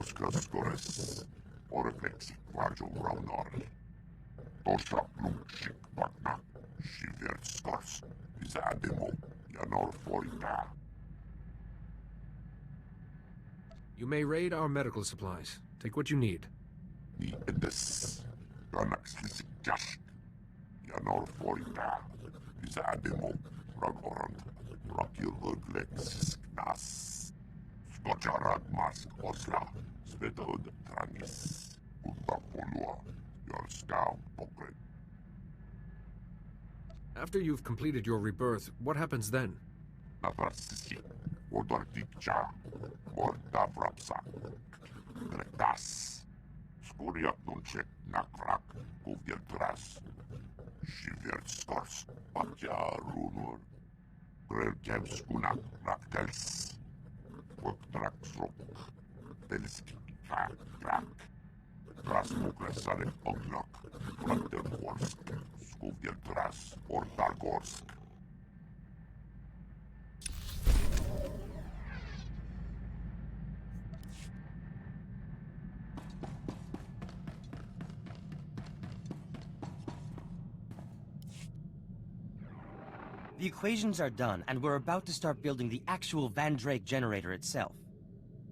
Oskar Orflexi Kvarjo Raunor. Tosha Blumshik Vakna. Shiverskars. Zademo. Yanor Forita. You may raid our medical supplies. Take what you need. Ni Edes. Ganax Jash. Yanor Forita. Zademo. Ragorand. Rakil Urglex Nas. Skocharat Mask Osla. Svedod Tranis. Utapolua. Your scout Pokret. After you've completed your rebirth, what happens then? Navrasisi. Odortikcha. Mordavrapsa. Gretas. Skuriak Nunchek Nakrak. Kuvjeltras. Shiverskars. Patja Runur. Grelkevskunak Raktels. Voktraksrok. Telski Krak. Krasnoklesare Ognak. Rantergorsk. Skuvjeltras. Ortargorsk. The equations are done, and we're about to start building the actual Van Drake generator itself.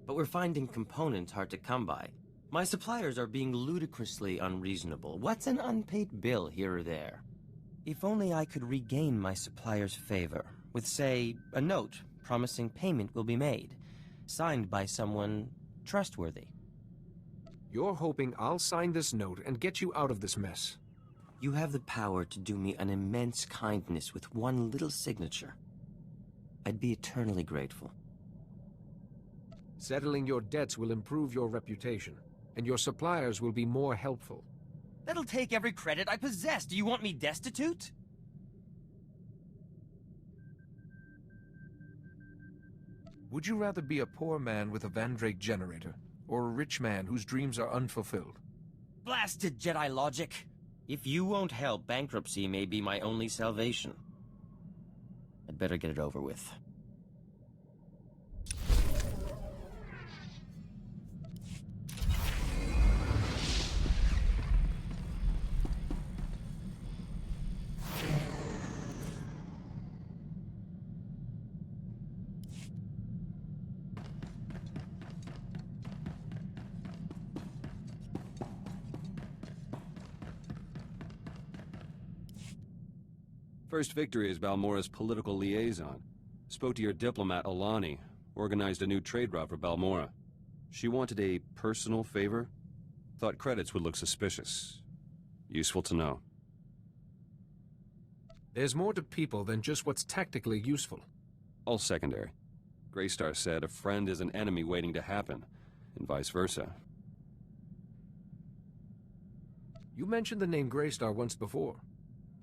But we're finding components hard to come by. My suppliers are being ludicrously unreasonable. What's an unpaid bill here or there? If only I could regain my supplier's favor, with, say, a note promising payment will be made, signed by someone trustworthy. You're hoping I'll sign this note and get you out of this mess. You have the power to do me an immense kindness with one little signature. I'd be eternally grateful. Settling your debts will improve your reputation, and your suppliers will be more helpful. That'll take every credit I possess. Do you want me destitute? Would you rather be a poor man with a Van Drake generator, or a rich man whose dreams are unfulfilled? Blasted Jedi logic! If you won't help, bankruptcy may be my only salvation. I'd better get it over with. First Victory is Balmora's political liaison. Spoke to your diplomat, Alani. Organized a new trade route for Balmora. She wanted a personal favor. Thought credits would look suspicious. Useful to know. There's more to people than just what's tactically useful. All secondary. Greystar said a friend is an enemy waiting to happen, and vice versa. You mentioned the name Greystar once before.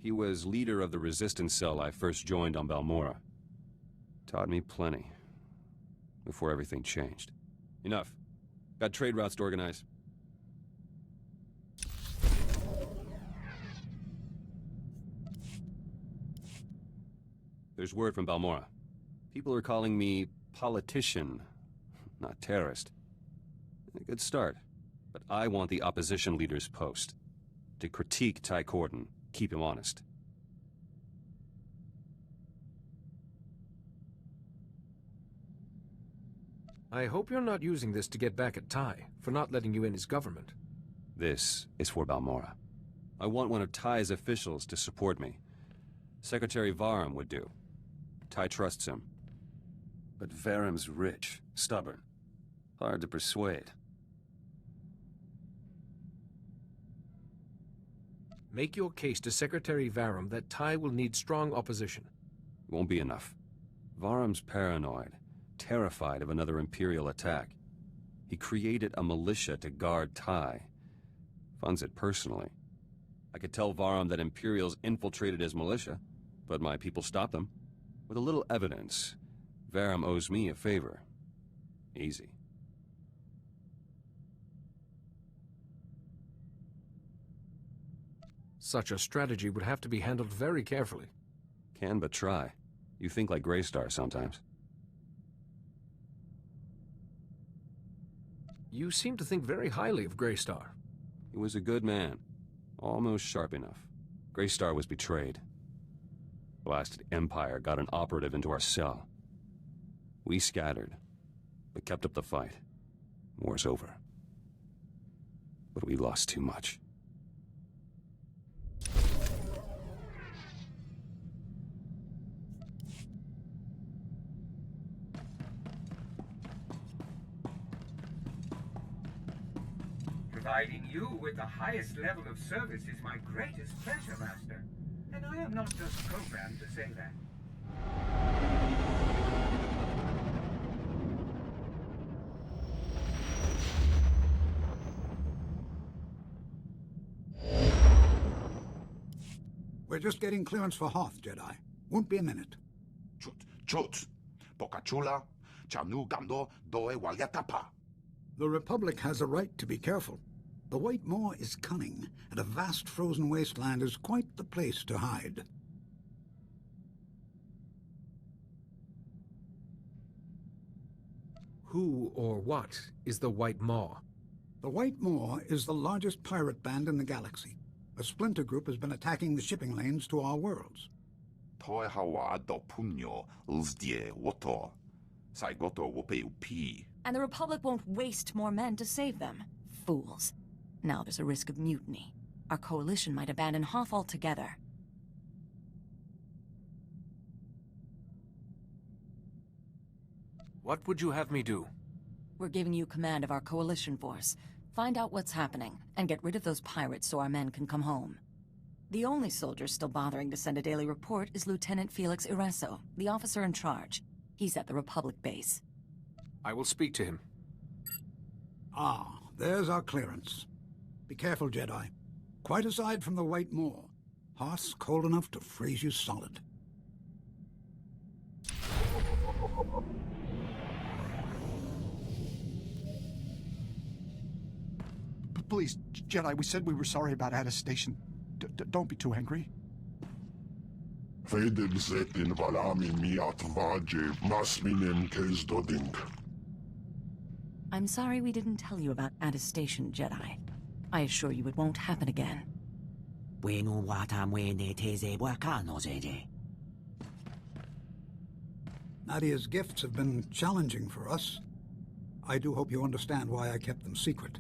He was leader of the resistance cell I first joined on Balmora. Taught me plenty. Before everything changed. Enough. Got trade routes to organize. There's word from Balmora. People are calling me politician, not terrorist. A good start. But I want the opposition leader's post. To critique Ty Corden. Keep him honest. I hope you're not using this to get back at Ty for not letting you in his government. This is for Balmora. I want one of Ty's officials to support me. Secretary Varum would do. Ty trusts him. But Varum's rich, stubborn. Hard to persuade. Make your case to Secretary Varum that Ty will need strong opposition. Won't be enough. Varum's paranoid, terrified of another Imperial attack. He created a militia to guard Ty. Funds it personally. I could tell Varum that Imperials infiltrated his militia, but my people stopped them. With a little evidence, Varum owes me a favor. Easy. Such a strategy would have to be handled very carefully. Can but try. You think like Greystar sometimes. You seem to think very highly of Greystar. He was a good man. Almost sharp enough. Greystar was betrayed. Blasted Empire got an operative into our cell. We scattered, but kept up the fight. War's over. But we lost too much. Providing you with the highest level of service is my greatest pleasure, Master. And I am not just programmed to say that. We're just getting clearance for Hoth, Jedi. Won't be a minute. Chut. Pocachula. Chanu Gando Doe Walyatapa. The Republic has a right to be careful. The White Maw is cunning, and a vast frozen wasteland is quite the place to hide. Who or what is the White Maw? The White Maw is the largest pirate band in the galaxy. A splinter group has been attacking the shipping lanes to our worlds. Toe Hawa do Punyo Lzdie Woto. Saigoto Wopeupi. And the Republic won't waste more men to save them. Fools. Now there's a risk of mutiny. Our coalition might abandon Hoth altogether. What would you have me do? We're giving you command of our coalition force. Find out what's happening, and get rid of those pirates so our men can come home. The only soldier still bothering to send a daily report is Lieutenant Felix Ireso, the officer in charge. He's at the Republic base. I will speak to him. Ah, there's our clearance. Be careful, Jedi. Quite aside from the White Maw, Hoth's cold enough to freeze you solid. Please, Jedi, we said we were sorry about attestation. Don't be too angry. Fedel Zetin Valami Miat Vaje Masminem Kezdoding. I'm sorry we didn't tell you about attestation, Jedi. I assure you it won't happen again. Nadia's gifts have been challenging for us. I do hope you understand why I kept them secret.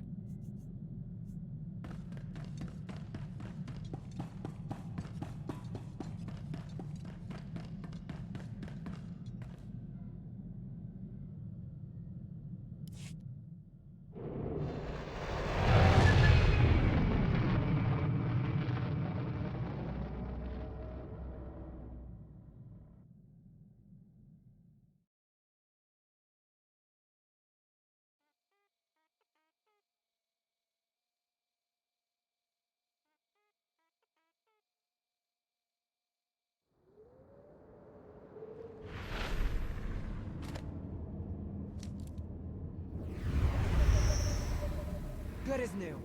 Good as new.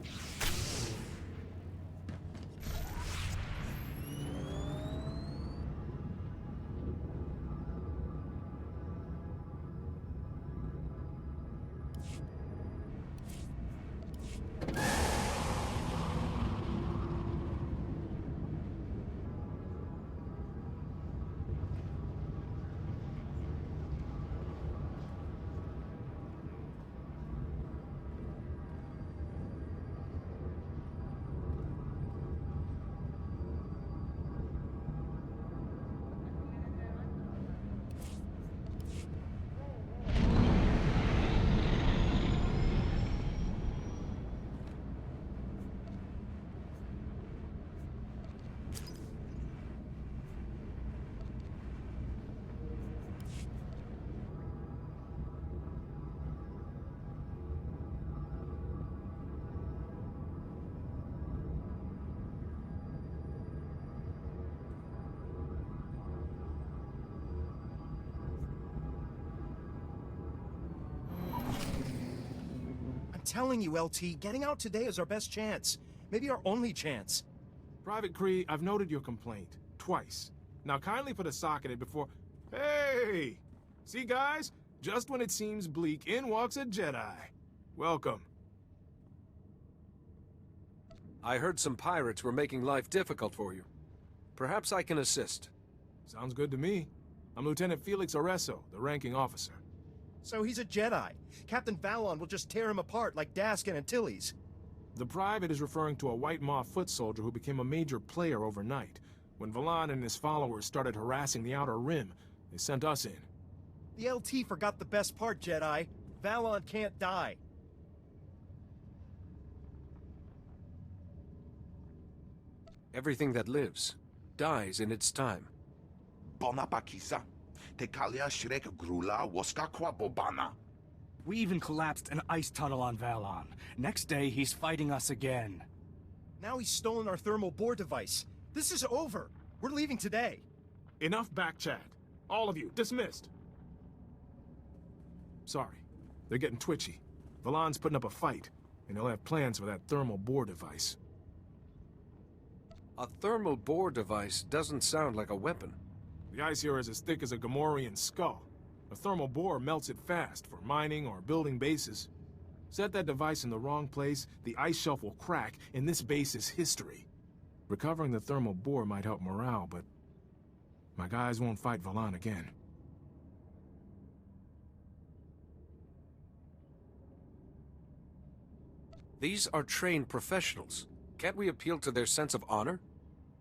Telling you, LT, getting out today is our best chance. Maybe our only chance. Private Kree, I've noted your complaint. Twice. Now kindly put a sock in it before... Hey! See, guys? Just when it seems bleak, in walks a Jedi. Welcome. I heard some pirates were making life difficult for you. Perhaps I can assist. Sounds good to me. I'm Lieutenant Felix Oreso, the ranking officer. So he's a Jedi. Captain Valon will just tear him apart like Dask and Antilles. The private is referring to a White Maw foot soldier who became a major player overnight. When Valon and his followers started harassing the Outer Rim, they sent us in. The LT forgot the best part, Jedi. Valon can't die. Everything that lives dies in its time. Bona pakisa. Te kalia shrek grula woska kwa bobana. We even collapsed an ice tunnel on Valon. Next day, he's fighting us again. Now he's stolen our thermal bore device. This is over. We're leaving today. Enough back chat. All of you, dismissed. Sorry. They're getting twitchy. Valon's putting up a fight, and he'll have plans for that thermal bore device. A thermal bore device doesn't sound like a weapon. The ice here is as thick as a Gamorrean skull. A thermal bore melts it fast for mining or building bases. Set that device in the wrong place, the ice shelf will crack, and this base is history. Recovering the thermal bore might help morale, but my guys won't fight Valon again. These are trained professionals. Can't we appeal to their sense of honor?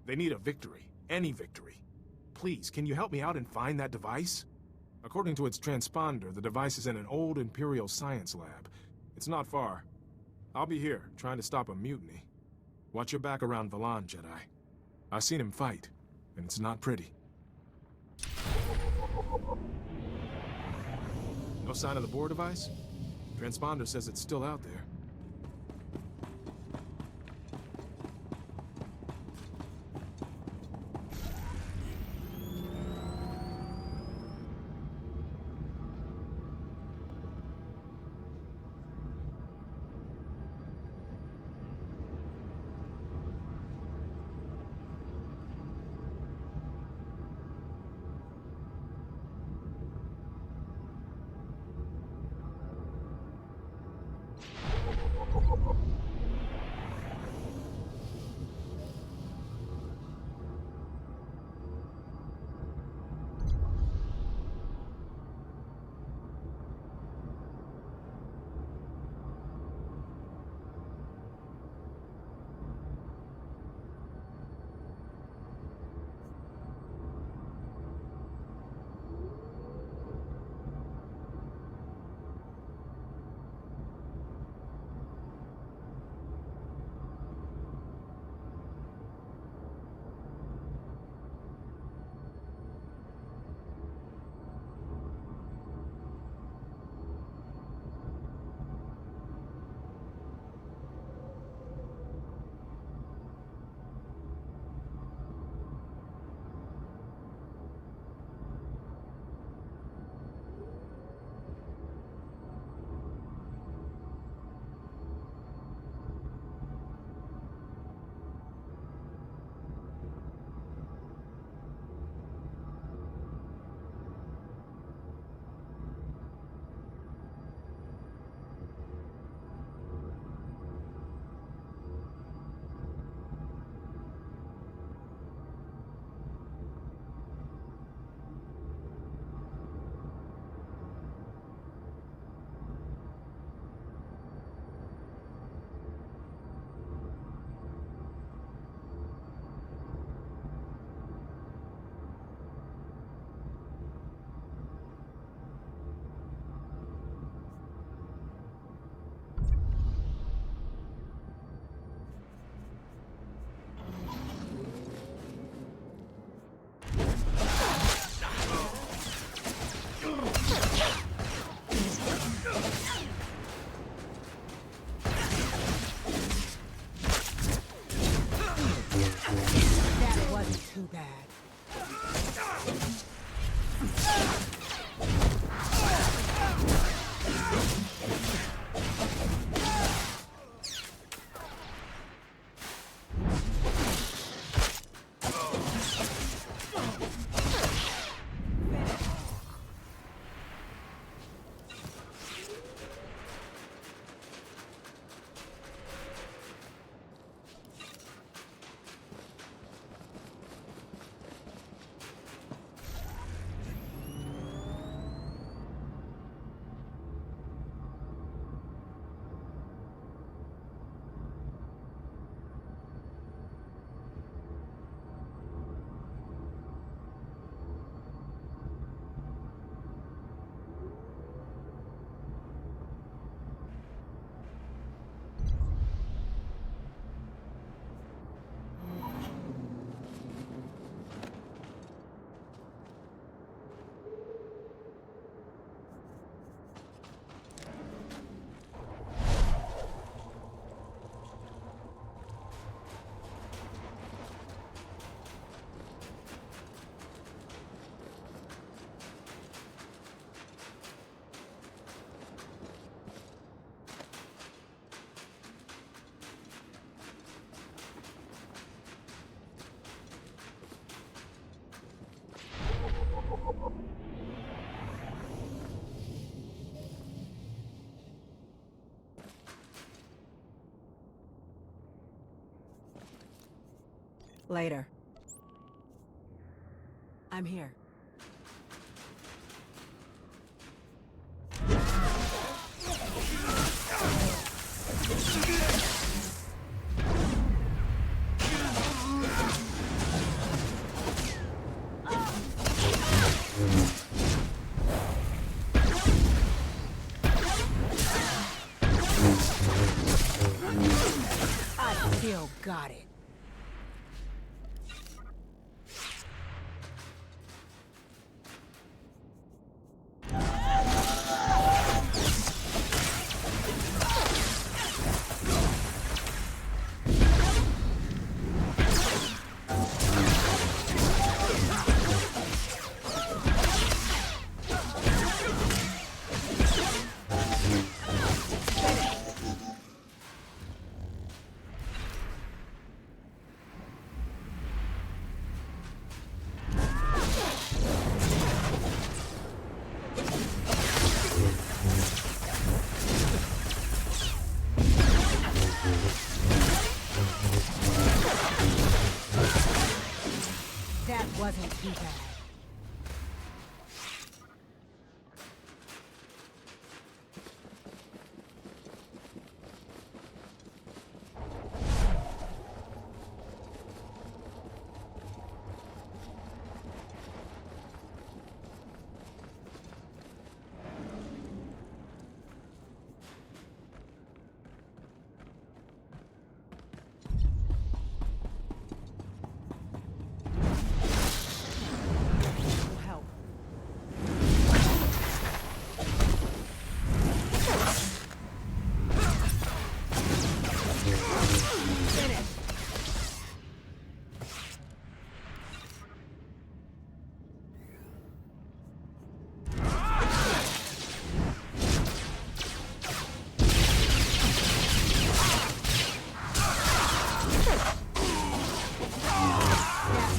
They need a victory. Any victory. Please, can you help me out and find that device? According to its transponder, the device is in an old Imperial science lab. It's not far. I'll be here, trying to stop a mutiny. Watch your back around Valon, Jedi. I've seen him fight, and it's not pretty. No sign of the bore device? Transponder says it's still out there. Later. I'm here. I still got it. That wasn't too bad.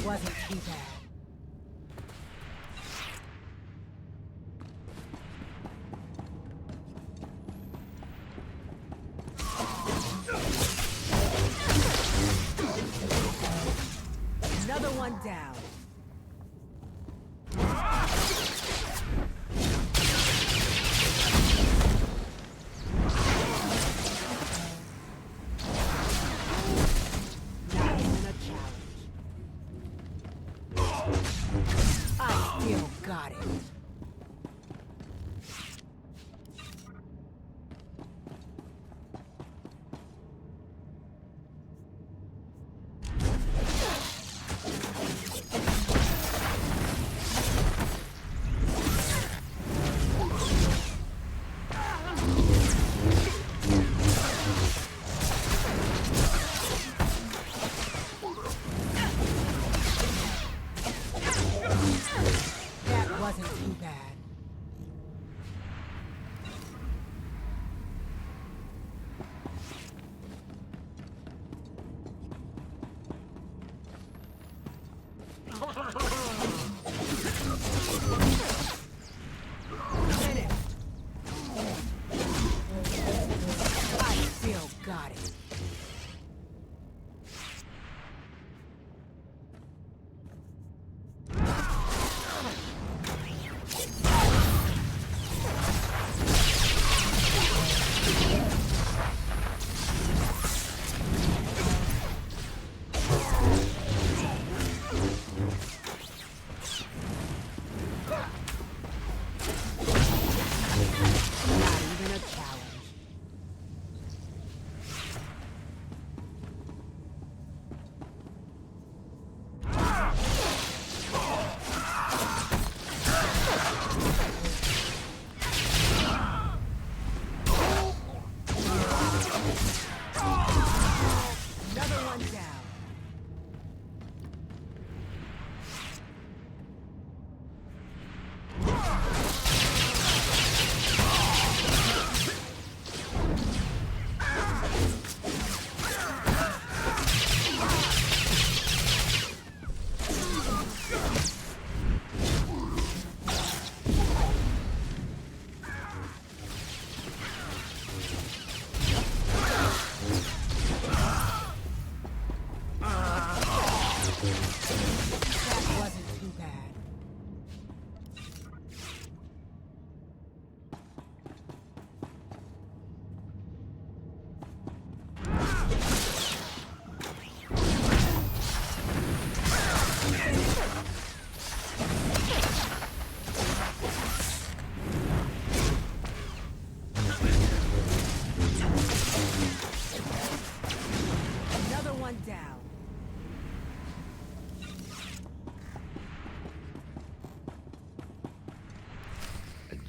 Wasn't too bad. Another one down. Not even a challenge. I still got it.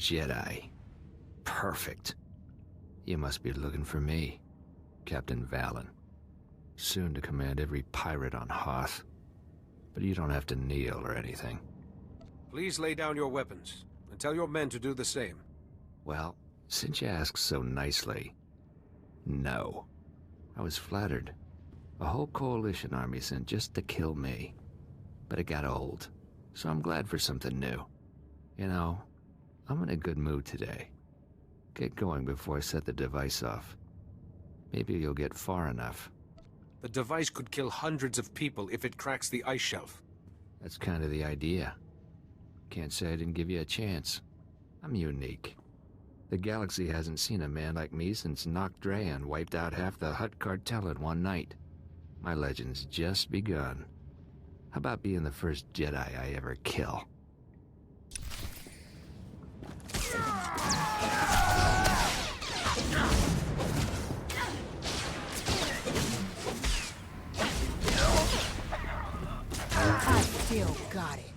Jedi. Perfect. You must be looking for me, Captain Valen. Soon to command every pirate on Hoth. But you don't have to kneel or anything. Please lay down your weapons, and tell your men to do the same. Well, since you ask so nicely, no. I was flattered. A whole coalition army sent just to kill me. But it got old, so I'm glad for something new. You know, I'm in a good mood today. Get going before I set the device off. Maybe you'll get far enough. The device could kill hundreds of people if it cracks the ice shelf. That's kind of the idea. Can't say I didn't give you a chance. I'm unique. The galaxy hasn't seen a man like me since Nock Drayan wiped out half the Hutt cartel in one night. My legend's just begun. How about being the first Jedi I ever kill? I still got it.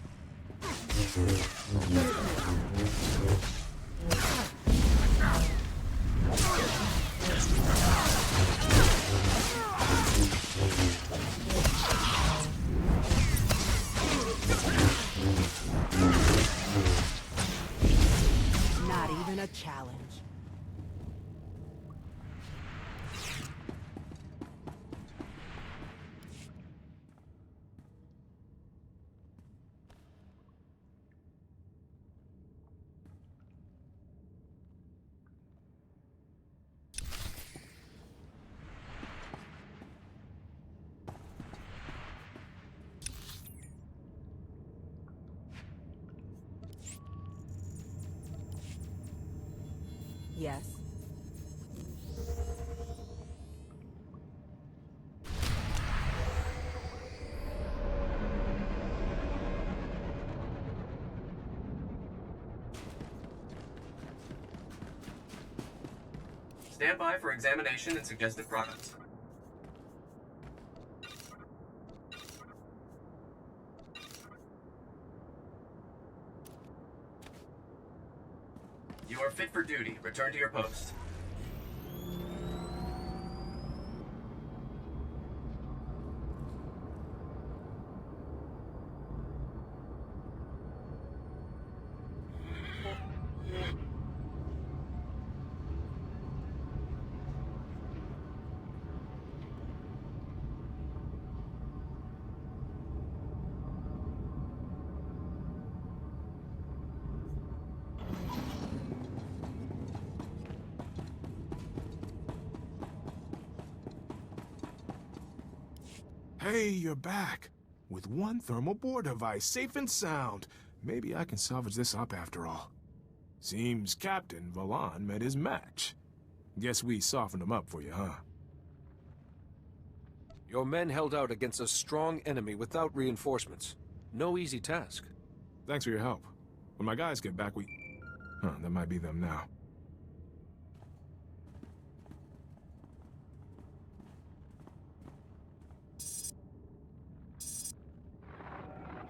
Not even a challenge. Yes. Stand by for examination and suggested products. You are fit for duty. Return to your post. Hey, you're back. With one thermal bore device, safe and sound. Maybe I can salvage this up after all. Seems Captain Valan met his match. Guess we softened him up for you, huh? Your men held out against a strong enemy without reinforcements. No easy task. Thanks for your help. When my guys get back, that might be them now.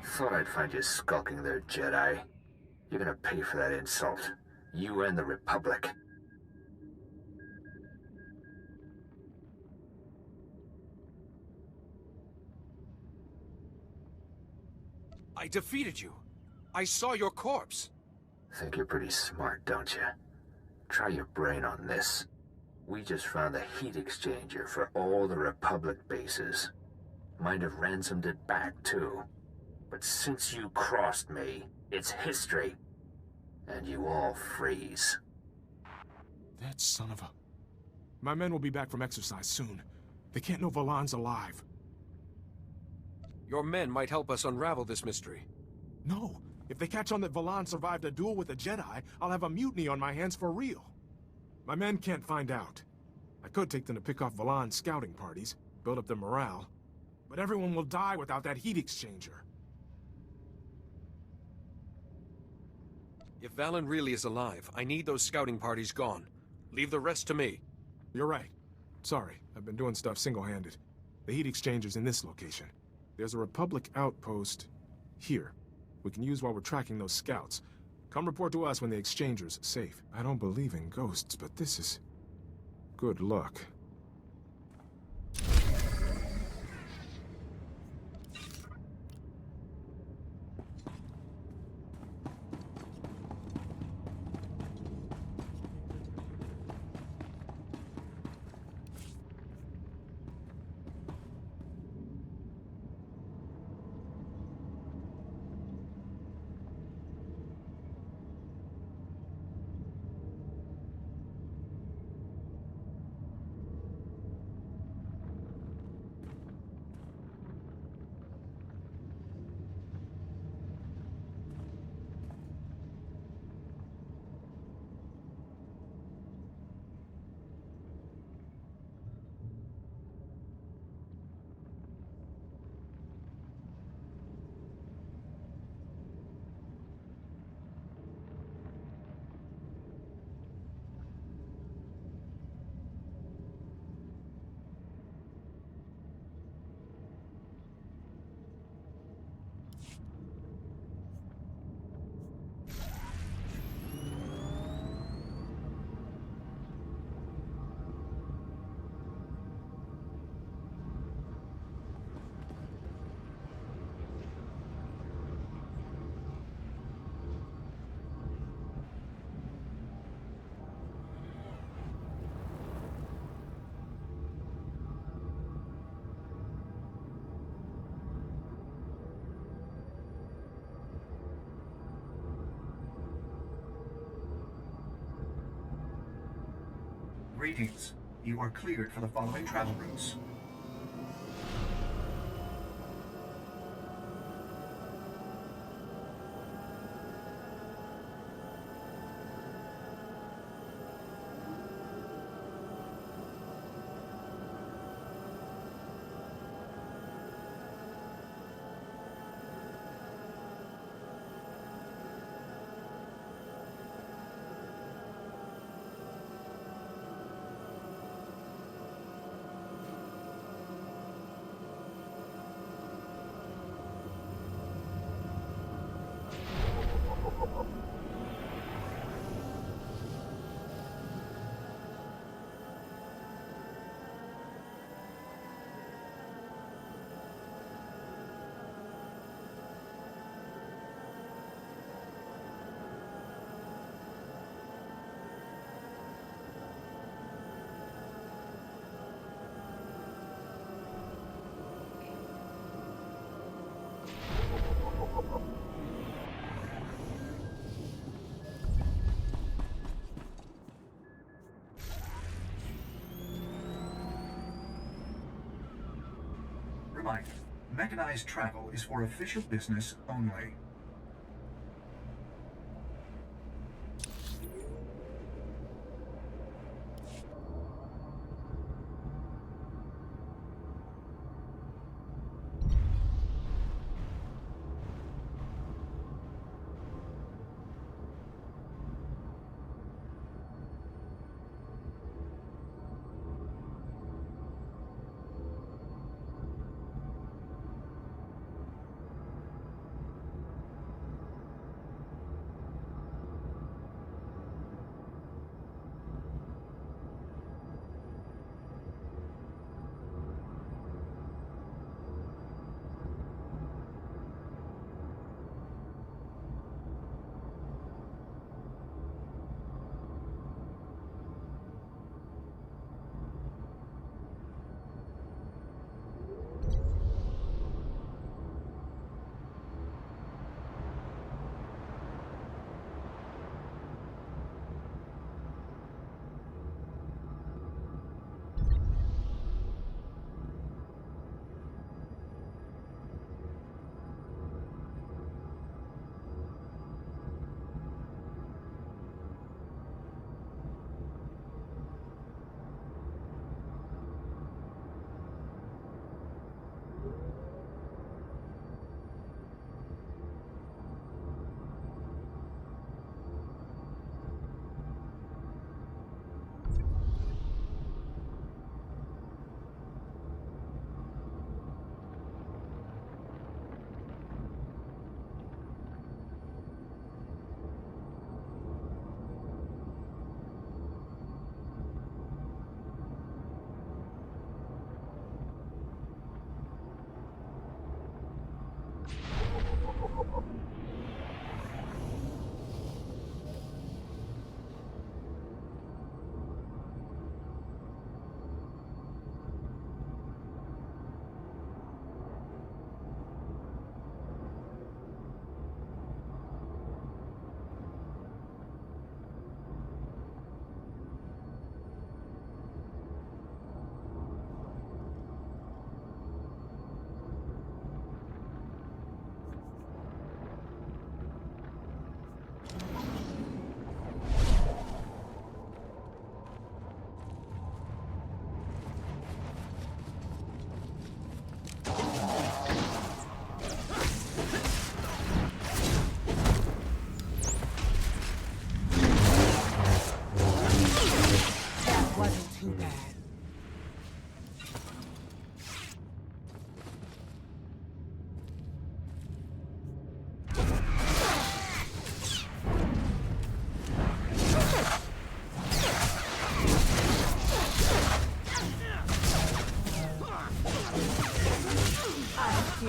Thought I'd find you skulking there, Jedi. You're gonna pay for that insult. You and the Republic. I defeated you. I saw your corpse. Think you're pretty smart, don't you? Try your brain on this. We just found the heat exchanger for all the Republic bases. Might have ransomed it back, too. But since you crossed me, it's history. And you all freeze. That son of a... My men will be back from exercise soon. They can't know Valan's alive. Your men might help us unravel this mystery. No. If they catch on that Valan survived a duel with a Jedi, I'll have a mutiny on my hands for real. My men can't find out. I could take them to pick off Valan's scouting parties, build up their morale. But everyone will die without that heat exchanger. If Valen really is alive, I need those scouting parties gone. Leave the rest to me. You're right. Sorry, I've been doing stuff single-handed. The heat exchanger's in this location. There's a Republic outpost here. We can use while we're tracking those scouts. Come report to us when the exchanger's safe. I don't believe in ghosts, but this is... good luck. Greetings. You are cleared for the following travel routes. Reminder, mechanized travel is for official business only.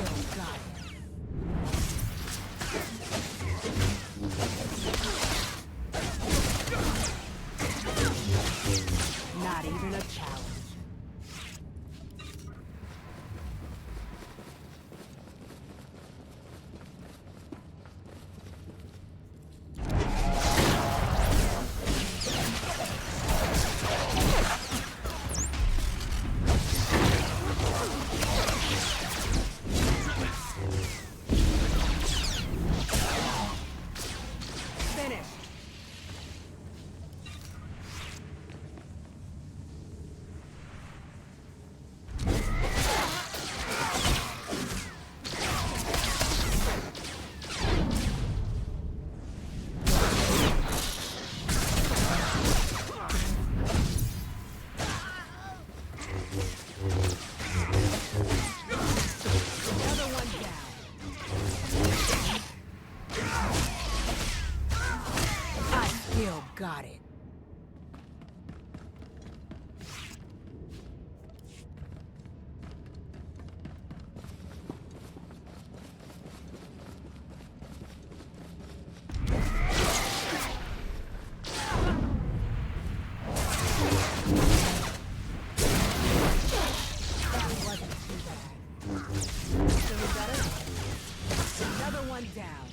still got it. Not even a challenge. Got it. That wasn't too bad. Feeling better? Another one down.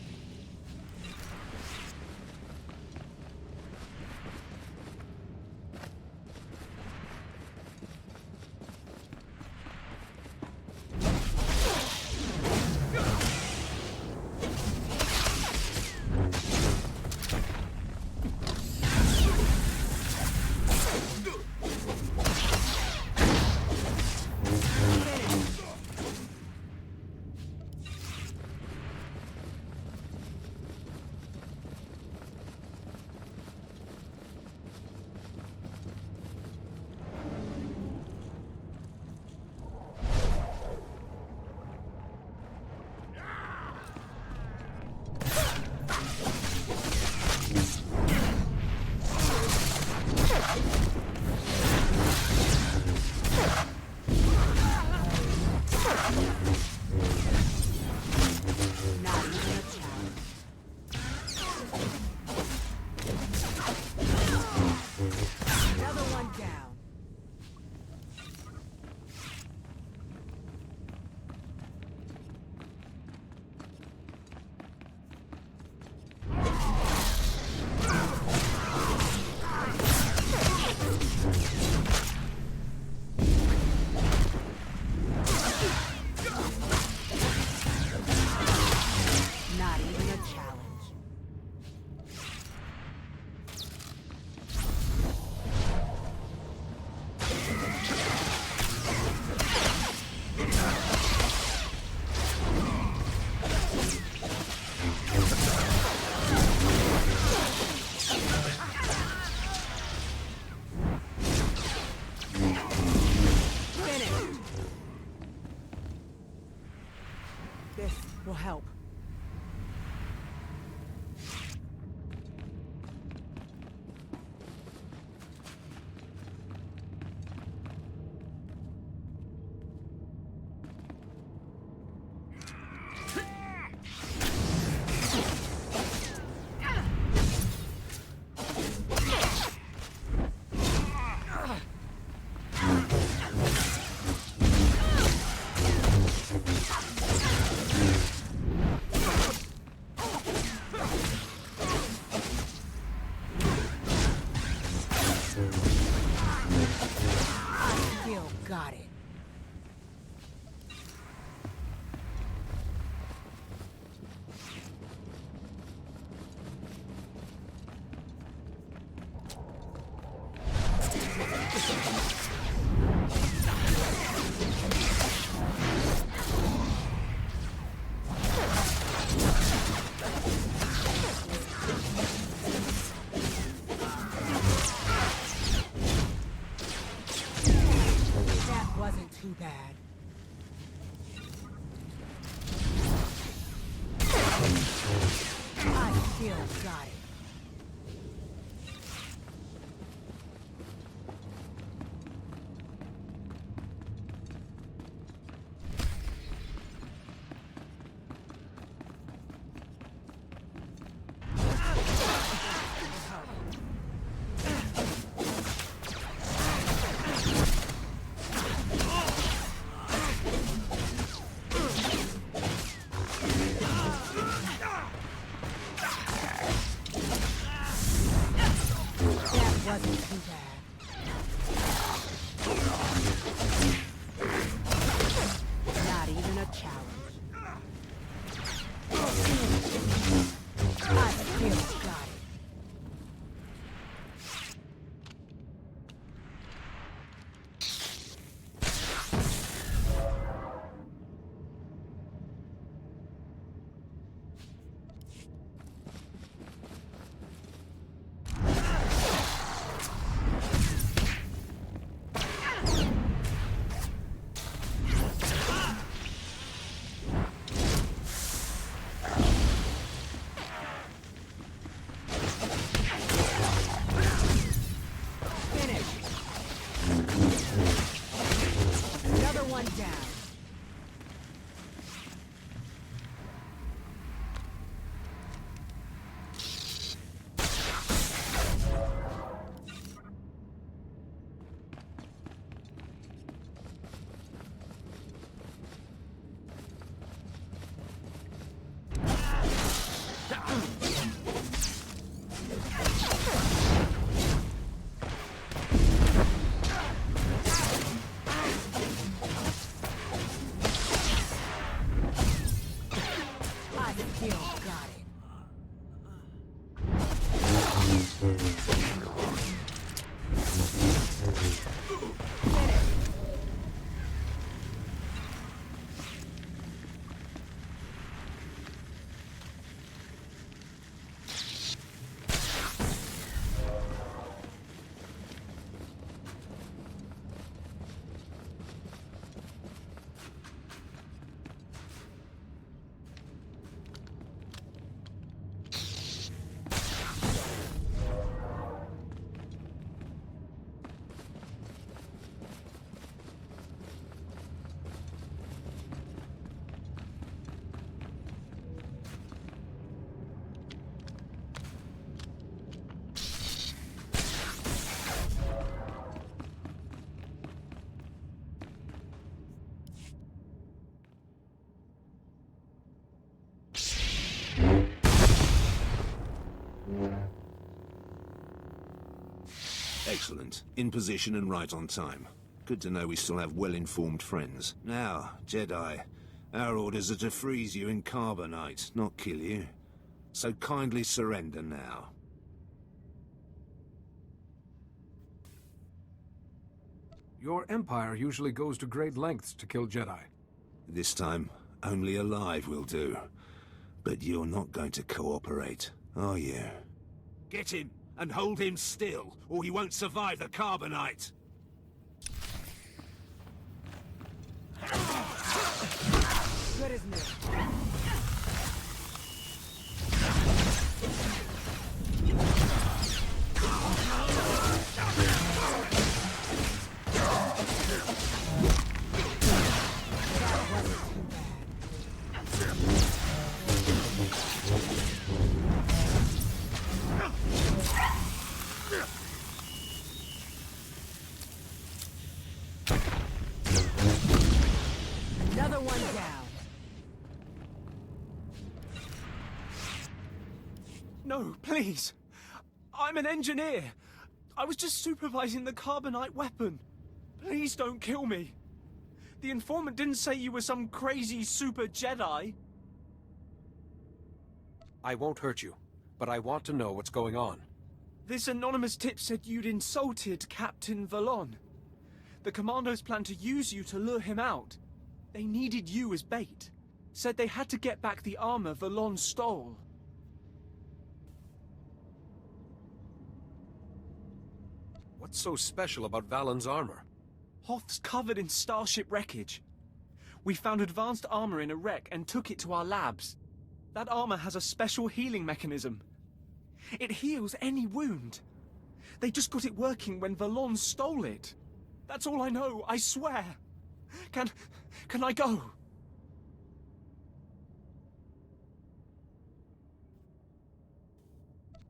This will help. Got it. Too bad. I still got it. one down. Excellent. In position and right on time. Good to know we still have well-informed friends. Now, Jedi, our orders are to freeze you in carbonite, not kill you. So kindly surrender now. Your Empire usually goes to great lengths to kill Jedi. This time, only alive will do. But you're not going to cooperate, are you? Get him, and hold him still, or he won't survive the carbonite! Good as new. Another one down. No, please. I'm an engineer. I was just supervising the carbonite weapon. Please don't kill me. The informant didn't say you were some crazy super Jedi. I won't hurt you, but I want to know what's going on. This anonymous tip said you'd insulted Captain Valon. The commandos planned to use you to lure him out. They needed you as bait. Said they had to get back the armor Valon stole. What's so special about Valon's armor? Hoth's covered in Starship wreckage. We found advanced armor in a wreck and took it to our labs. That armor has a special healing mechanism. It heals any wound. They just got it working when Valon stole it. That's all I know, I swear. Can I go?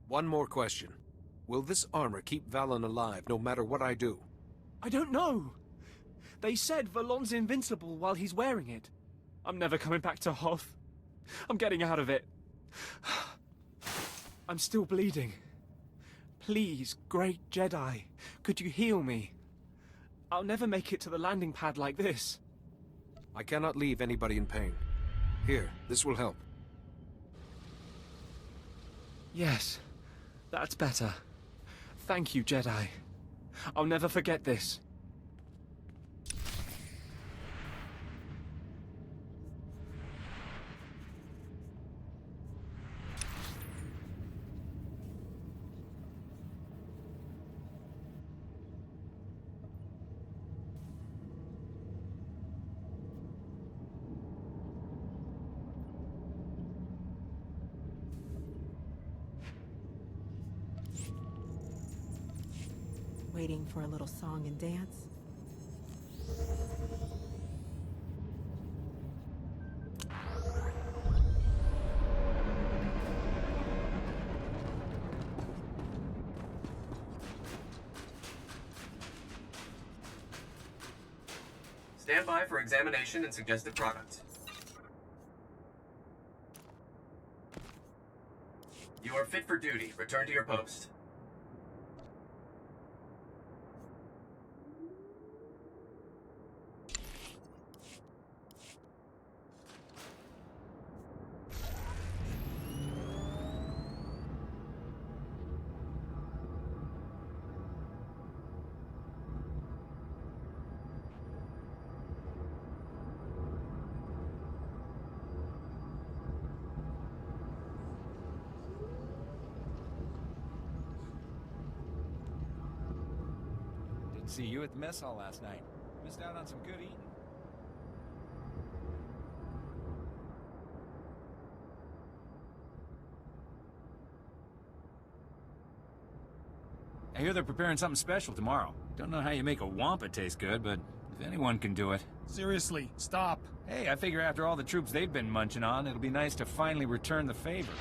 One more question. Will this armor keep Valon alive no matter what I do? I don't know. They said Valon's invincible while he's wearing it. I'm never coming back to Hoth. I'm getting out of it. I'm still bleeding. Please, great Jedi, could you heal me? I'll never make it to the landing pad like this. I cannot leave anybody in pain. Here, this will help. Yes, that's better. Thank you, Jedi. I'll never forget this. Waiting for a little song and dance. Stand by for examination and suggested products. You are fit for duty. Return to your post. Didn't see you at the mess hall last night. Missed out on some good eating. I hear they're preparing something special tomorrow. Don't know how you make a wampa taste good, but if anyone can do it. Seriously, stop. Hey, I figure after all the troops they've been munching on, it'll be nice to finally return the favor.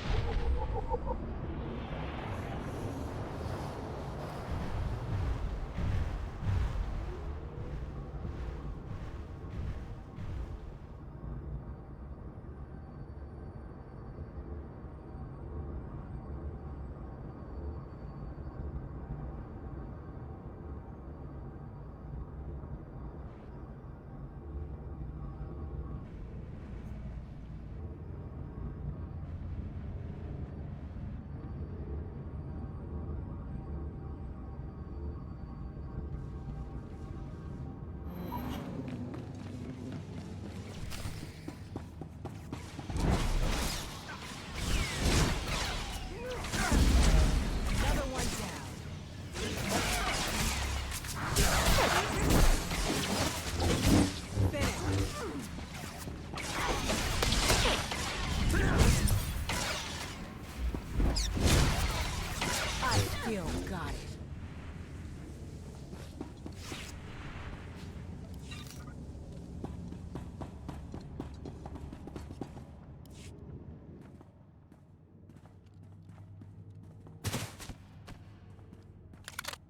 Got it.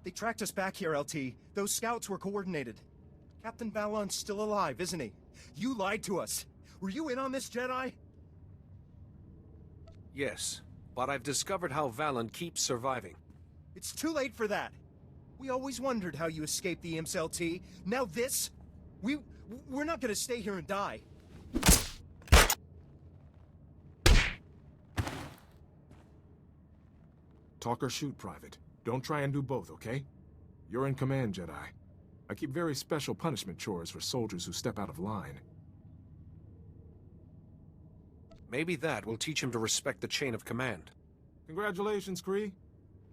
They tracked us back here, LT. Those scouts were coordinated. Captain Valon's still alive, isn't he? You lied to us. Were you in on this, Jedi? Yes, but I've discovered how Valon keeps surviving. It's too late for that. We always wondered how you escaped the Imps, LT. Now this? We're not gonna stay here and die. Talk or shoot, Private. Don't try and do both, okay? You're in command, Jedi. I keep very special punishment chores for soldiers who step out of line. Maybe that will teach him to respect the chain of command. Congratulations, Kree.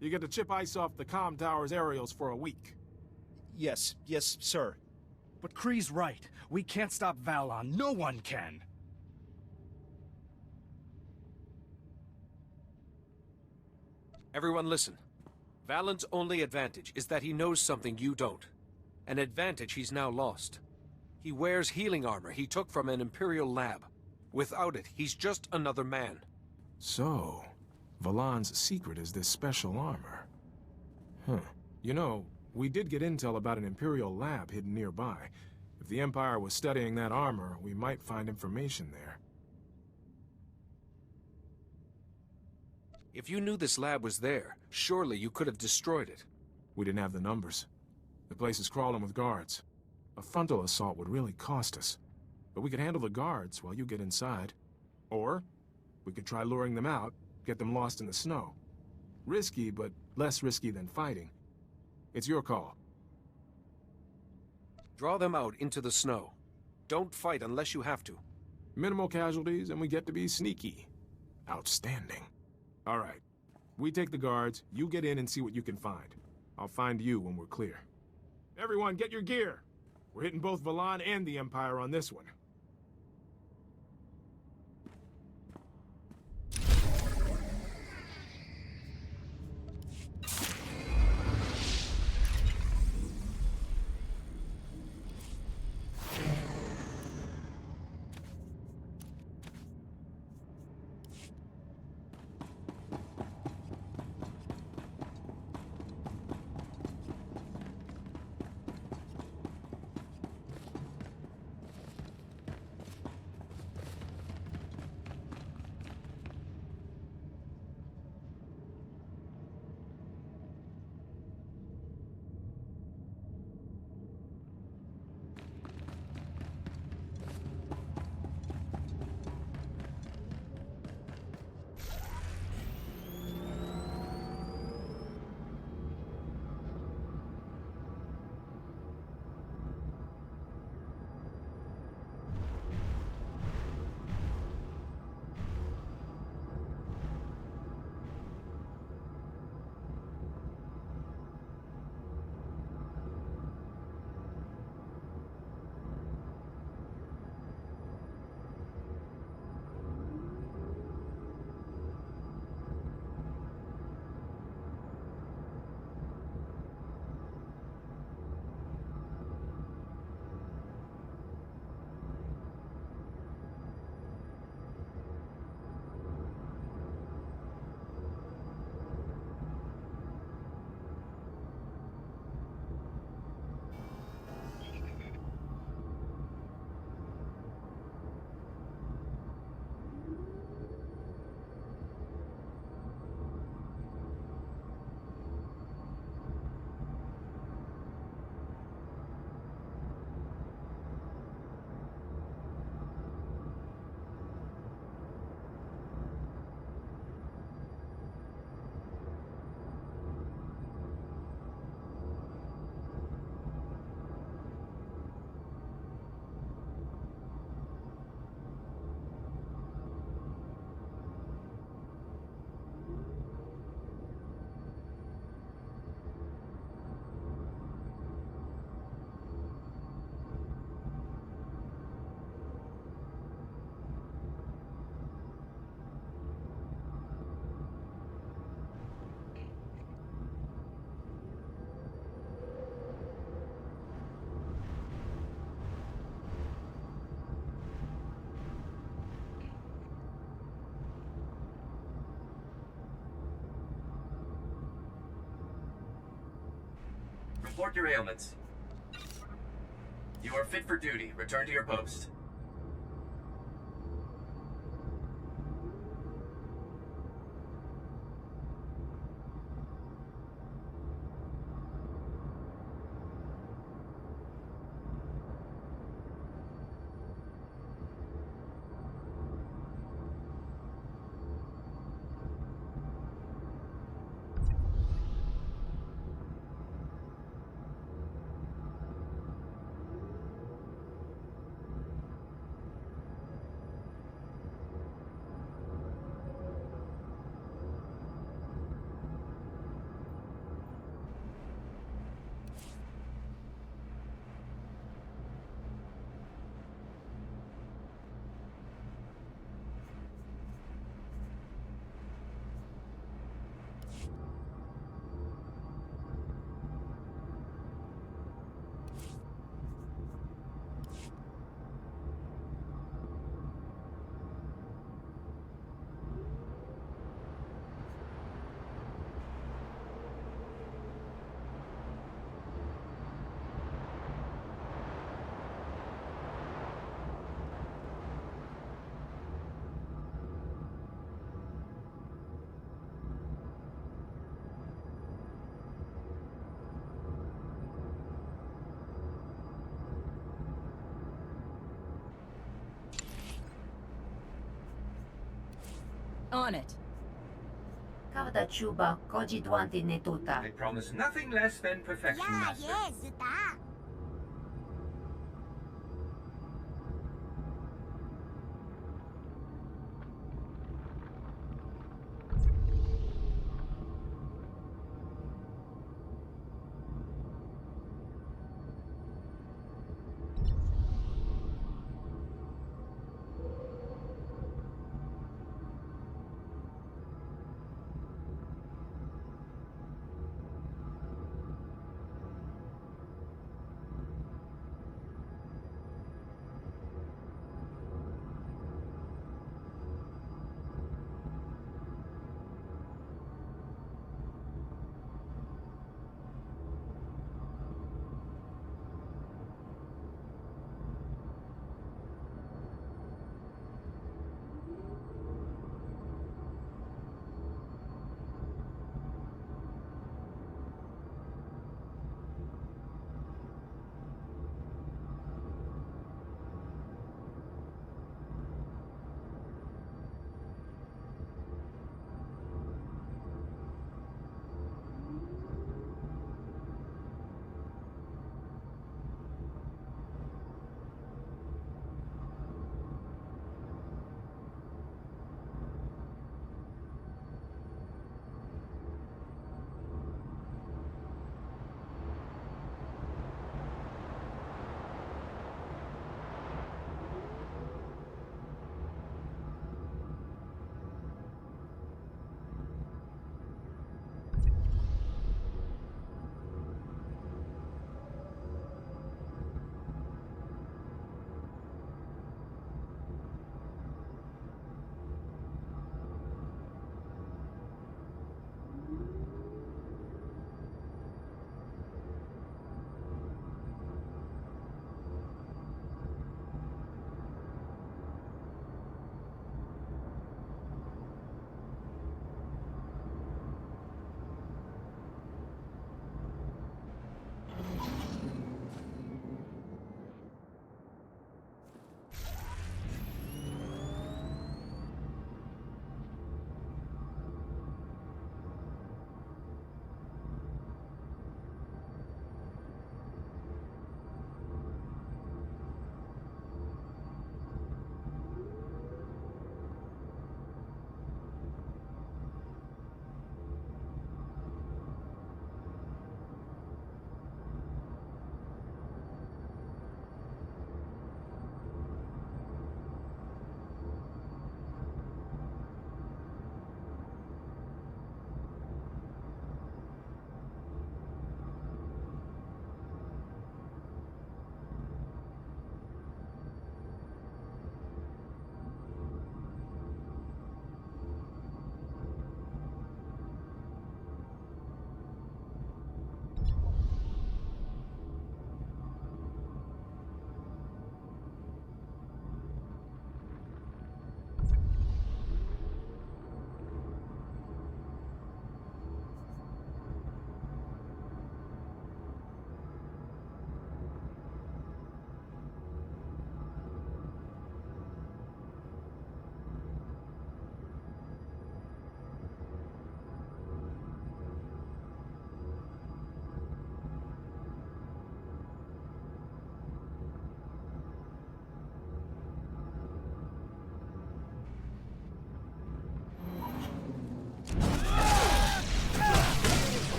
You get to chip ice off the comm tower's aerials for a week. Yes, sir. But Kree's right. We can't stop Valon. No one can. Everyone listen. Valon's only advantage is that he knows something you don't. An advantage he's now lost. He wears healing armor he took from an Imperial lab. Without it, he's just another man. So, Valon's secret is this special armor. Huh. You know, we did get intel about an Imperial lab hidden nearby. If the Empire was studying that armor, we might find information there. If you knew this lab was there, surely you could have destroyed it. We didn't have the numbers. The place is crawling with guards. A frontal assault would really cost us. But we could handle the guards while you get inside. Or, we could try luring them out, get them lost in the snow. Risky, but less risky than fighting. It's your call. Draw them out into the snow. Don't fight unless you have to. Minimal casualties, and we get to be sneaky. Outstanding. All right. We take the guards, you get in and see what you can find. I'll find you when we're clear. Everyone, get your gear! We're hitting both Valon and the Empire on this one. report your ailments. You are fit for duty. Return to your post. On it. Kawda Chuba, Koji Dwanti Netuta. I promise nothing less than perfection, Master.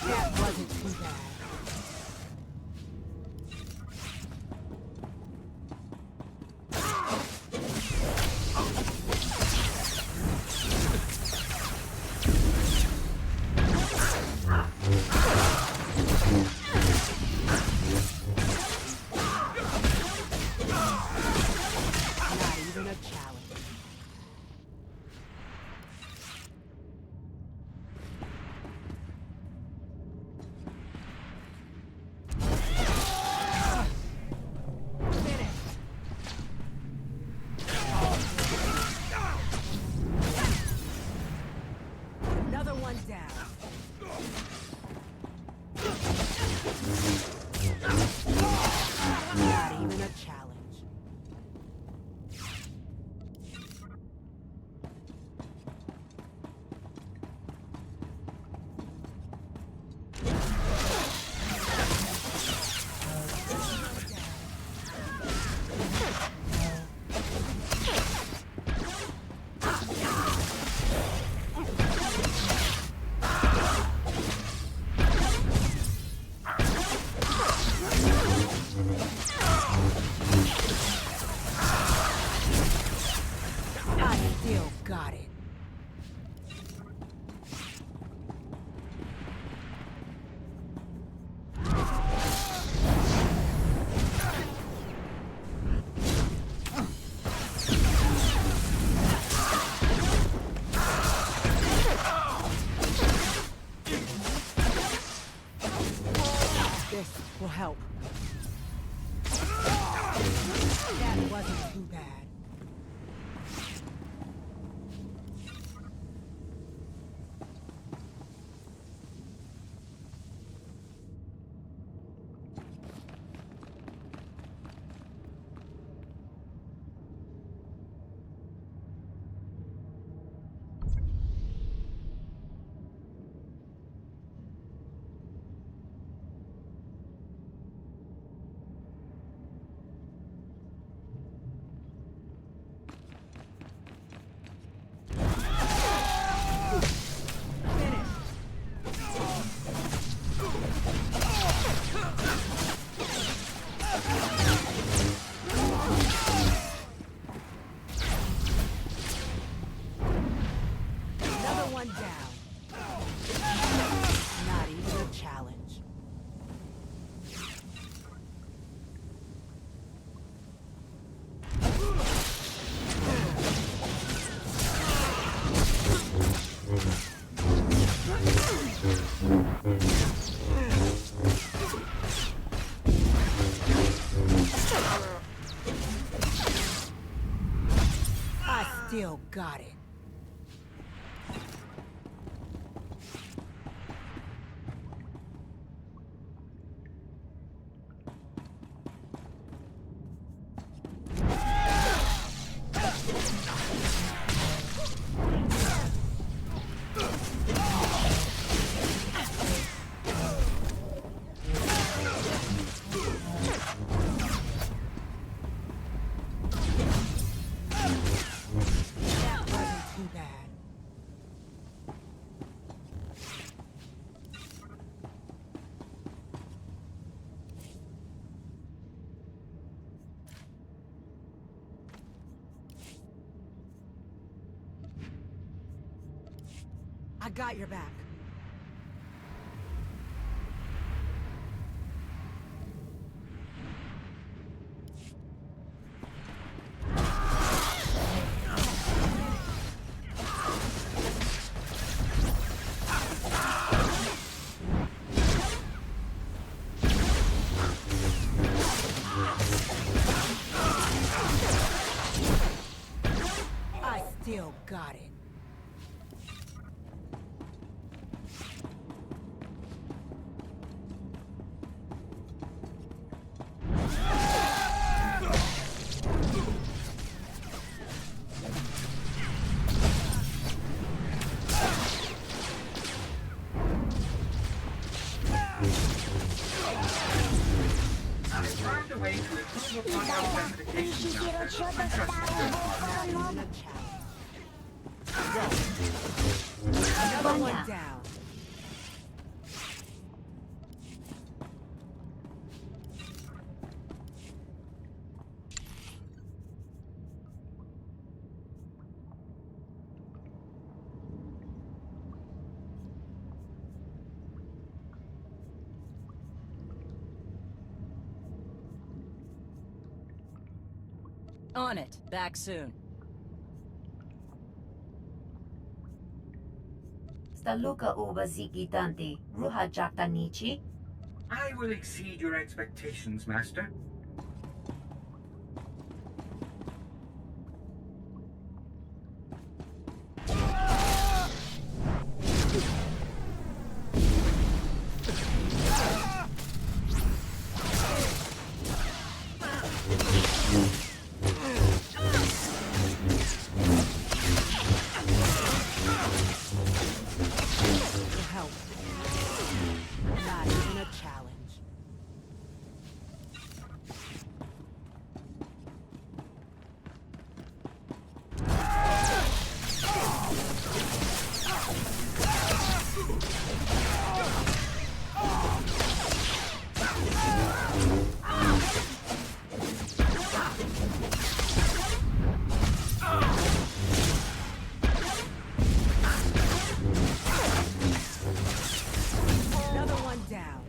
That wasn't too bad. Not even a challenge. Another one down. Not even a challenge. I still got it. This will help. That wasn't too bad. Another one down. Not even a challenge. I still got it. That wasn't too bad. I got your back. I still got it. I've found a way to improve upon your specifications, Master. in a challenge. Another one down. On it. Back soon. Staluka uba ziki tanti, ruha jakta nichi? I will exceed your expectations, Master. Help. Not even a challenge. Another one down.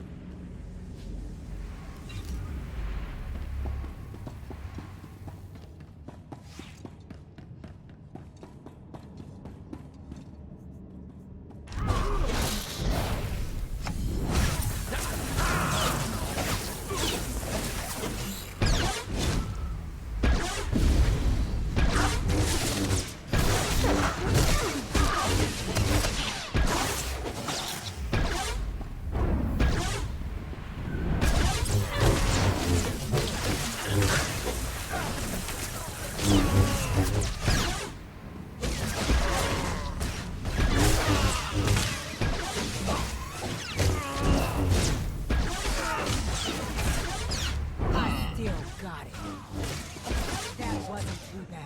I still got it. That wasn't too bad.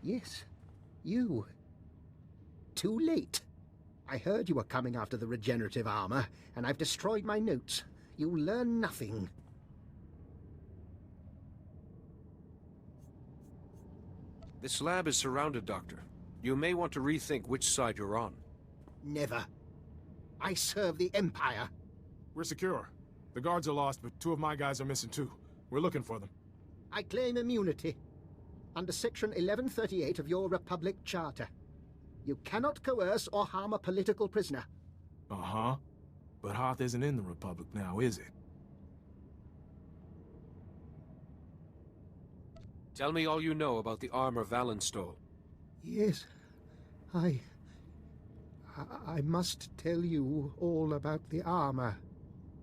Yes, you. Too late. I heard you were coming after the regenerative armor, and I've destroyed my notes. You'll learn nothing. This lab is surrounded, Doctor. You may want to rethink which side you're on. Never. I serve the Empire. We're secure. The guards are lost, but 2 of my guys are missing too. We're looking for them. I claim immunity. Under Section 1138 of your Republic Charter. You cannot coerce or harm a political prisoner. Uh-huh. But Hoth isn't in the Republic now, is it? Tell me all you know about the armor Valen stole. Yes, I must tell you all about the armor.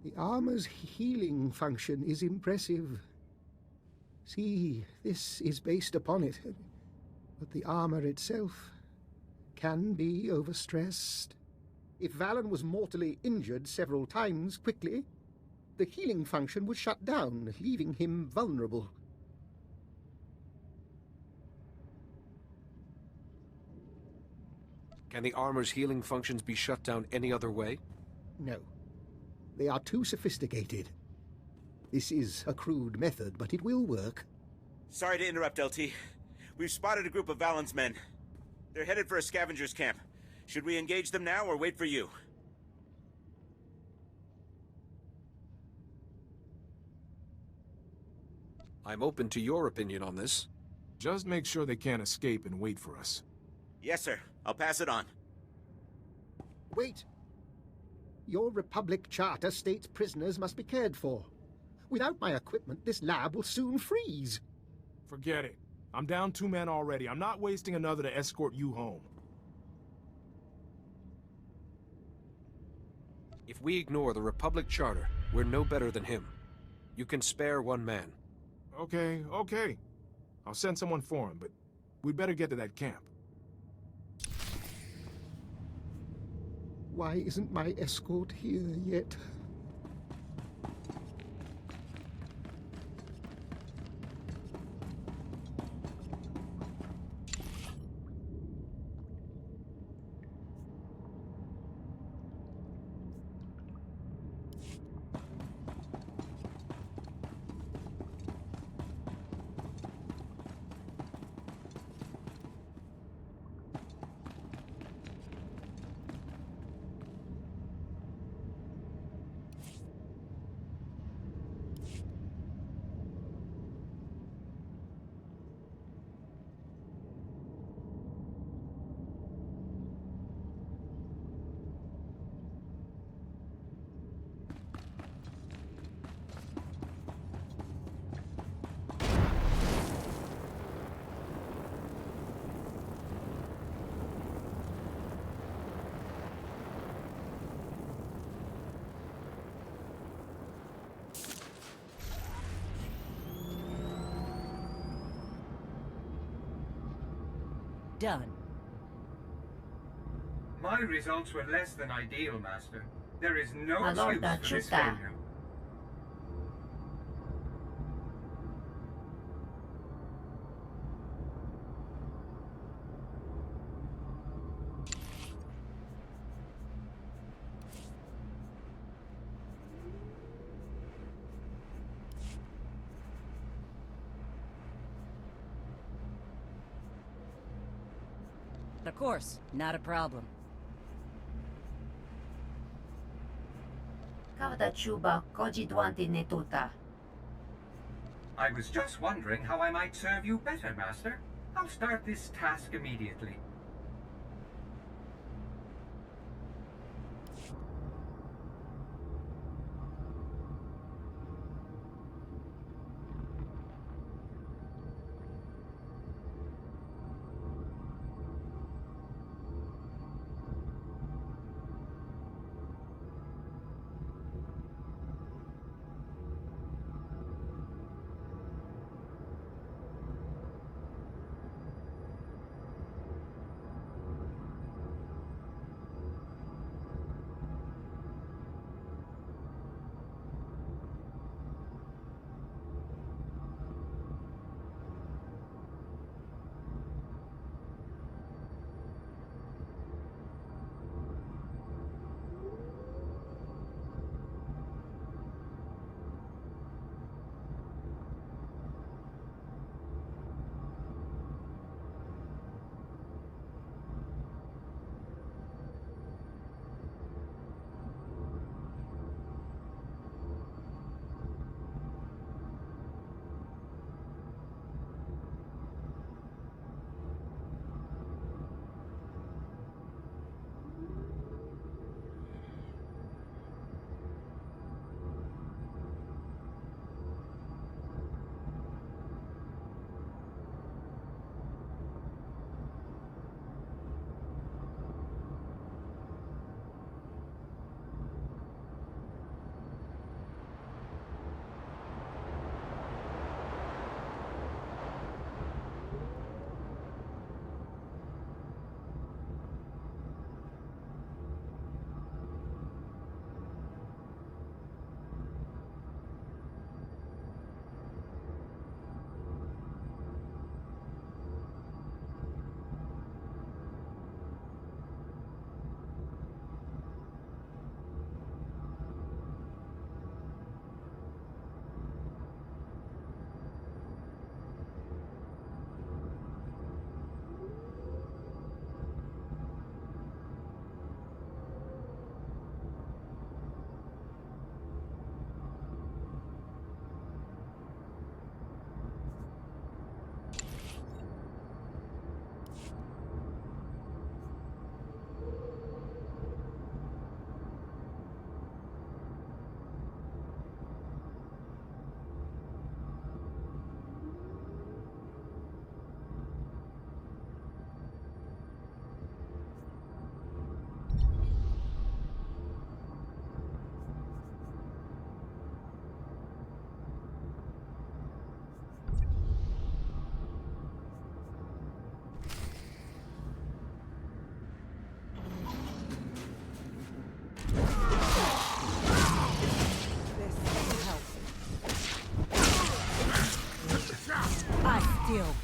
The armor's healing function is impressive. See, this is based upon it. But the armor itself can be overstressed. If Valen was mortally injured several times quickly, the healing function would shut down, leaving him vulnerable. Can the armor's healing functions be shut down any other way? No. They are too sophisticated. This is a crude method, but it will work. Sorry to interrupt, LT. We've spotted a group of Valen's men. They're headed for a scavenger's camp. Should we engage them now or wait for you? I'm open to your opinion on this. Just make sure they can't escape and wait for us. Yes, sir. I'll pass it on. Wait! Your Republic Charter states prisoners must be cared for. Without my equipment, this lab will soon freeze. Forget it. I'm down 2 men already. I'm not wasting another to escort you home. If we ignore the Republic Charter, we're no better than him. You can spare one man. Okay, okay. I'll send someone for him, but we'd better get to that camp. Why isn't my escort here yet? Done. My results were less than ideal, Master. There is no Ma excuse Lorda, for this ciuta. failure. Of course, not a problem. Kavda Chuba, Koji Dwanti Netuta. I was just wondering how I might serve you better, Master. I'll start this task immediately.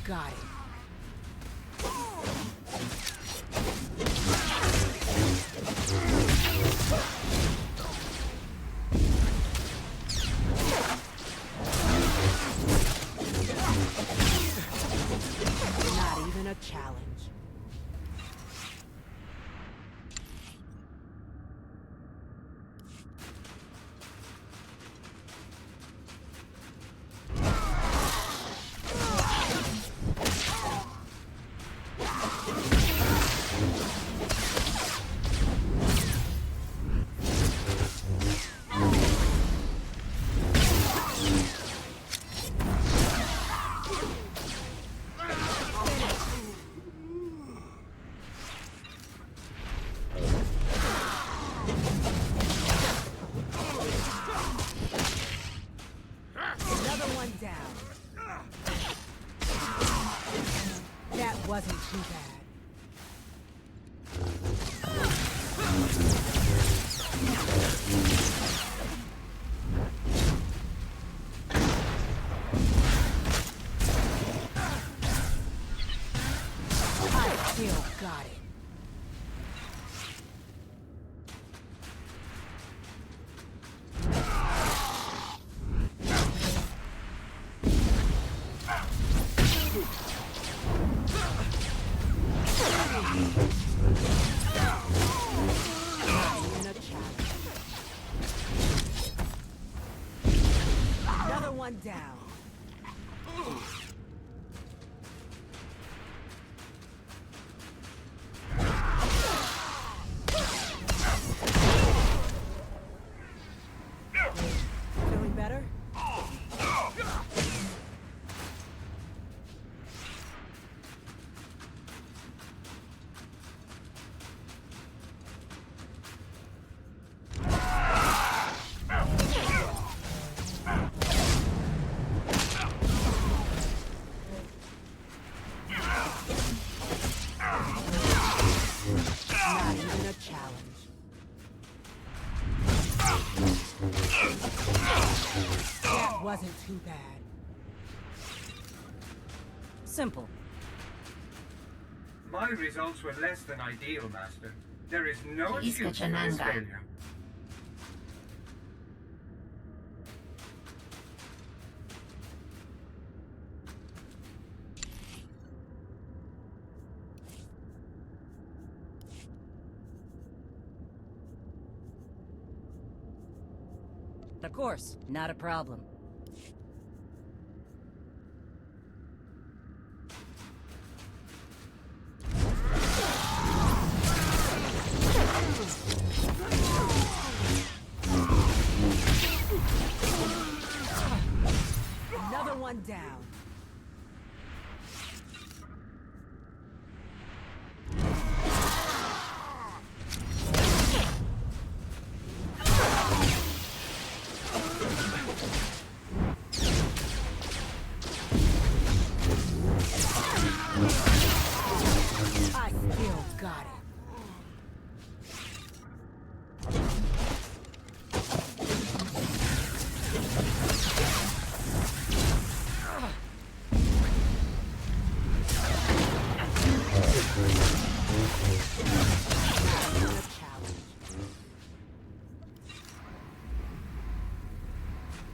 got it. Not even a challenge. Another one down. That wasn't too bad. I still got it. Another one down. Feeling better? Not even a challenge. That wasn't too bad. Simple. My results were less than ideal, Master. There is no excuse for this failure. Of course, not a problem. Another one down. I still got it.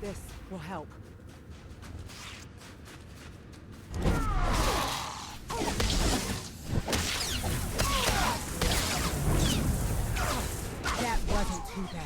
This will help. That wasn't too bad.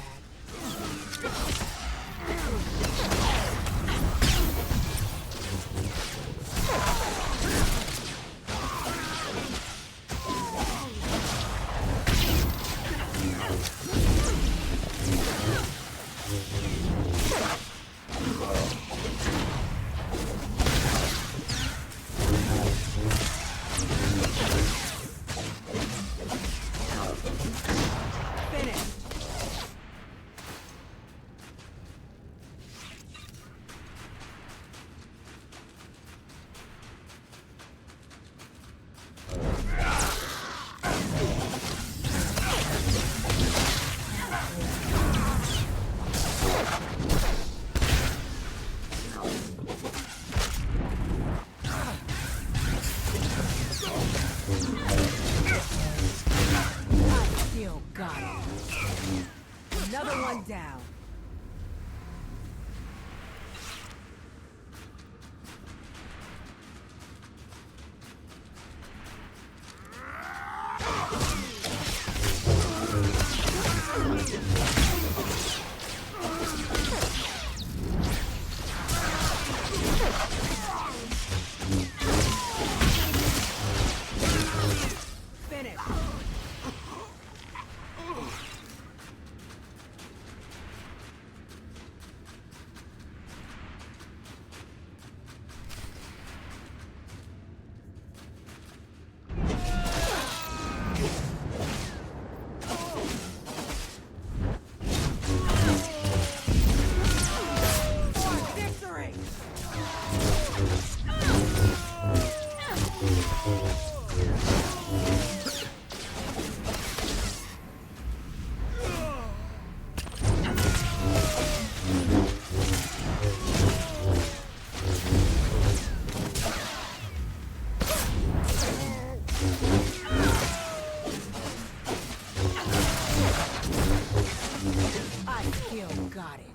Another one down. Finish. Victory! I still got it.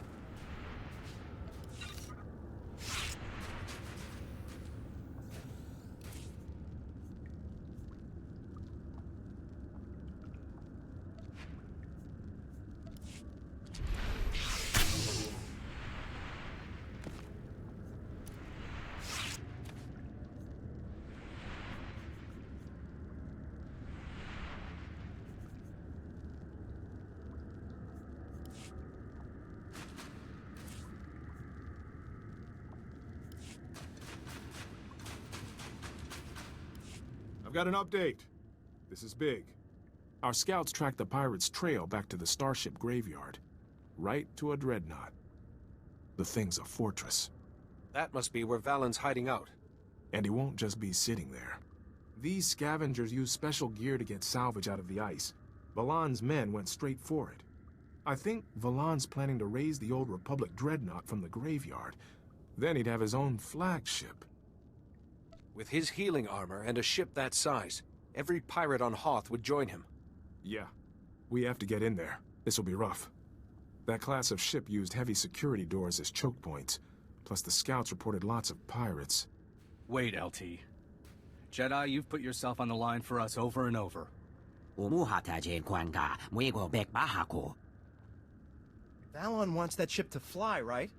I've got an update. This is big. Our scouts tracked the pirates' trail back to the starship graveyard. Right to a dreadnought. The thing's a fortress. That must be where Valen's hiding out. And he won't just be sitting there. These scavengers use special gear to get salvage out of the ice. Valan's men went straight for it. I think Valan's planning to raise the old Republic dreadnought from the graveyard. Then he'd have his own flagship. With his healing armor and a ship that size, every pirate on Hoth would join him. Yeah. We have to get in there. This'll be rough. That class of ship used heavy security doors as choke points. Plus the scouts reported lots of pirates. Wait, LT. Jedi, you've put yourself on the line for us over and over. Valon wants that ship to fly, right?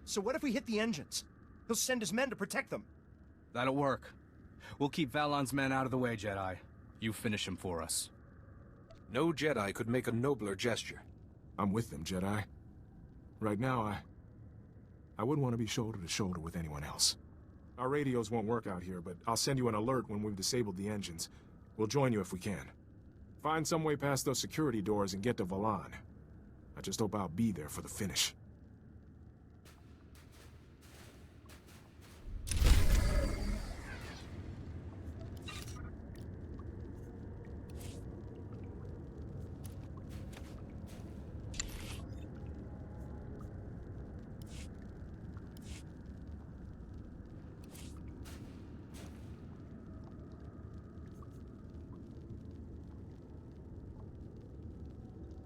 So what if we hit the engines? He'll send his men to protect them. That'll work. We'll keep Valon's men out of the way, Jedi. You finish him for us. No Jedi could make a nobler gesture. I'm with them, Jedi. Right now, I wouldn't want to be shoulder to shoulder with anyone else. Our radios won't work out here, but I'll send you an alert when we've disabled the engines. We'll join you if we can. Find some way past those security doors and get to Valan. I just hope I'll be there for the finish.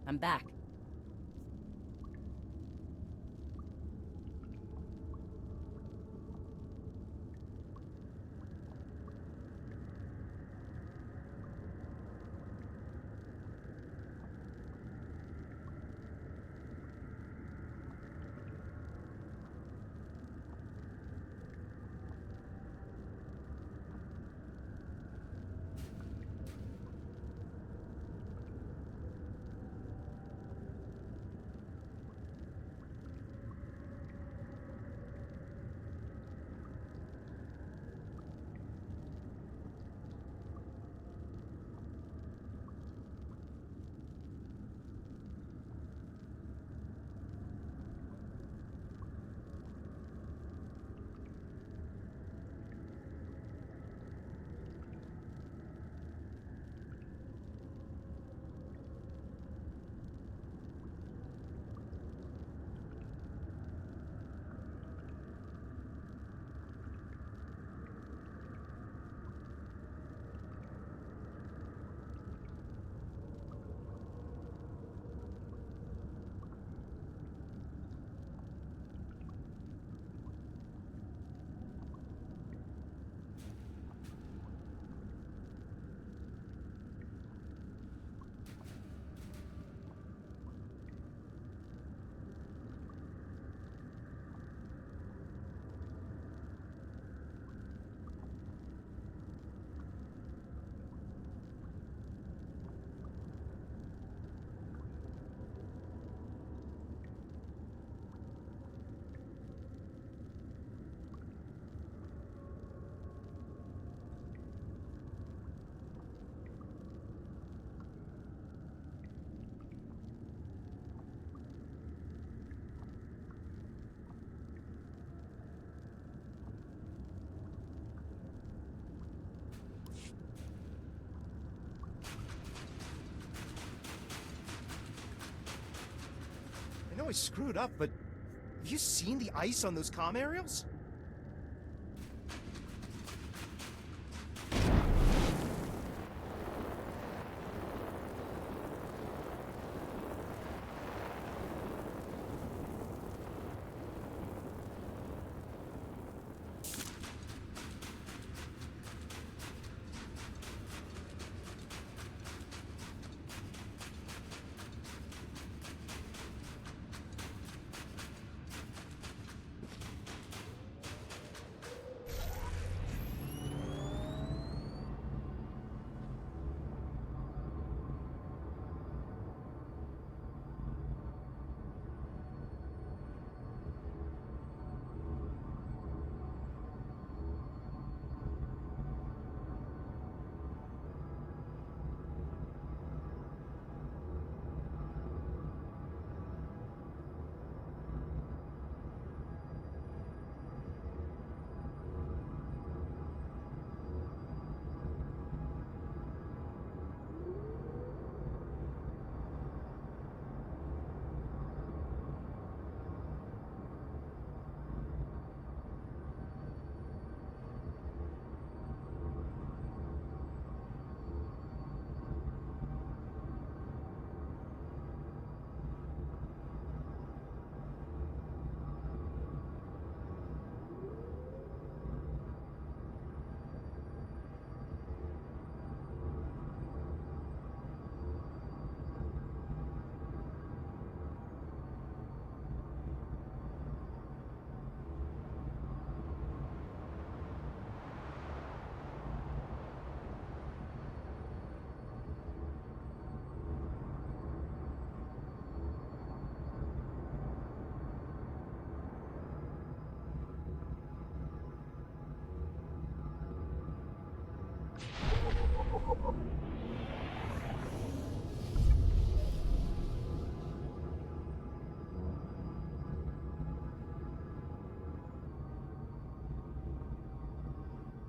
I'm back. know I screwed up, but have you seen the ice on those comm aerials?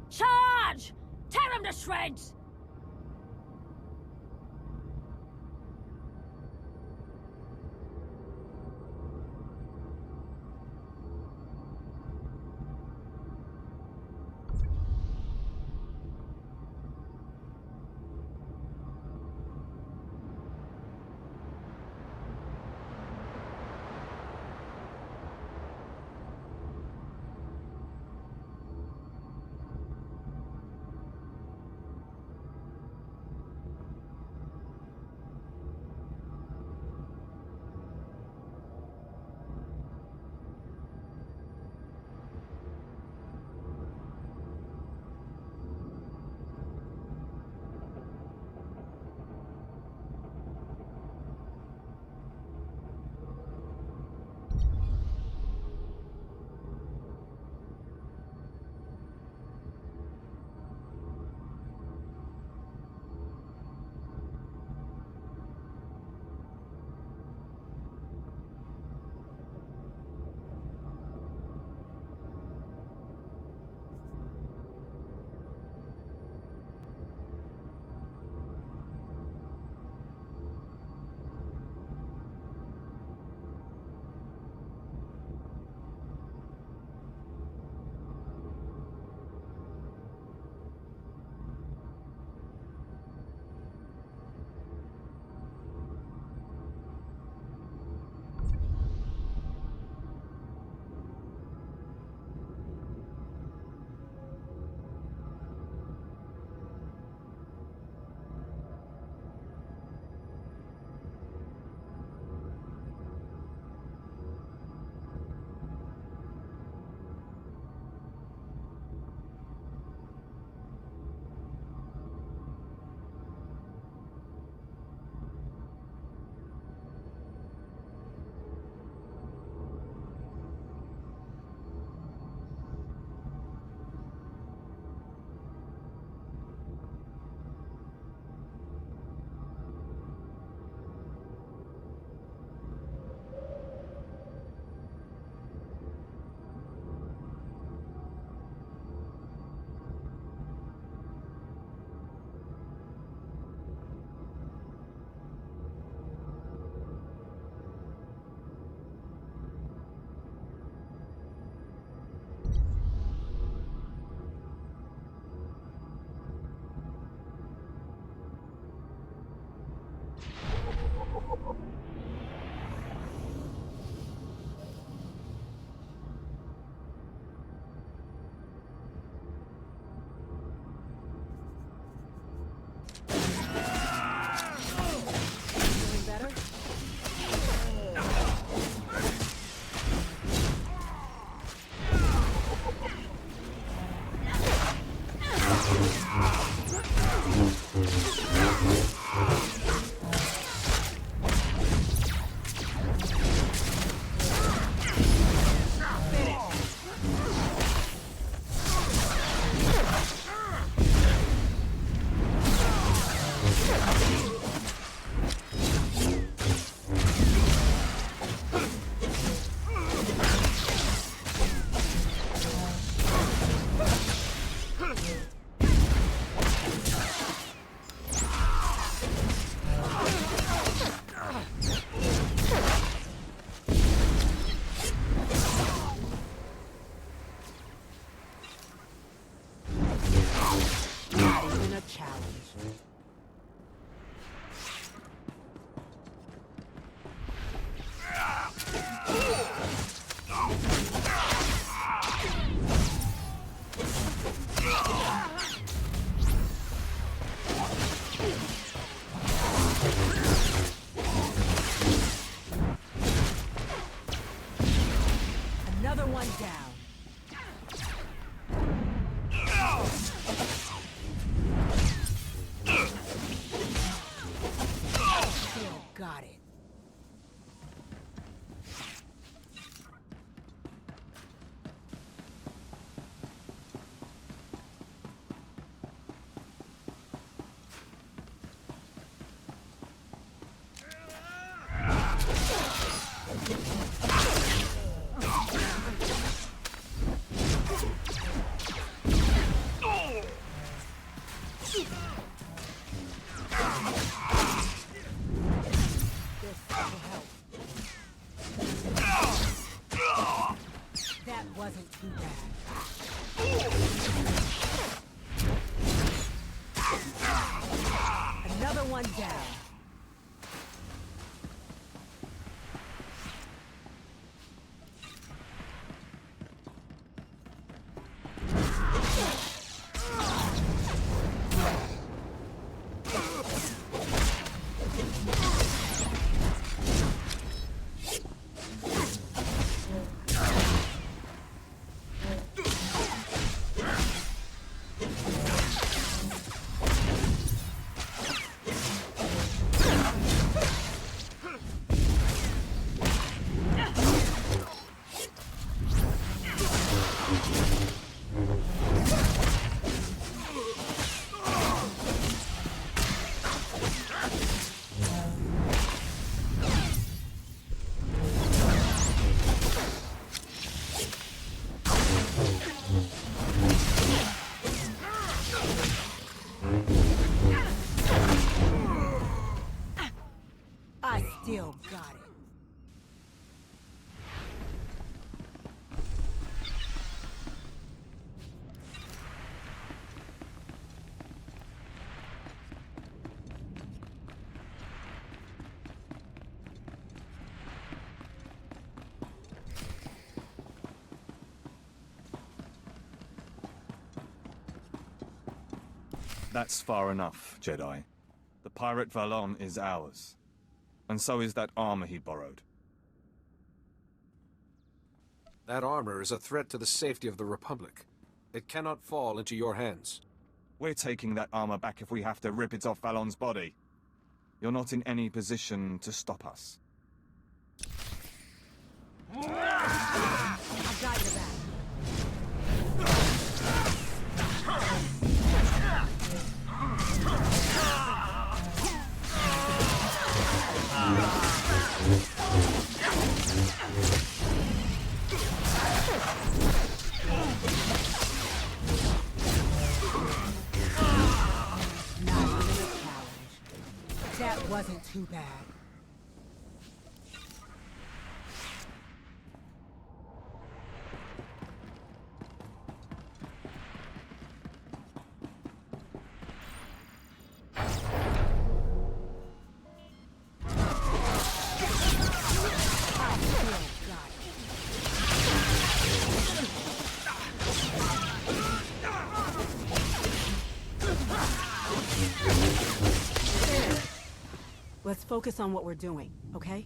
Charge! Tear him to shreds! Another one down. Still got it. That wasn't too bad. Another one down. I still got it. That's far enough, Jedi. The pirate Valon is ours. And so is that armor he borrowed. That armor is a threat to the safety of the Republic. It cannot fall into your hands. We're taking that armor back if we have to rip it off Valon's body. You're not in any position to stop us. I got your back. That wasn't too bad. Let's focus on what we're doing, okay?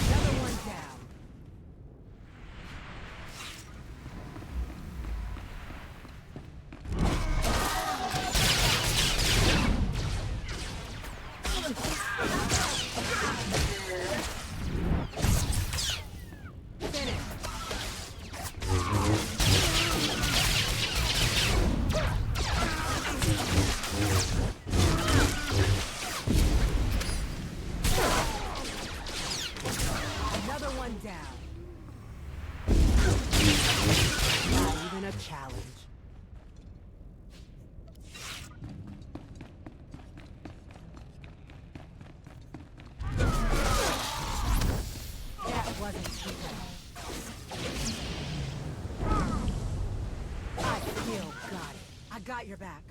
Another one down. Another one down. Not even a challenge. That wasn't too bad. I still got it. I got your back.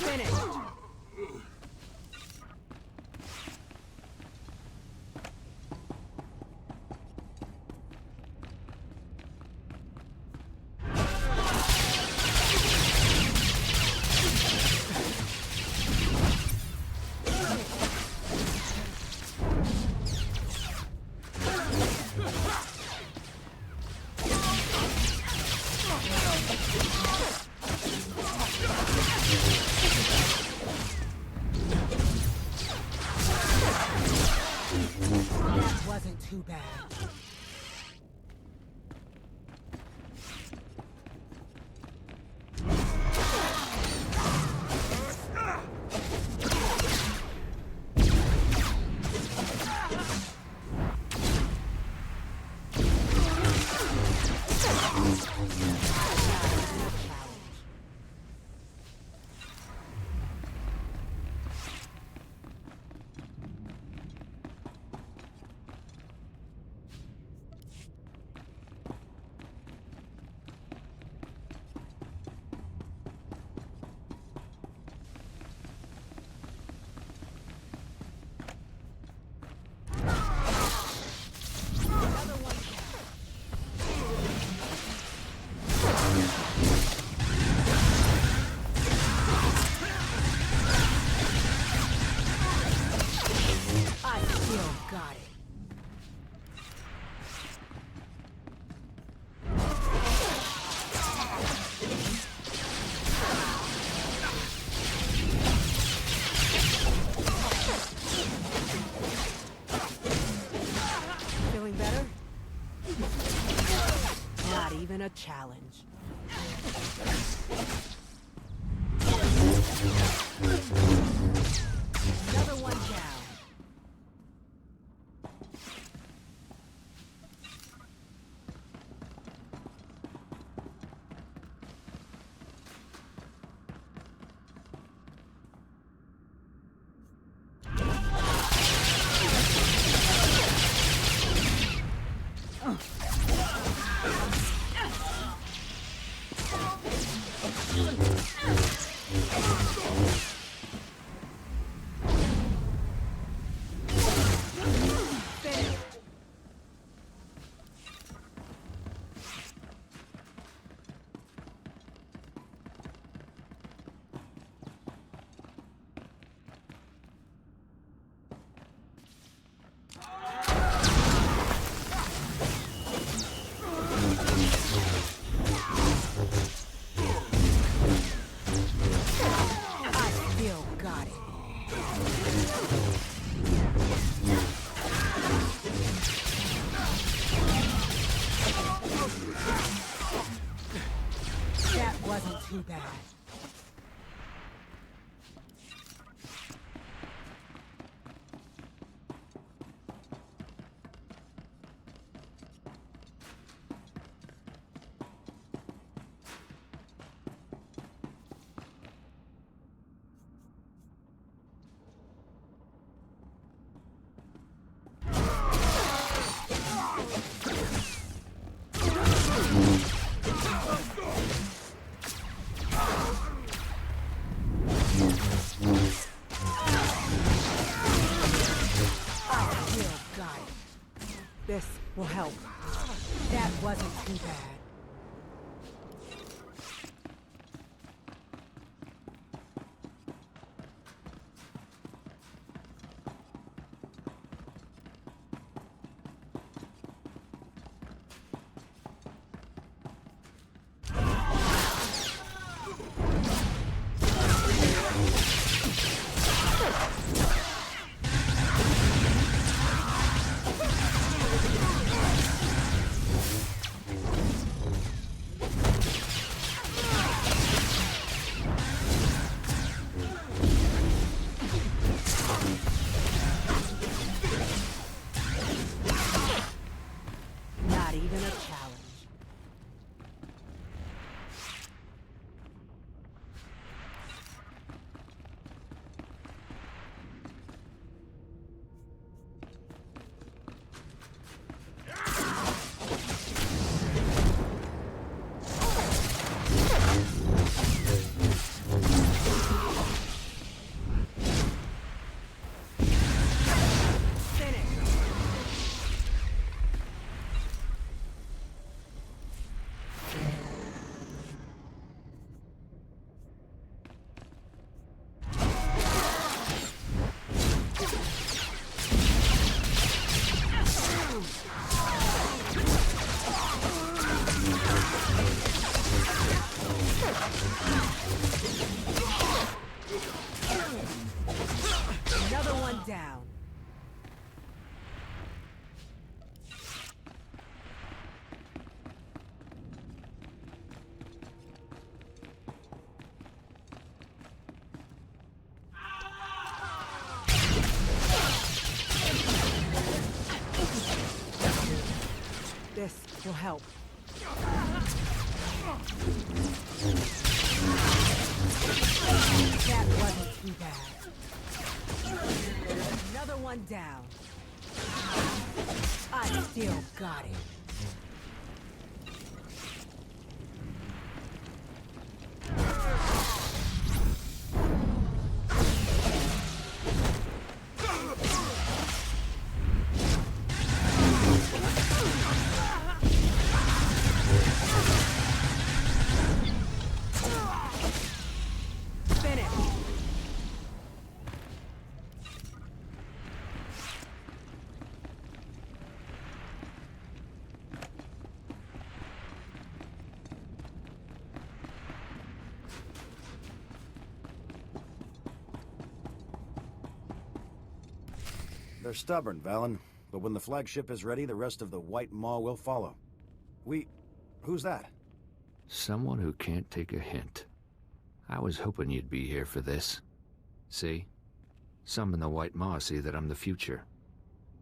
Finished. too bad. A challenge. Another one down. Too bad. This will help. That wasn't too bad. Another one down. will help. That wasn't too bad. Another one down. I still got it. They're stubborn, Valen. But when the flagship is ready, the rest of the White Maw will follow. Who's that? Someone who can't take a hint. I was hoping you'd be here for this. See? Some in the White Maw see that I'm the future.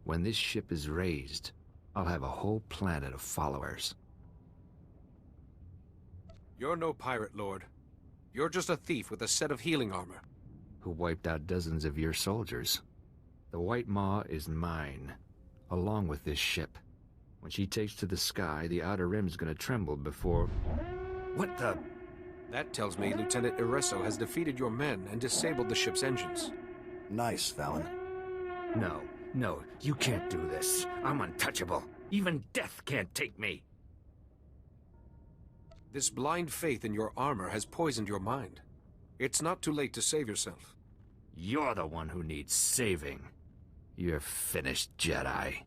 When this ship is raised, I'll have a whole planet of followers. You're no pirate, Lord. You're just a thief with a set of healing armor. Who wiped out dozens of your soldiers. The White Maw is mine, along with this ship. When she takes to the sky, the Outer Rim's gonna tremble before... What the... That tells me Lieutenant Iresso has defeated your men and disabled the ship's engines. Nice, Valen. No, you can't do this. I'm untouchable. Even death can't take me. This blind faith in your armor has poisoned your mind. It's not too late to save yourself. You're the one who needs saving. You're finished, Jedi.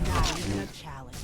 Not even a challenge.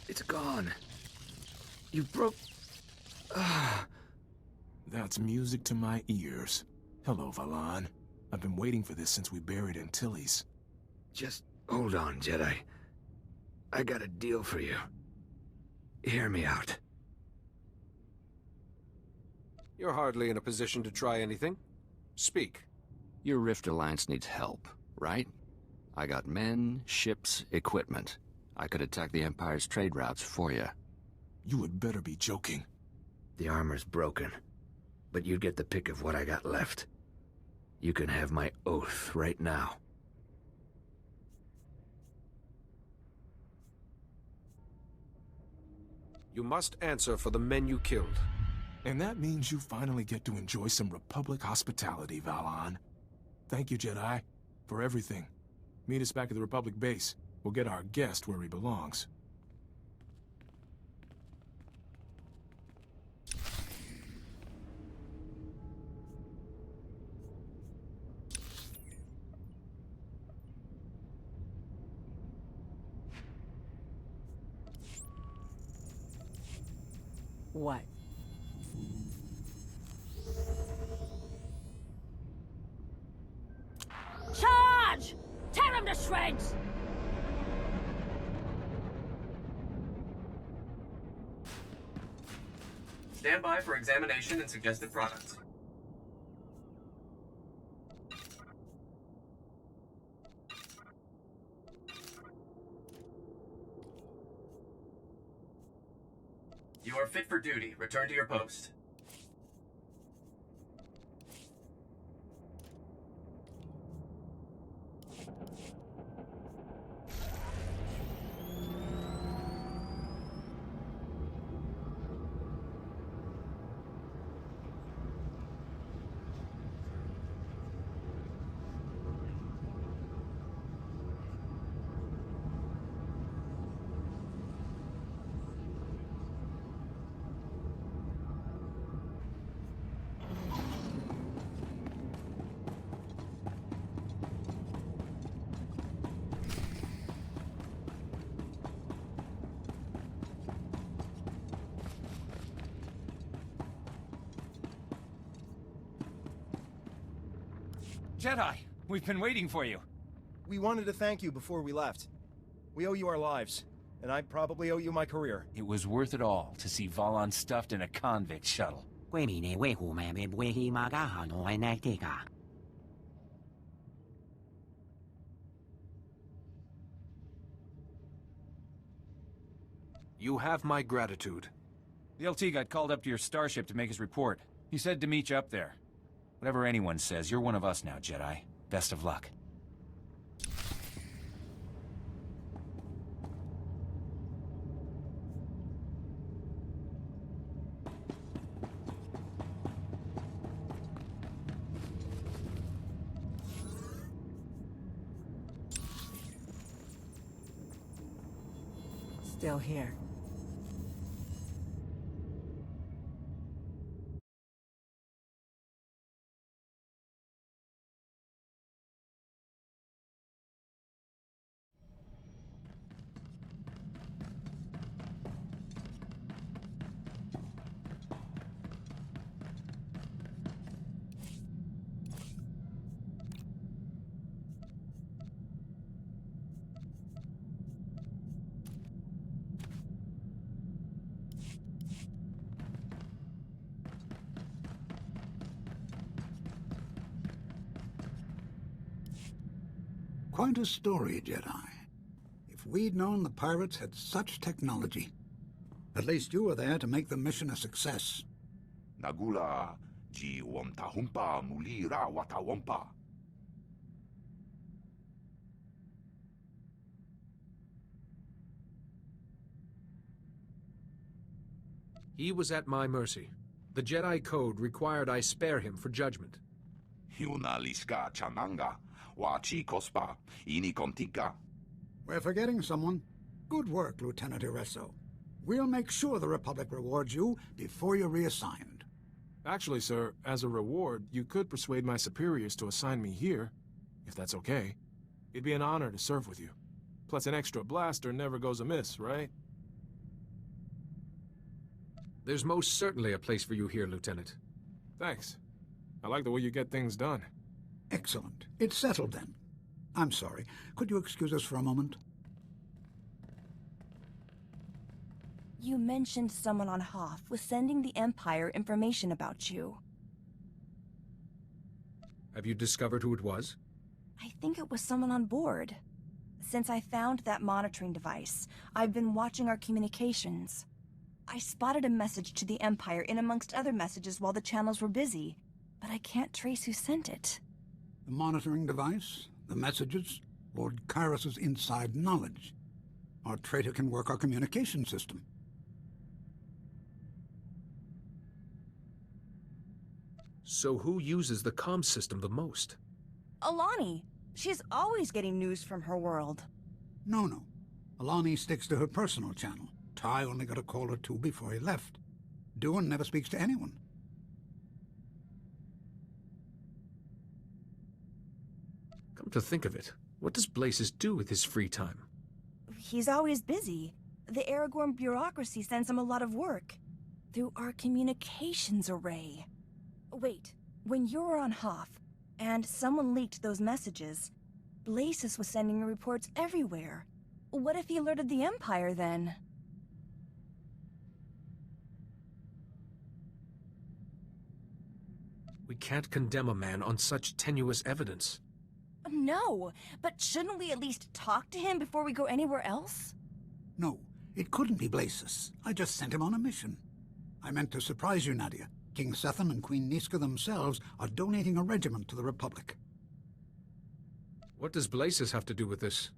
It's gone. You broke... That's music to my ears. Hello, Valan. I've been waiting for this since we buried Antilles. Just hold on, Jedi. I got a deal for you. Hear me out. You're hardly in a position to try anything. Speak. Your Rift Alliance needs help, right? I got men, ships, equipment. I could attack the Empire's trade routes for you. You had better be joking. The armor's broken, but you'd get the pick of what I got left. You can have my oath right now. You must answer for the men you killed. And that means you finally get to enjoy some Republic hospitality, Valan. Thank you, Jedi, for everything. Meet us back at the Republic base. We'll get our guest where he belongs. What? Charge! Tear him to shreds! Stand by for examination and suggested products. fit for duty. Return to your post. Jedi, we've been waiting for you. We wanted to thank you before we left. We owe you our lives, and I probably owe you my career. It was worth it all to see Valon stuffed in a convict shuttle. You have my gratitude. The LT got called up to your starship to make his report. He said to meet you up there. Whatever anyone says, you're one of us now, Jedi. Best of luck. Still here. Quite a story, Jedi. If we'd known the pirates had such technology. At least you were there to make the mission a success. Nagula ji wamtahumpa mulira watawampa. He was at my mercy. The Jedi Code required I spare him for judgment. Hiuna liska chananga. Wachi kospa. Ini kontika. We're forgetting someone. Good work, Lieutenant Iresso. We'll make sure the Republic rewards you before you're reassigned. Actually, sir, as a reward, you could persuade my superiors to assign me here, if that's okay. It'd be an honor to serve with you. Plus, an extra blaster never goes amiss, right? There's most certainly a place for you here, Lieutenant. Thanks. I like the way you get things done. Excellent. It's settled then. I'm sorry. Could you excuse us for a moment? You mentioned someone on Hoth was sending the Empire information about you. Have you discovered who it was? I think it was someone on board. Since I found that monitoring device, I've been watching our communications. I spotted a message to the Empire in amongst other messages while the channels were busy, but I can't trace who sent it. The monitoring device, the messages, Lord Kyros's inside knowledge. Our traitor can work our communication system. So who uses the comm system the most? Alani. She's always getting news from her world. No. Alani sticks to her personal channel. Ty only got a call or two before he left. Duan never speaks to anyone. Come to think of it, what does Blazes do with his free time? He's always busy. The Aragorn bureaucracy sends him a lot of work. Through our communications array. Wait, when you were on Hoth, and someone leaked those messages, Blazes was sending reports everywhere. What if he alerted the Empire then? We can't condemn a man on such tenuous evidence. No, but shouldn't we at least talk to him before we go anywhere else? No, it couldn't be Blazes. I just sent him on a mission. I meant to surprise you, Nadia. King Setham and Queen Niska themselves are donating a regiment to the Republic. What does Blasis have to do with this?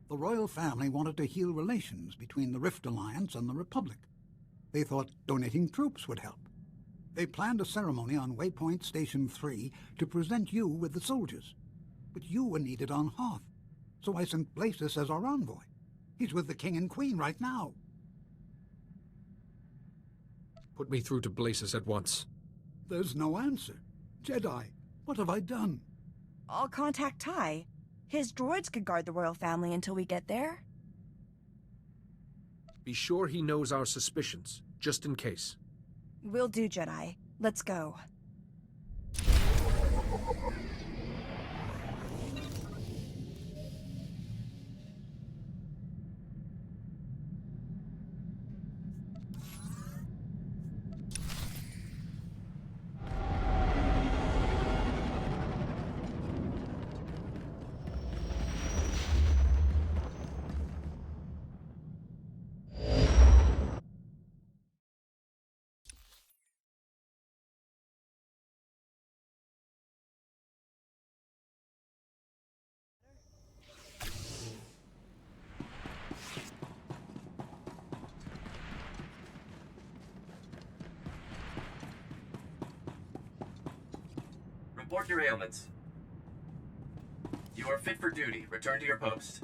The royal family wanted to heal relations between the Rift Alliance and the Republic. They thought donating troops would help. They planned a ceremony on Waypoint Station 3 to present you with the soldiers. But you were needed on Hoth, so I sent Blasis as our envoy. He's with the King and Queen right now. Put me through to Blasis at once. There's no answer. Jedi, what have I done? I'll contact Ty. His droids could guard the royal family until we get there. Be sure he knows our suspicions, just in case. Will do, Jedi. Let's go. Report your ailments. You are fit for duty. Return to your post.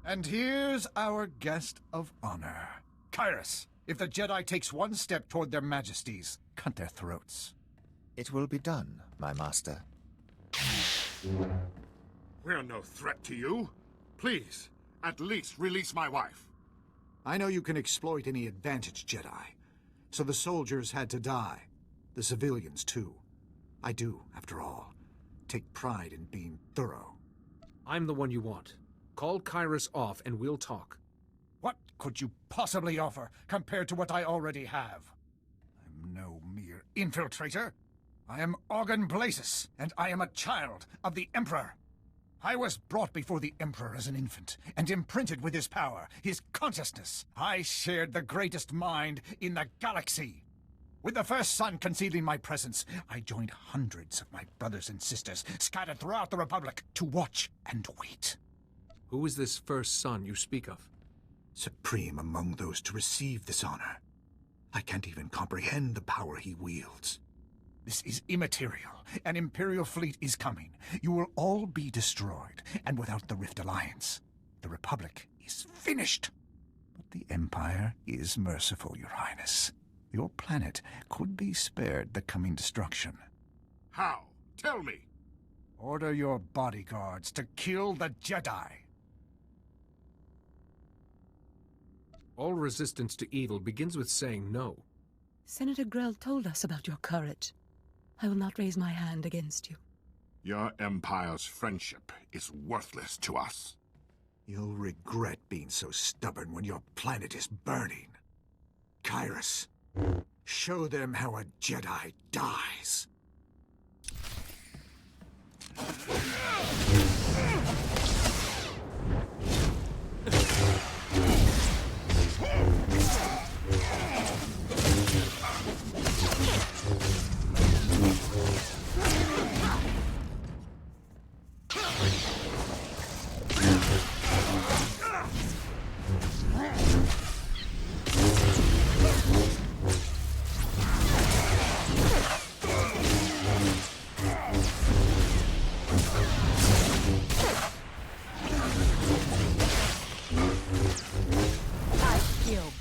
And here's our guest of honor. Kyrus, if the Jedi takes one step toward their majesties, cut their throats. It will be done, my master. We're no threat to you. Please, at least release my wife. I know you can exploit any advantage, Jedi. So the soldiers had to die. The civilians, too. I do, after all, take pride in being thorough. I'm the one you want. Call Kyrus off and we'll talk. What could you possibly offer compared to what I already have? I'm no mere infiltrator. I am Organ Blasis, and I am a child of the Emperor. I was brought before the Emperor as an infant, and imprinted with his power, his consciousness. I shared the greatest mind in the galaxy. With the first sun concealing my presence, I joined hundreds of my brothers and sisters scattered throughout the Republic to watch and wait. Who is this first son you speak of? Supreme among those to receive this honor. I can't even comprehend the power he wields. This is immaterial. An Imperial fleet is coming. You will all be destroyed, and without the Rift Alliance, the Republic is finished. But the Empire is merciful, Your Highness. Your planet could be spared the coming destruction. How? Tell me. Order your bodyguards to kill the Jedi. All resistance to evil begins with saying no. Senator Grell told us about your courage. I will not raise my hand against you. Your Empire's friendship is worthless to us. You'll regret being so stubborn when your planet is burning. Kyrus, show them how a Jedi dies.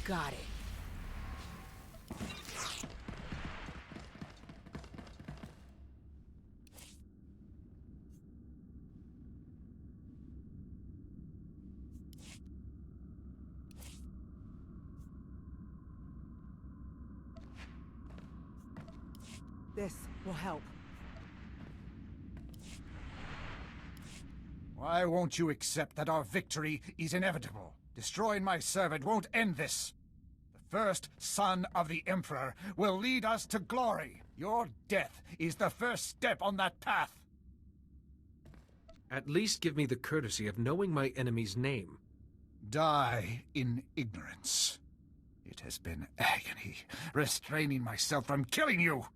Got it. This will help. Why won't you accept that our victory is inevitable? Destroying my servant won't end this. The first son of the Emperor will lead us to glory. Your death is the first step on that path. At least give me the courtesy of knowing my enemy's name. Die in ignorance. It has been agony, restraining myself from killing you.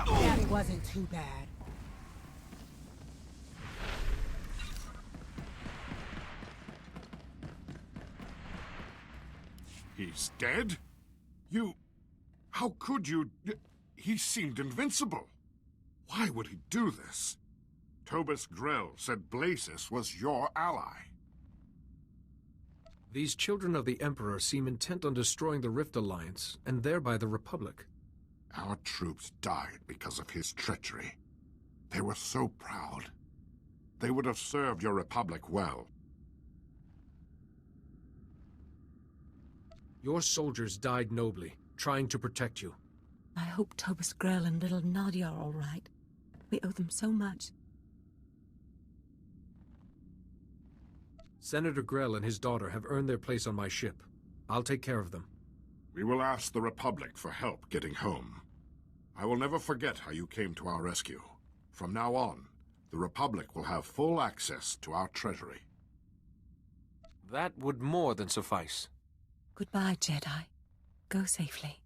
That wasn't too bad. He's dead? You... How could you... He seemed invincible. Why would he do this? Tobus Grell said Blasis was your ally. These children of the Emperor seem intent on destroying the Rift Alliance, and thereby the Republic. Our troops died because of his treachery. They were so proud. They would have served your Republic well. Your soldiers died nobly, trying to protect you. I hope Tobus Grell and little Nadia are all right. We owe them so much. Senator Grell and his daughter have earned their place on my ship. I'll take care of them. We will ask the Republic for help getting home. I will never forget how you came to our rescue. From now on, the Republic will have full access to our treasury. That would more than suffice. Goodbye, Jedi. Go safely.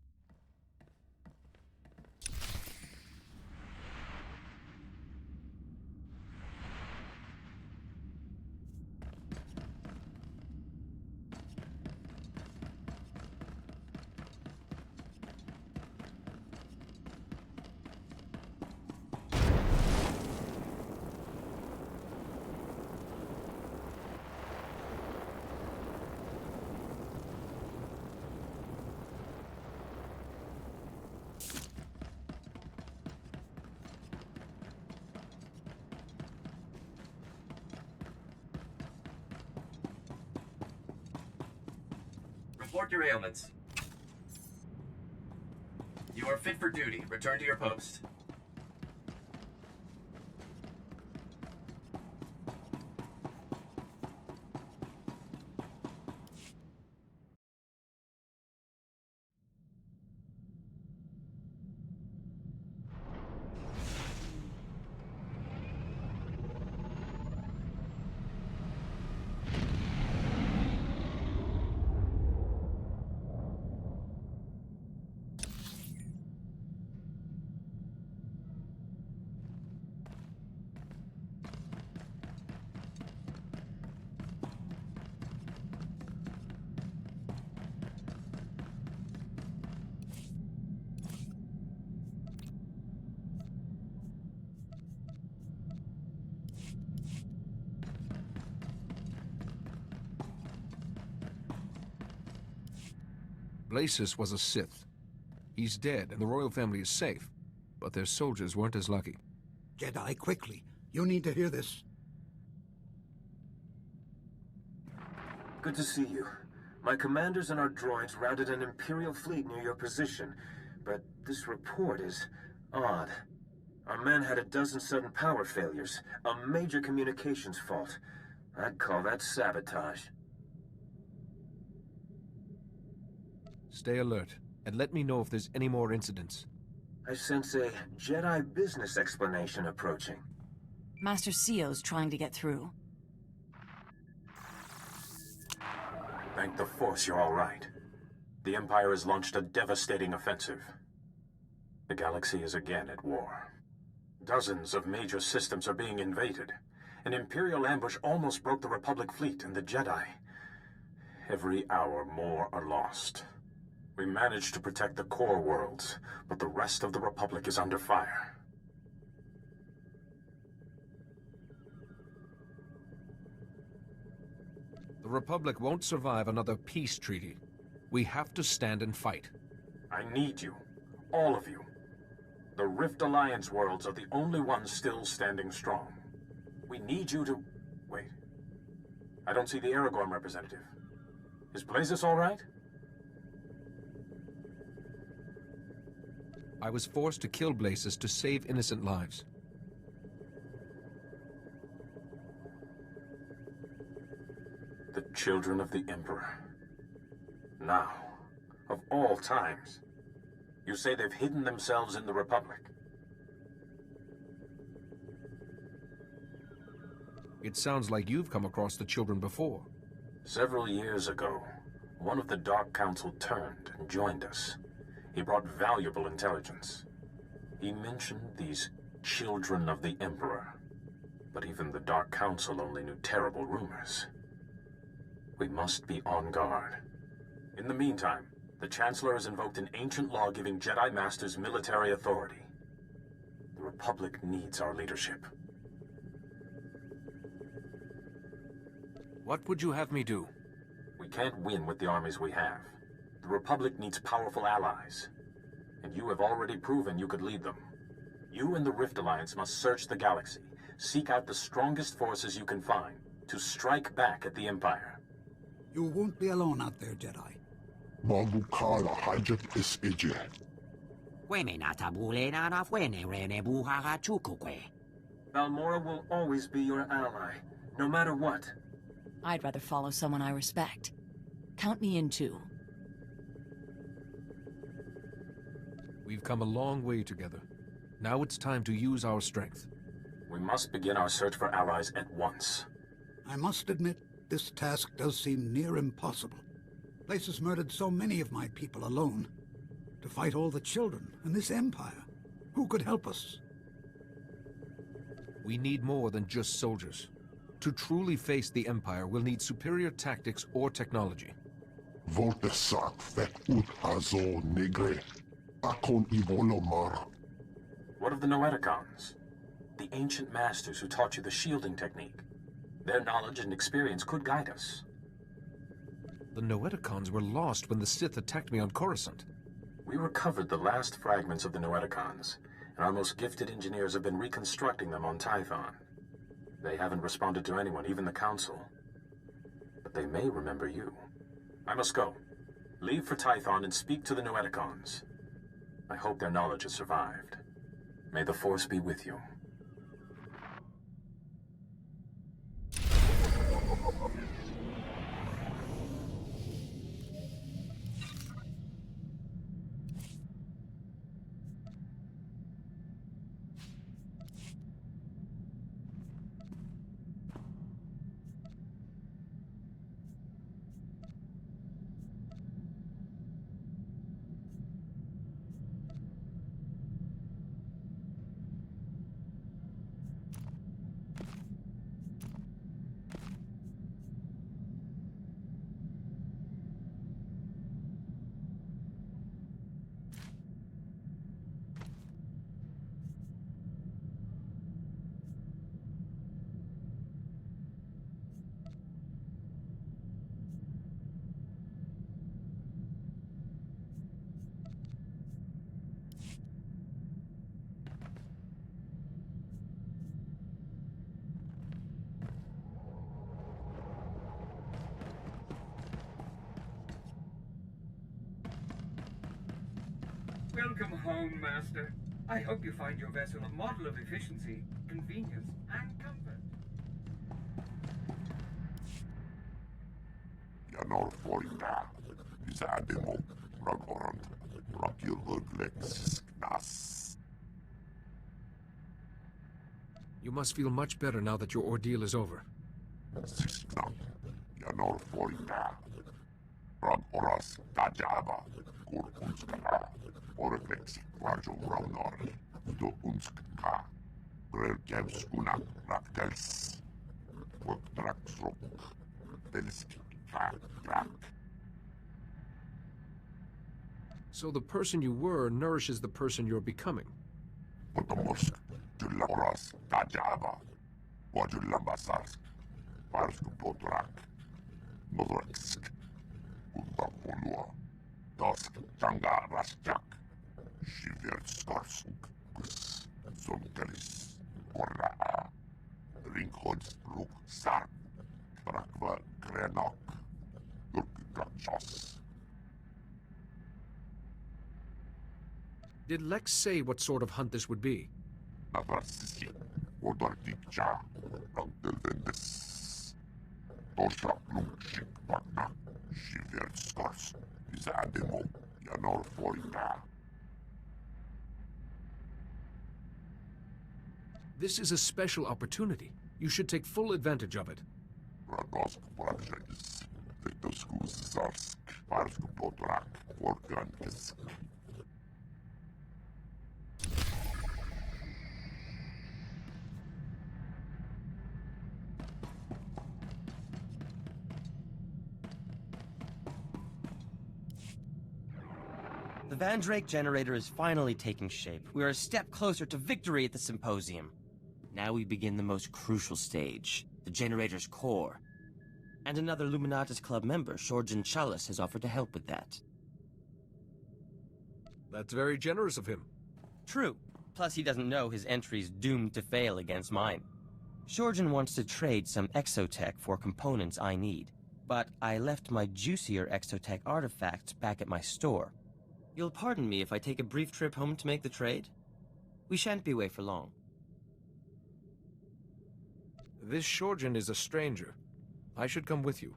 Report your ailments. You are fit for duty. Return to your post. Blasis was a Sith. He's dead, and the royal family is safe. But their soldiers weren't as lucky. Jedi, quickly. You need to hear this. Good to see you. My commanders and our droids routed an Imperial fleet near your position, but this report is odd. Our men had a dozen sudden power failures, a major communications fault. I'd call that sabotage. Stay alert, and let me know if there's any more incidents. I sense a Jedi business explanation approaching. Master Sio's trying to get through. Thank the Force you're all right. The Empire has launched a devastating offensive. The galaxy is again at war. Dozens of major systems are being invaded. An Imperial ambush almost broke the Republic fleet and the Jedi. Every hour more are lost. We managed to protect the core worlds, but the rest of the Republic is under fire. The Republic won't survive another peace treaty. We have to stand and fight. I need you. All of you. The Rift Alliance worlds are the only ones still standing strong. We need you to... Wait. I don't see the Aragorn representative. Is Blasis all right? I was forced to kill Blasis to save innocent lives. The children of the Emperor. Now, of all times, you say they've hidden themselves in the Republic. It sounds like you've come across the children before. Several years ago, one of the Dark Council turned and joined us. He brought valuable intelligence. He mentioned these children of the Emperor, but even the Dark Council only knew terrible rumors. We must be on guard. In the meantime, the Chancellor has invoked an ancient law giving Jedi Masters military authority. The Republic needs our leadership. What would you have me do? We can't win with the armies we have. The Republic needs powerful allies. And you have already proven you could lead them. You and the Rift Alliance must search the galaxy, seek out the strongest forces you can find, to strike back at the Empire. You won't be alone out there, Jedi. Magukala hajat is ije. Balmora will always be your ally, no matter what. I'd rather follow someone I respect. Count me in too. We've come a long way together. Now it's time to use our strength. We must begin our search for allies at once. I must admit, this task does seem near impossible. Blasis murdered so many of my people alone. To fight all the children and this empire. Who could help us? We need more than just soldiers. To truly face the Empire, we'll need superior tactics or technology. Voltesak vet ut hazo negre. Akon ivolomar. What of the Noeticons? The ancient masters who taught you the shielding technique. Their knowledge and experience could guide us. The Noeticons were lost when the Sith attacked me on Coruscant. We recovered the last fragments of the Noeticons, and our most gifted engineers have been reconstructing them on Tython. They haven't responded to anyone, even the Council. But they may remember you. I must go. Leave for Tython and speak to the Noeticons. I hope their knowledge has survived. May the Force be with you. Welcome home, Master. I hope you find your vessel a model of efficiency, convenience, and comfort. Janor Foina, Zademo, Ragorand, Rakilurglex, Nas. You must feel much better now that your ordeal is over. Siskna, Janor Foina, Ragoras, Tajaba, Kurkunskana, Orglex, Rajo Raunor, Do Unska, Grelkevskuna, Raktels, Workdraxrok, Delski. So the person you were nourishes the person you're becoming. Потому Julamorас Tajava, Wajulambasask, Parsku Potrak, Nodraksk, Undapolua, Dosk Changa Rasjak, Shiverskarsk, Sonkelis, Korra, Ringhods Ruk Sark, Trakva Krenok. Did Lex say what sort of hunt this would be? This is a special opportunity. You should take full advantage of it. The Vandrake generator is finally taking shape. We are a step closer to victory at the Symposium. Now we begin the most crucial stage, the generator's core. And another Luminatus Club member, Shorjan Chalice, has offered to help with that. That's very generous of him. True. Plus he doesn't know his entry's doomed to fail against mine. Shorjan wants to trade some exotech for components I need, but I left my juicier exotech artifacts back at my store. You'll pardon me if I take a brief trip home to make the trade? We shan't be away for long. This Shorjan is a stranger. I should come with you.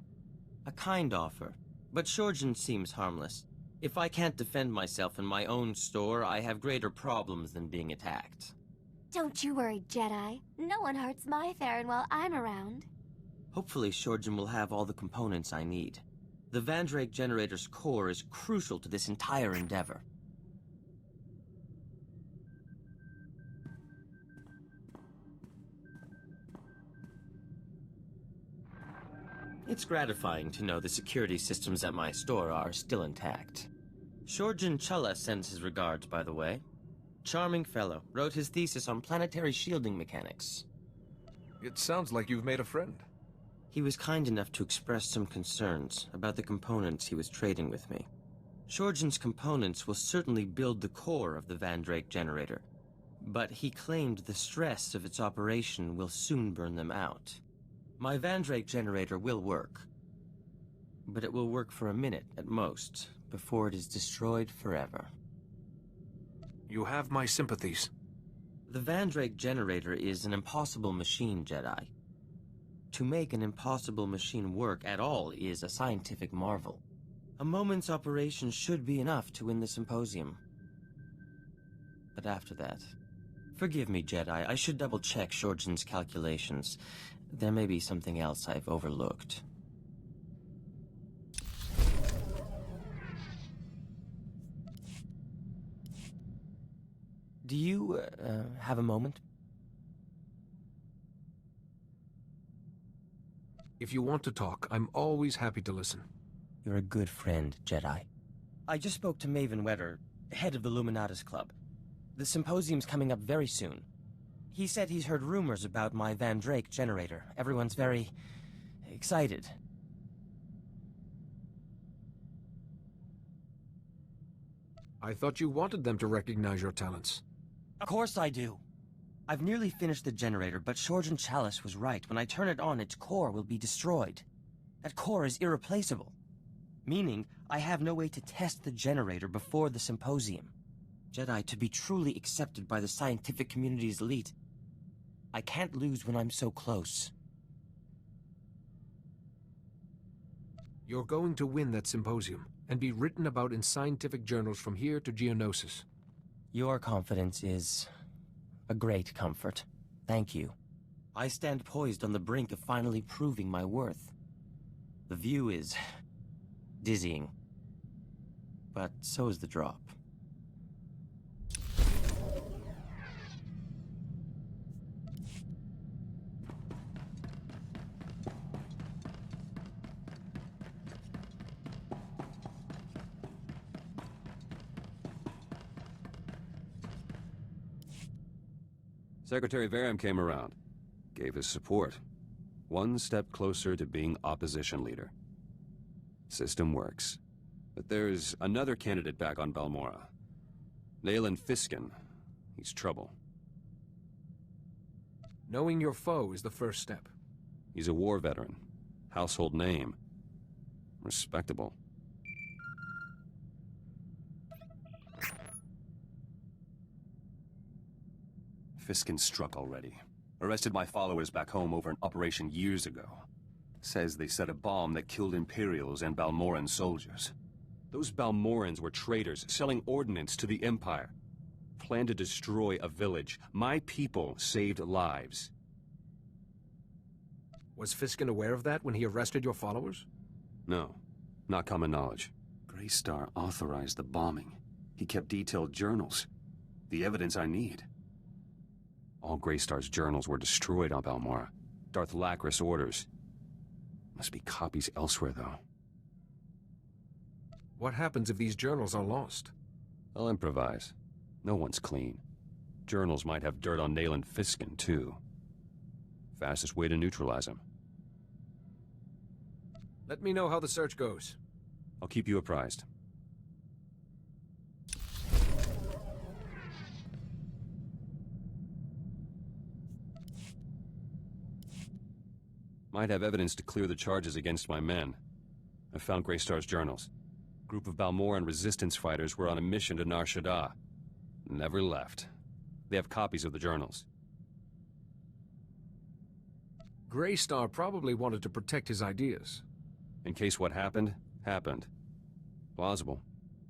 A kind offer, but Shorjan seems harmless. If I can't defend myself in my own store, I have greater problems than being attacked. Don't you worry, Jedi. No one hurts my Theron while I'm around. Hopefully Shorjan will have all the components I need. The Vandrake generator's core is crucial to this entire endeavor. It's gratifying to know the security systems at my store are still intact. Shorjan Challa sends his regards, by the way. Charming fellow, wrote his thesis on planetary shielding mechanics. It sounds like you've made a friend. He was kind enough to express some concerns about the components he was trading with me. Shorjan's components will certainly build the core of the Vandrake generator, but he claimed the stress of its operation will soon burn them out. My Vandrake generator will work, but it will work for a minute at most, before it is destroyed forever. You have my sympathies. The Vandrake generator is an impossible machine, Jedi. To make an impossible machine work at all is a scientific marvel. A moment's operation should be enough to win the Symposium. But after that... Forgive me, Jedi, I should double-check Shorjan's calculations. There may be something else I've overlooked. Do you, have a moment? If you want to talk, I'm always happy to listen. You're a good friend, Jedi. I just spoke to Maven Wetter, head of the Luminatus Club. The Symposium's coming up very soon. He said he's heard rumors about my Vandrake generator. Everyone's very... excited. I thought you wanted them to recognize your talents. Of course I do. I've nearly finished the generator, but Shorjan Chalice was right. When I turn it on, its core will be destroyed. That core is irreplaceable. Meaning, I have no way to test the generator before the Symposium. Jedi, to be truly accepted by the scientific community's elite, I can't lose when I'm so close. You're going to win that symposium, and be written about in scientific journals from here to Geonosis. Your confidence is a great comfort. Thank you. I stand poised on the brink of finally proving my worth. The view is dizzying, but so is the drop. Secretary Varram came around, gave his support. One step closer to being opposition leader. System works. But there's another candidate back on Balmorra. Nayland Fiskin. He's trouble. Knowing your foe is the first step. He's a war veteran. Household name. Respectable. Fiskin struck already. Arrested my followers back home over an operation years ago. Says they set a bomb that killed Imperials and Balmorran soldiers. Those Balmorrans were traitors, selling ordnance to the Empire. Planned to destroy a village. My people saved lives. Was Fiskin aware of that when he arrested your followers? No, not common knowledge. Greystar authorized the bombing. He kept detailed journals. The evidence I need. All Greystar's journals were destroyed on Balmorra. Darth Lacris orders. Must be copies elsewhere, though. What happens if these journals are lost? I'll improvise. No one's clean. Journals might have dirt on Nayland Fiskin, too. Fastest way to neutralize him. Let me know how the search goes. I'll keep you apprised. Might have evidence to clear the charges against my men. I found Greystar's journals. A group of Balmorran resistance fighters were on a mission to Nar Shaddaa. Never left. They have copies of the journals. Greystar probably wanted to protect his ideas. In case what happened, happened. Plausible.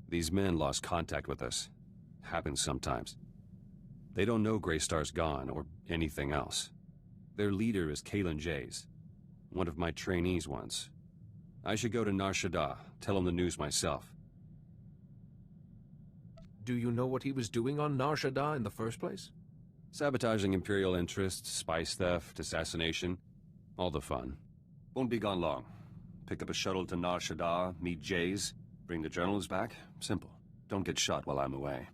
These men lost contact with us. Happens sometimes. They don't know Greystar's gone, or anything else. Their leader is Caylan Jayz. One of my trainees once. I should go to Nar Shaddaa, tell him the news myself. Do you know what he was doing on Nar Shaddaa in the first place? Sabotaging Imperial interests, spice theft, assassination. All the fun. Won't be gone long. Pick up a shuttle to Nar Shaddaa, meet Jayz, bring the journals back. Simple. Don't get shot while I'm away.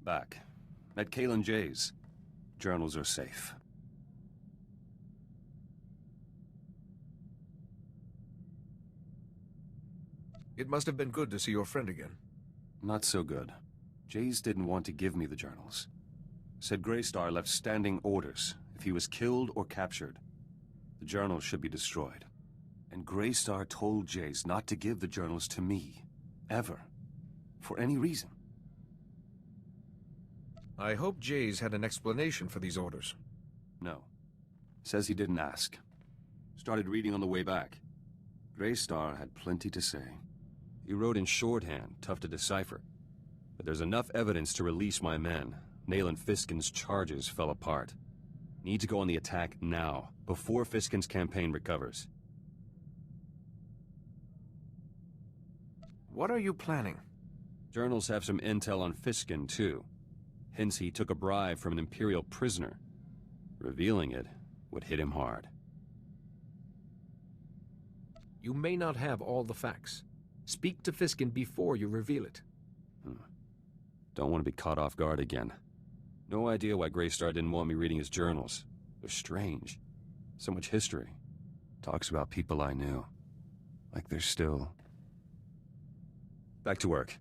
Back. Met Caylan Jayz. Journals are safe. It must have been good to see your friend again. Not so good. Jayz didn't want to give me the journals. Said Greystar left standing orders. If he was killed or captured, the journals should be destroyed. And Greystar told Jayz not to give the journals to me. Ever. For any reason. I hope Jayz had an explanation for these orders. No. Says he didn't ask. Started reading on the way back. Greystar had plenty to say. He wrote in shorthand, tough to decipher. But there's enough evidence to release my men. Nayland Fiskin's charges fell apart. Need to go on the attack now, before Fiskin's campaign recovers. What are you planning? Journals have some intel on Fiskin, too. Hence he took a bribe from an Imperial prisoner. Revealing it would hit him hard. You may not have all the facts. Speak to Fiskin before you reveal it. Don't want to be caught off guard again. No idea why Greystar didn't want me reading his journals. They're strange. So much history. Talks about people I knew. Like they're still... Back to work.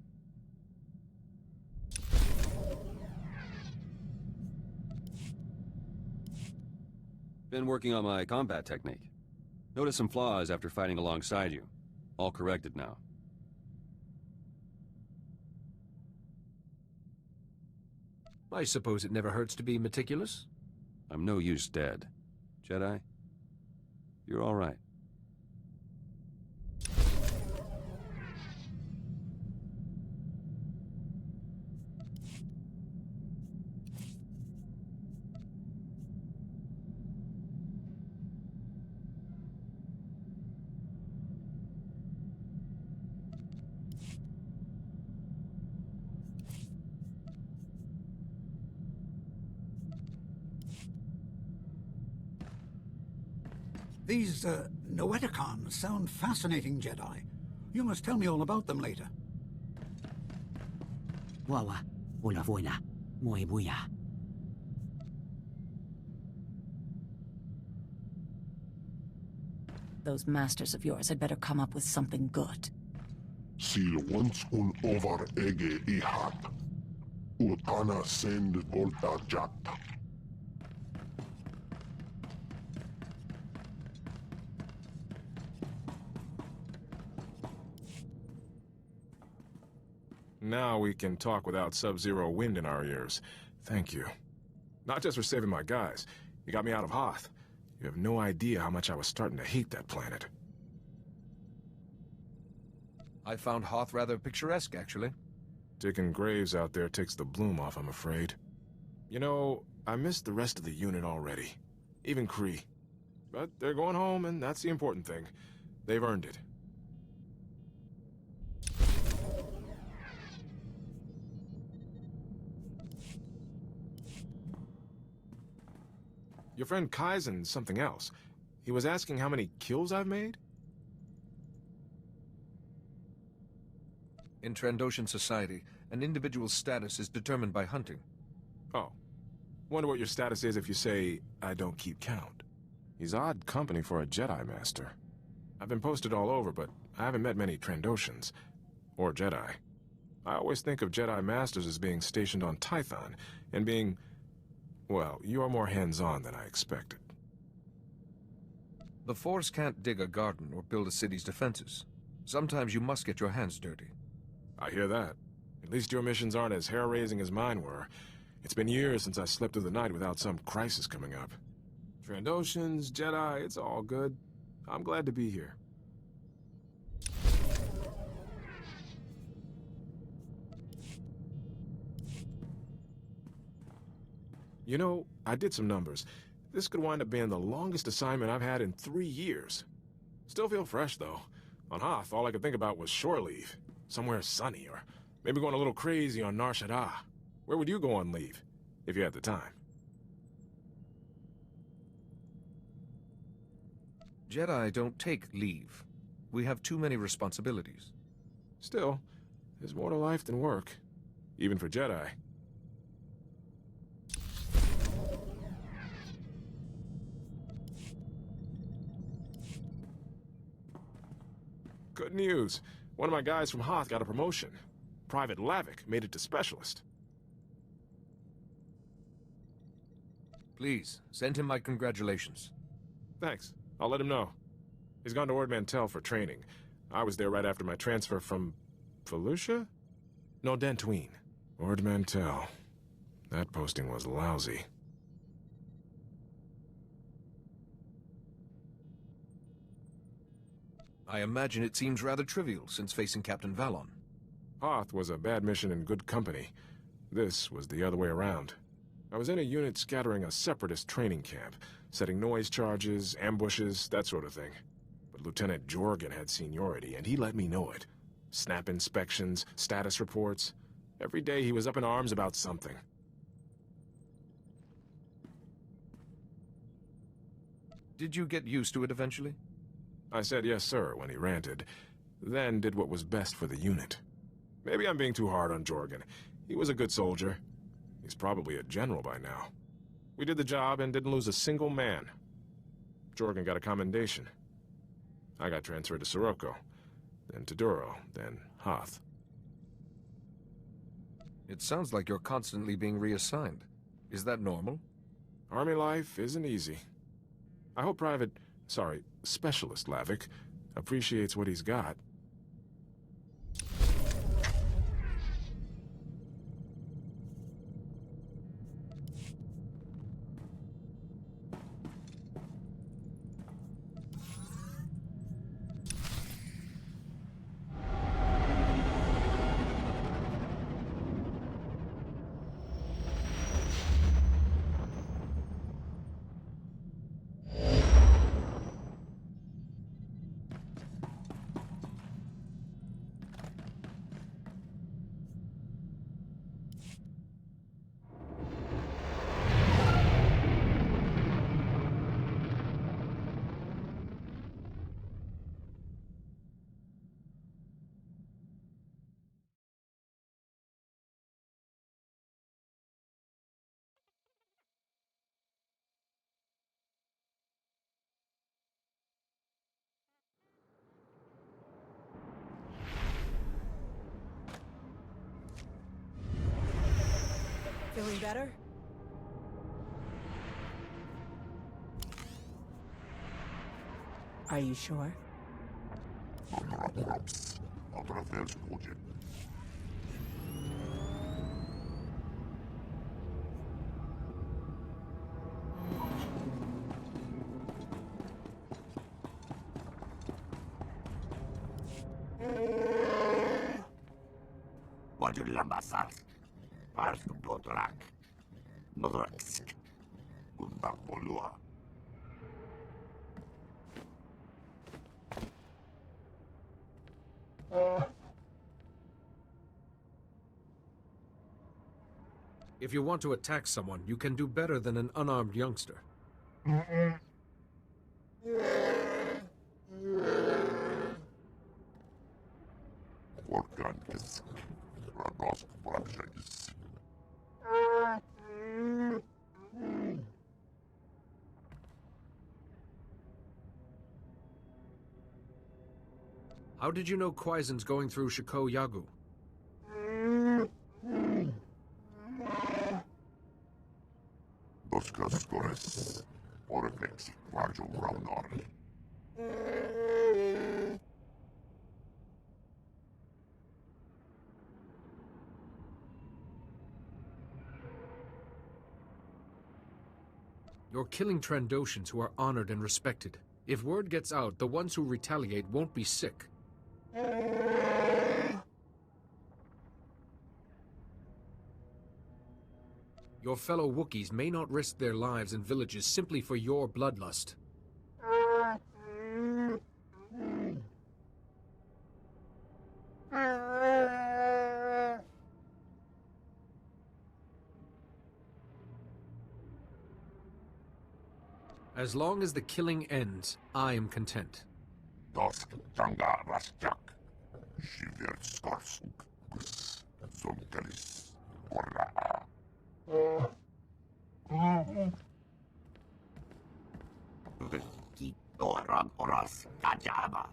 Been working on my combat technique. Noticed some flaws after fighting alongside you. All corrected now. I suppose it never hurts to be meticulous? I'm no use dead. Jedi, you're all right. These, Noeticons sound fascinating, Jedi. You must tell me all about them later. Wawa, Ula Voila, Moi Buya. Those masters of yours had better come up with something good. Sil once un over ege ihat. Utana send volta jat. Now we can talk without sub-zero wind in our ears. Thank you. Not just for saving my guys. You got me out of Hoth. You have no idea how much I was starting to hate that planet. I found Hoth rather picturesque, actually. Digging graves out there takes the bloom off, I'm afraid. You know, I missed the rest of the unit already. Even Kree. But they're going home, and that's the important thing. They've earned it. Your friend Kaizen's something else. He was asking how many kills I've made? In Trandoshan society, an individual's status is determined by hunting. Oh. Wonder what your status is if you say, I don't keep count. He's odd company for a Jedi Master. I've been posted all over, but I haven't met many Trandoshans. Or Jedi. I always think of Jedi Masters as being stationed on Tython, and being... well, you're more hands-on than I expected. The Force can't dig a garden or build a city's defenses. Sometimes you must get your hands dirty. I hear that. At least your missions aren't as hair-raising as mine were. It's been years since I slept through the night without some crisis coming up. Trandoshans, Jedi, it's all good. I'm glad to be here. You know, I did some numbers. This could wind up being the longest assignment I've had in 3 years. Still feel fresh, though. On Hoth, all I could think about was shore leave. Somewhere sunny, or maybe going a little crazy on Nar Shaddaa. Where would you go on leave, if you had the time? Jedi don't take leave. We have too many responsibilities. Still, there's more to life than work. Even for Jedi. Good news. One of my guys from Hoth got a promotion. Private Lavick made it to Specialist. Please, send him my congratulations. Thanks. I'll let him know. He's gone to Ord Mantell for training. I was there right after my transfer from... Felucia? No, Dantooine. Ord Mantell. That posting was lousy. I imagine it seems rather trivial since facing Captain Valon. Hoth was a bad mission in good company. This was the other way around. I was in a unit scattering a separatist training camp, setting noise charges, ambushes, that sort of thing. But Lieutenant Jorgen had seniority, and he let me know it. Snap inspections, status reports. Every day he was up in arms about something. Did you get used to it eventually? I said yes, sir, when he ranted, then did what was best for the unit. Maybe I'm being too hard on Jorgen. He was a good soldier. He's probably a general by now. We did the job and didn't lose a single man. Jorgen got a commendation. I got transferred to Sirocco, then to Duro, then Hoth. It sounds like you're constantly being reassigned. Is that normal? Army life isn't easy. I hope specialist, Lavik. Appreciates what he's got. Feeling better? Are you sure? Lambasar, Parsk Potrak, Modraksk, Gundak Polua. If you want to attack someone, you can do better than an unarmed youngster. How did you know Quaizen's going through Shiko Yagu? Doskascores, Oreflex, Varjo Raunor. You're killing Trandoshans who are honored and respected. If word gets out, the ones who retaliate won't be sick. Your fellow Wookiees may not risk their lives in villages simply for your bloodlust. As long as the killing ends, I am content. Dosk Tanga Rasjak, Shivir Skarsuk, Zonkelis, Korra. Kitoran Oras Kajaba,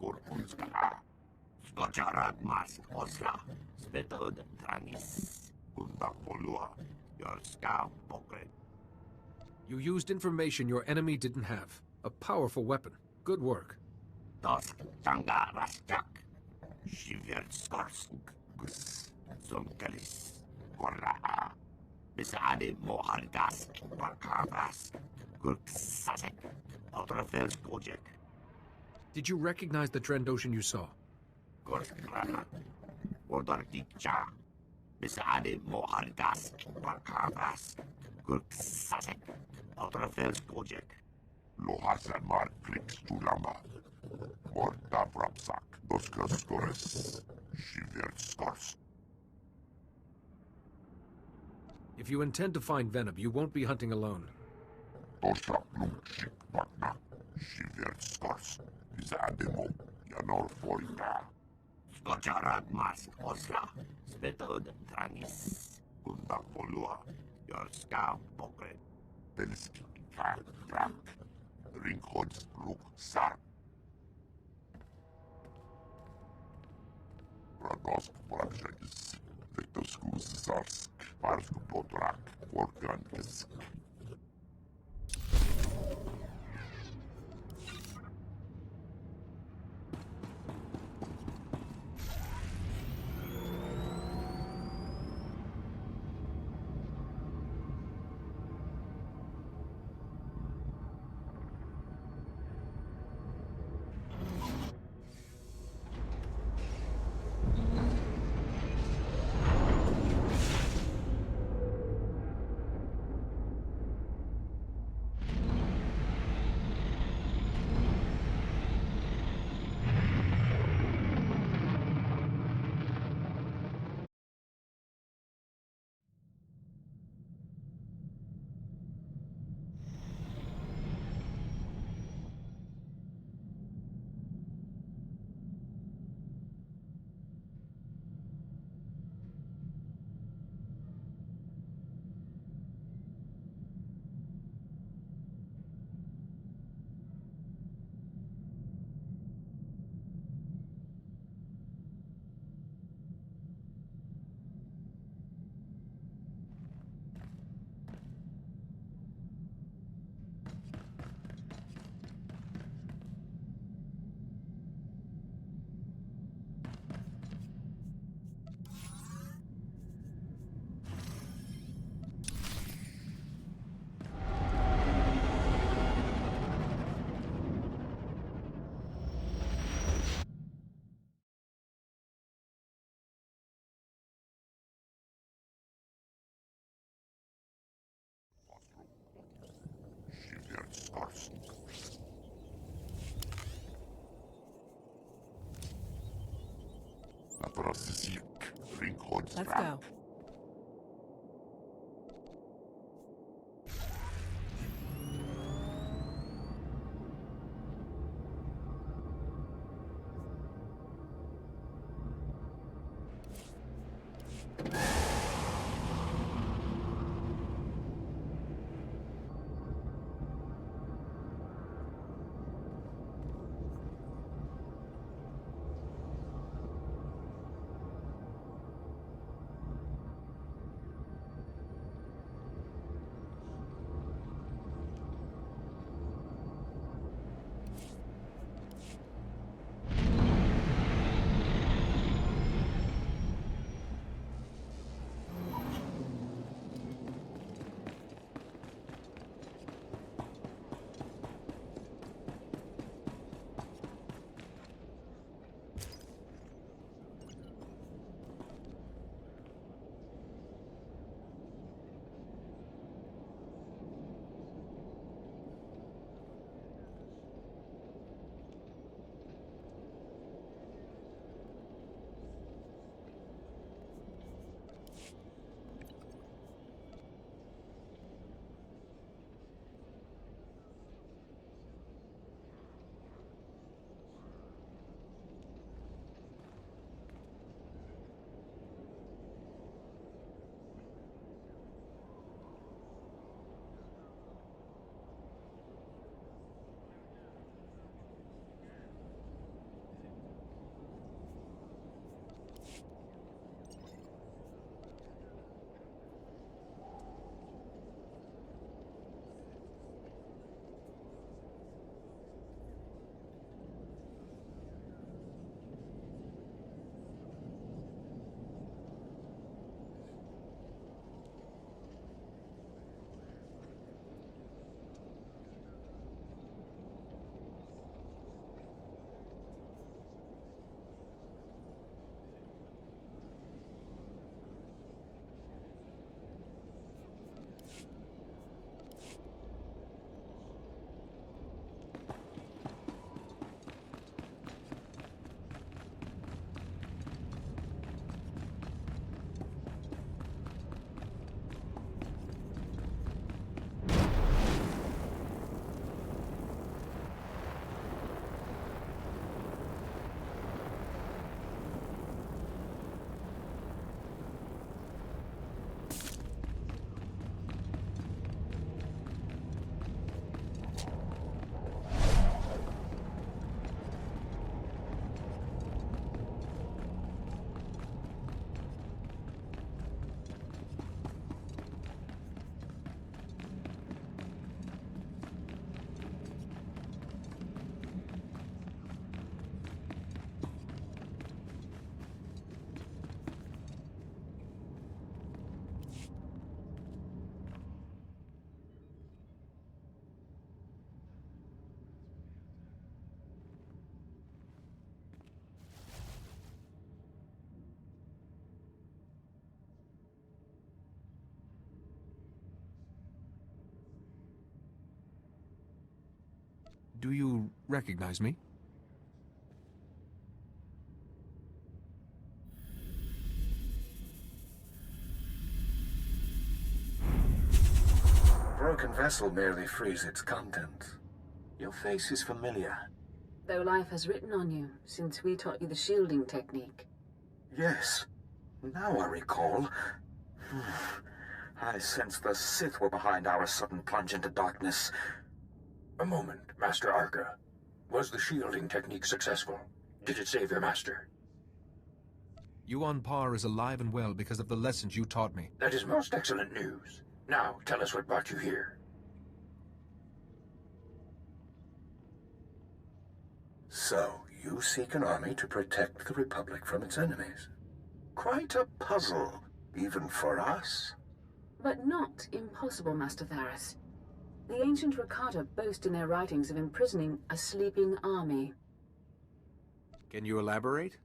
Kurkunska, Skocharat Mas Osla, Spetod Trangis, Kundapolua, your scout pocket. You used information your enemy didn't have. A powerful weapon. Good work. Dosk Tanga Rasjak, Shivir Skarsuk, Zonkelis, Korra. Besade Mohardas, Bakavas, Gurksasek, Outerfels Project. Did you recognize the Trandoshan you saw? Gurskrana, Ordardicha, Besade Mohardas, Bakavas, Gurksasek, Outerfels Project. Lohasan Mark Flix Tulama, Morta Brapsak, Doskaskores, Shivir Skors. If you intend to find Venom, you won't be hunting alone. Tosha Blumchik Bakna, Shivir Skors, Zademo, Yanor Forita. Skocharat Mas Osla, Spetod Trangis, Kundak Polua, your scout pocket. Telski, Krak, Ringhods Ruk Sark. Radosk Prakshakis, Vectoskus Zarsk, Parsk Potrak, Workankisk. Starsk. Let's go. Do you recognize me? Broken vessel merely frees its contents. Your face is familiar. Though life has written on you since we taught you the shielding technique. Yes. Now I recall. I sensed the Sith were behind our sudden plunge into darkness. A moment, Master Arca. Was the shielding technique successful? Did it save your master? Yuan Par is alive and well because of the lessons you taught me. That is most excellent news. Now, tell us what brought you here. So, you seek an army to protect the Republic from its enemies. Quite a puzzle, even for us. But not impossible, Master Tharis. The ancient Rakata boast in their writings of imprisoning a sleeping army. Can you elaborate?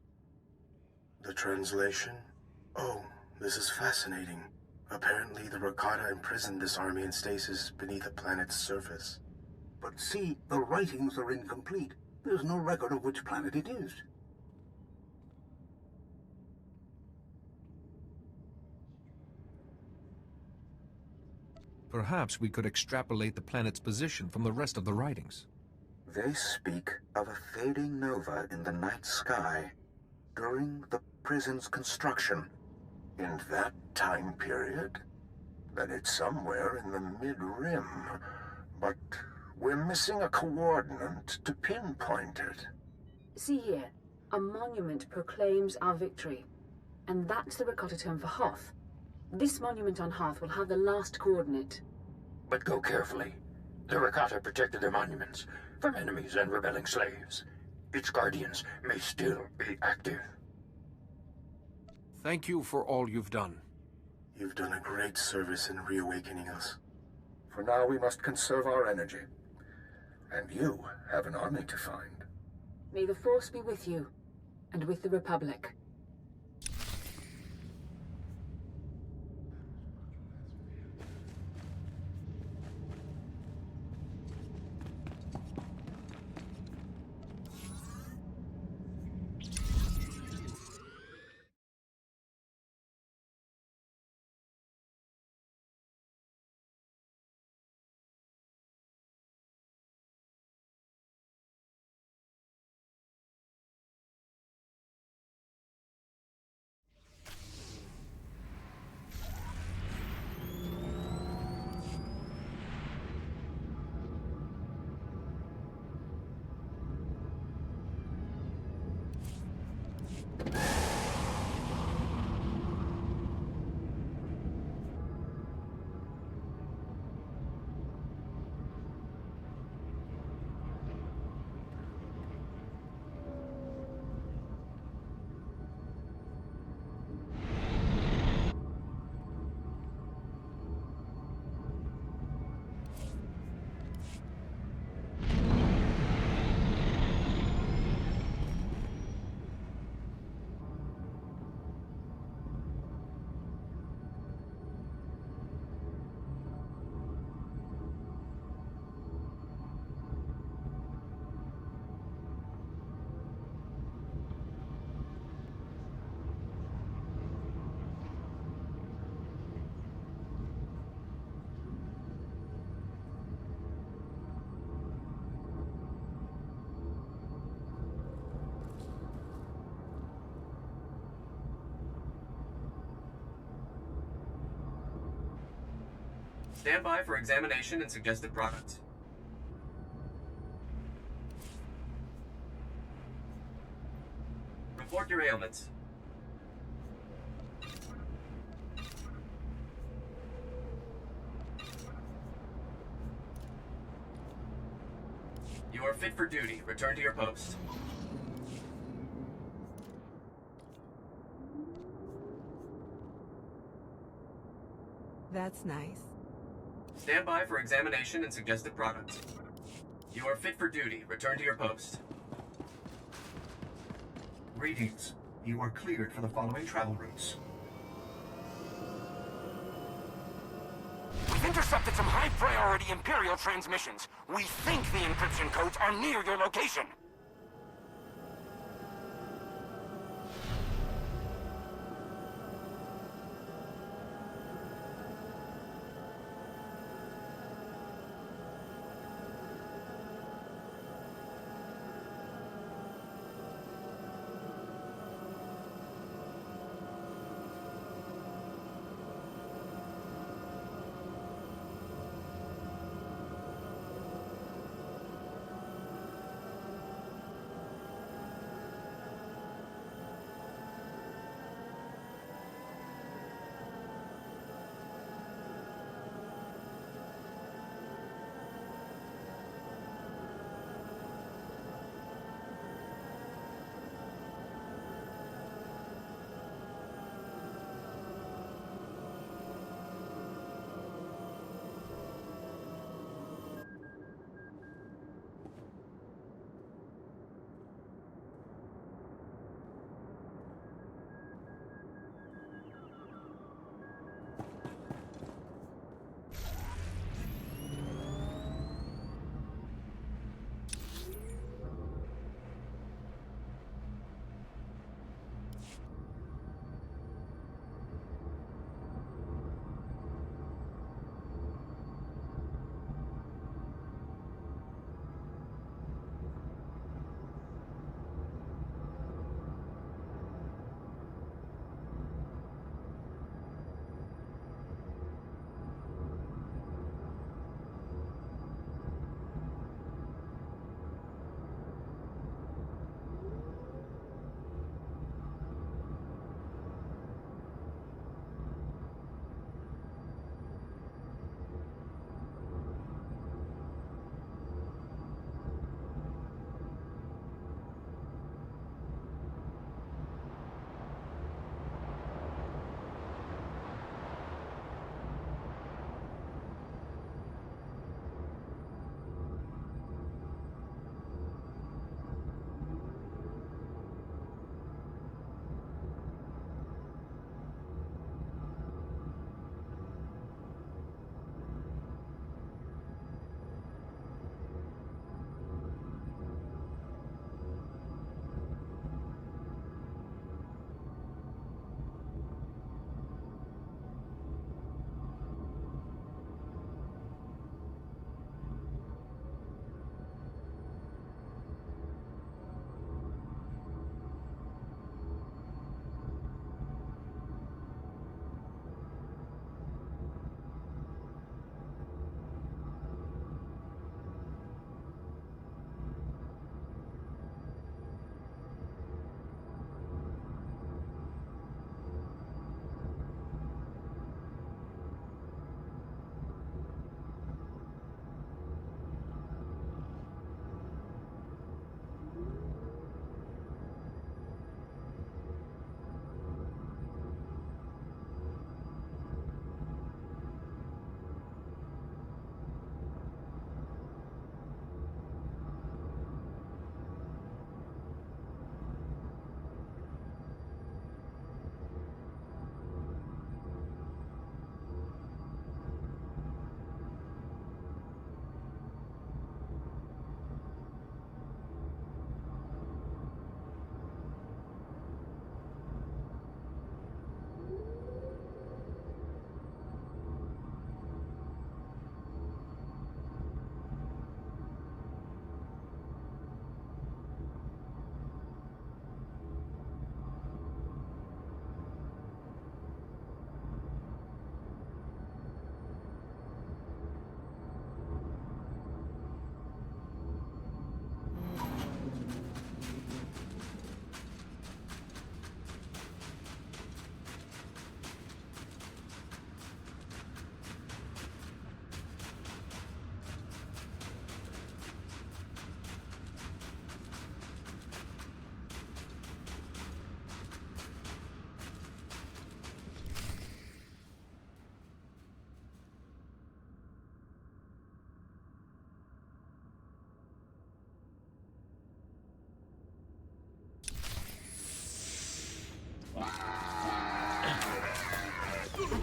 The translation? Oh, this is fascinating. Apparently, the Rakata imprisoned this army in stasis beneath the planet's surface. but see, the writings are incomplete. There's no record of which planet it is. Perhaps we could extrapolate the planet's position from the rest of the writings. They speak of a fading nova in the night sky during the prison's construction. In that time period? Then it's somewhere in the mid-rim. But we're missing a coordinate to pinpoint it. See here, a monument proclaims our victory. And that's the Rakata term for Hoth. This monument on Hoth will have the last coordinate. But go carefully. The Rakata protected their monuments from enemies and rebelling slaves. Its guardians may still be active. Thank you for all you've done. You've done a great service in reawakening us. For now, we must conserve our energy. And you have an army to find. May the Force be with you, and with the Republic. Stand by for examination and suggested products. Report your ailments. You are fit for duty. Return to your post. That's nice. Stand by for examination and suggested products. You are fit for duty. Return to your post. Greetings. You are cleared for the following travel routes. We've intercepted some high-priority Imperial transmissions. We think the encryption codes are near your location.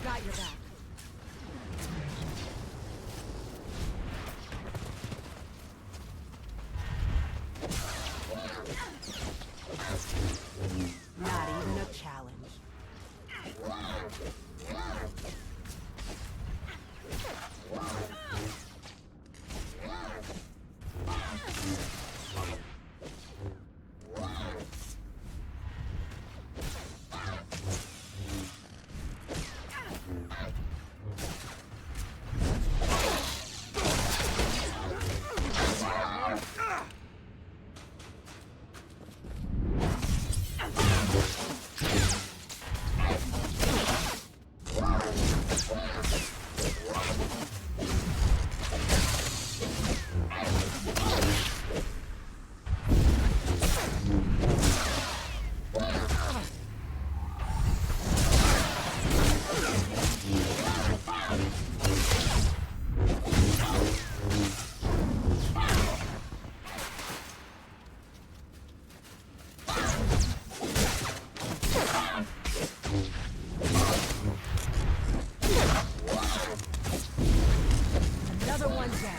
got your back. Not even a challenge. Another one down.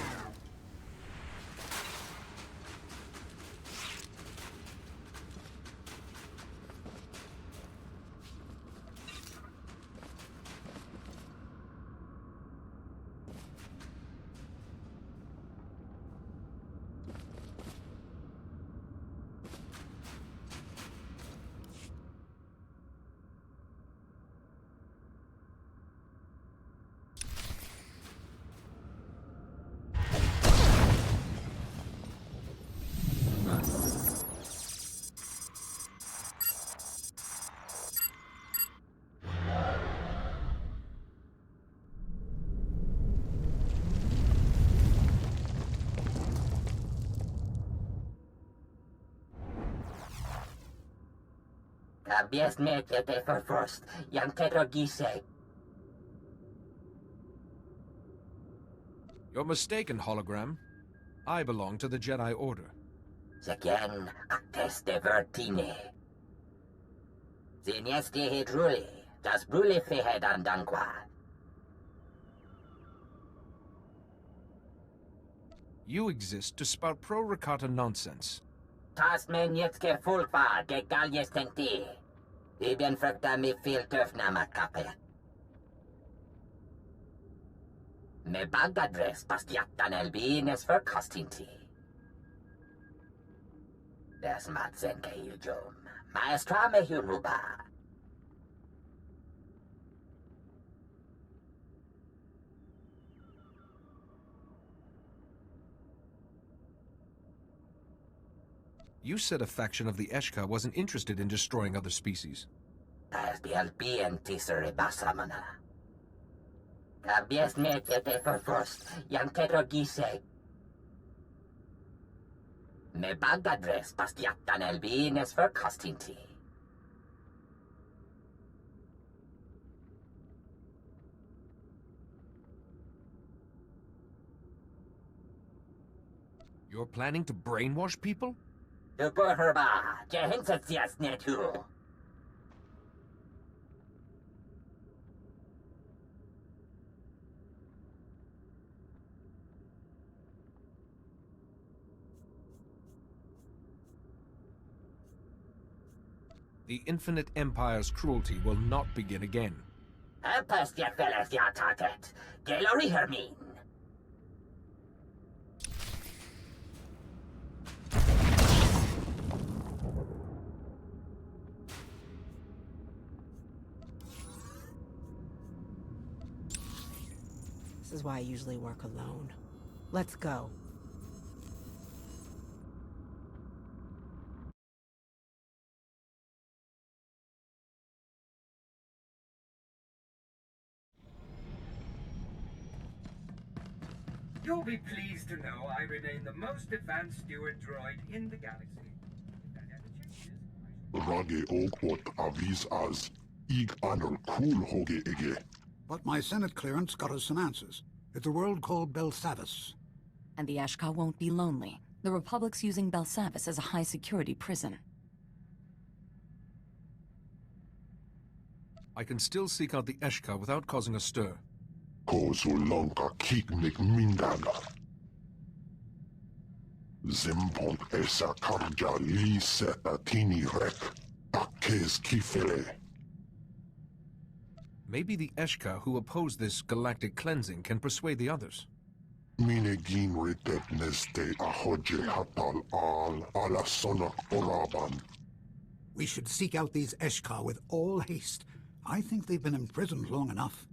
Объясните first. Янкетро гисе. You're mistaken, Hologram. I belong to the Jedi Order. Again, actes de vertine. Zinesti hidruli. Das bruli fehed andangwa. You exist to spout pro-Rakata nonsense. Tas men jetske fulpa de galjes tenti. Ibn frukta mi fil töfna makape. Me bagadres pastiatan elbines för kastinti. Des matsenke hiljum. Maestra me huruba. You said a faction of the Eshka wasn't interested in destroying other species. Das bielbien tisere basamana. Kabies metete first. Yanketro gise. Me bagadres pastiatan elbines för kastinti. You're planning to brainwash people? Du behöver gehinsatsias netu. The Infinite Empire's cruelty will not begin again. Helpas je feles jatatet. Gelori hermin. This is why I usually work alone. Let's go. You'll be pleased to know I remain the most advanced steward droid in the galaxy. If that ever changes, Rage Oakwood avis as Ig Anor Cool Hoge Ige. But my Senate clearance got us some answers. It's a world called Belsavis. And the Ashka won't be lonely. The Republic's using Belsavis as a high-security prison. I can still seek out the Eshka without causing a stir. Kozulonka kiknik mindaga. Zimpont esa karja li setatini rek. Takes kifele. Maybe the Eshka who oppose this galactic cleansing can persuade the others. Minegin ritet neste ahoje hatal al alasonak oraban. We should seek out these Eshkar with all haste. I think they've been imprisoned long enough.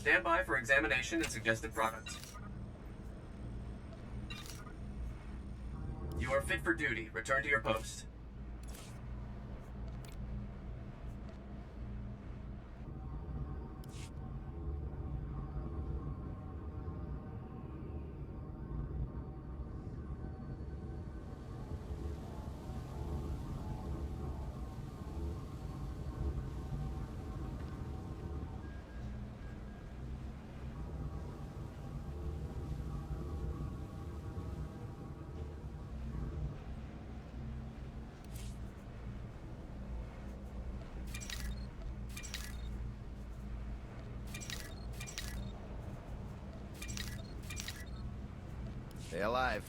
Stand by for examination and suggested products. You are fit for duty. Return to your post. Stay alive.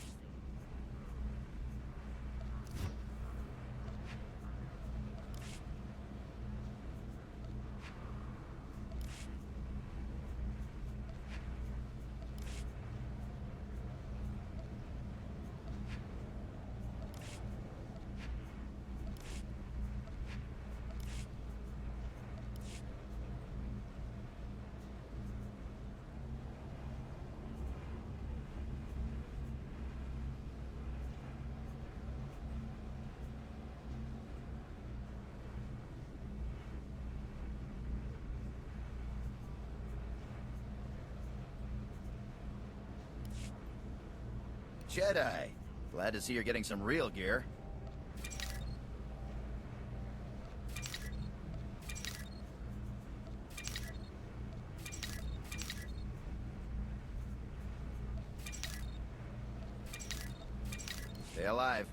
Jedi. Glad to see you're getting some real gear. Stay alive.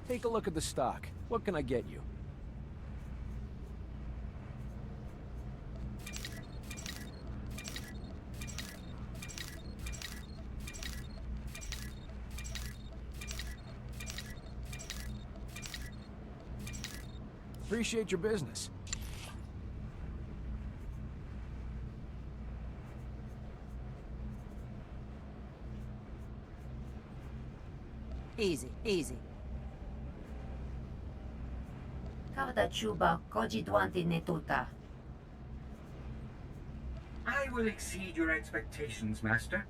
Take a look at the stock. What can I get you? Appreciate your business. Easy, easy. Kada chuba koji duanti netuta. I will exceed your expectations, Master.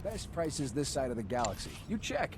Best prices this side of the galaxy. You check.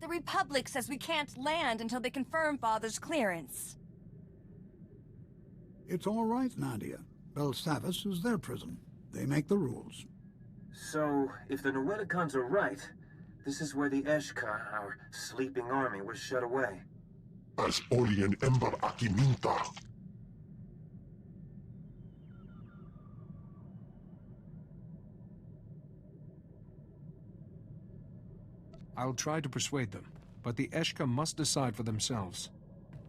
Republic says we can't land until they confirm Father's clearance. It's all right, Nadia. Belsavis is their prison. They make the rules. So, if the Noeticons are right, this is where the Eshka, our sleeping army, was shut away. As Oli and Ember Akiminta. I'll try to persuade them, but the Eshka must decide for themselves.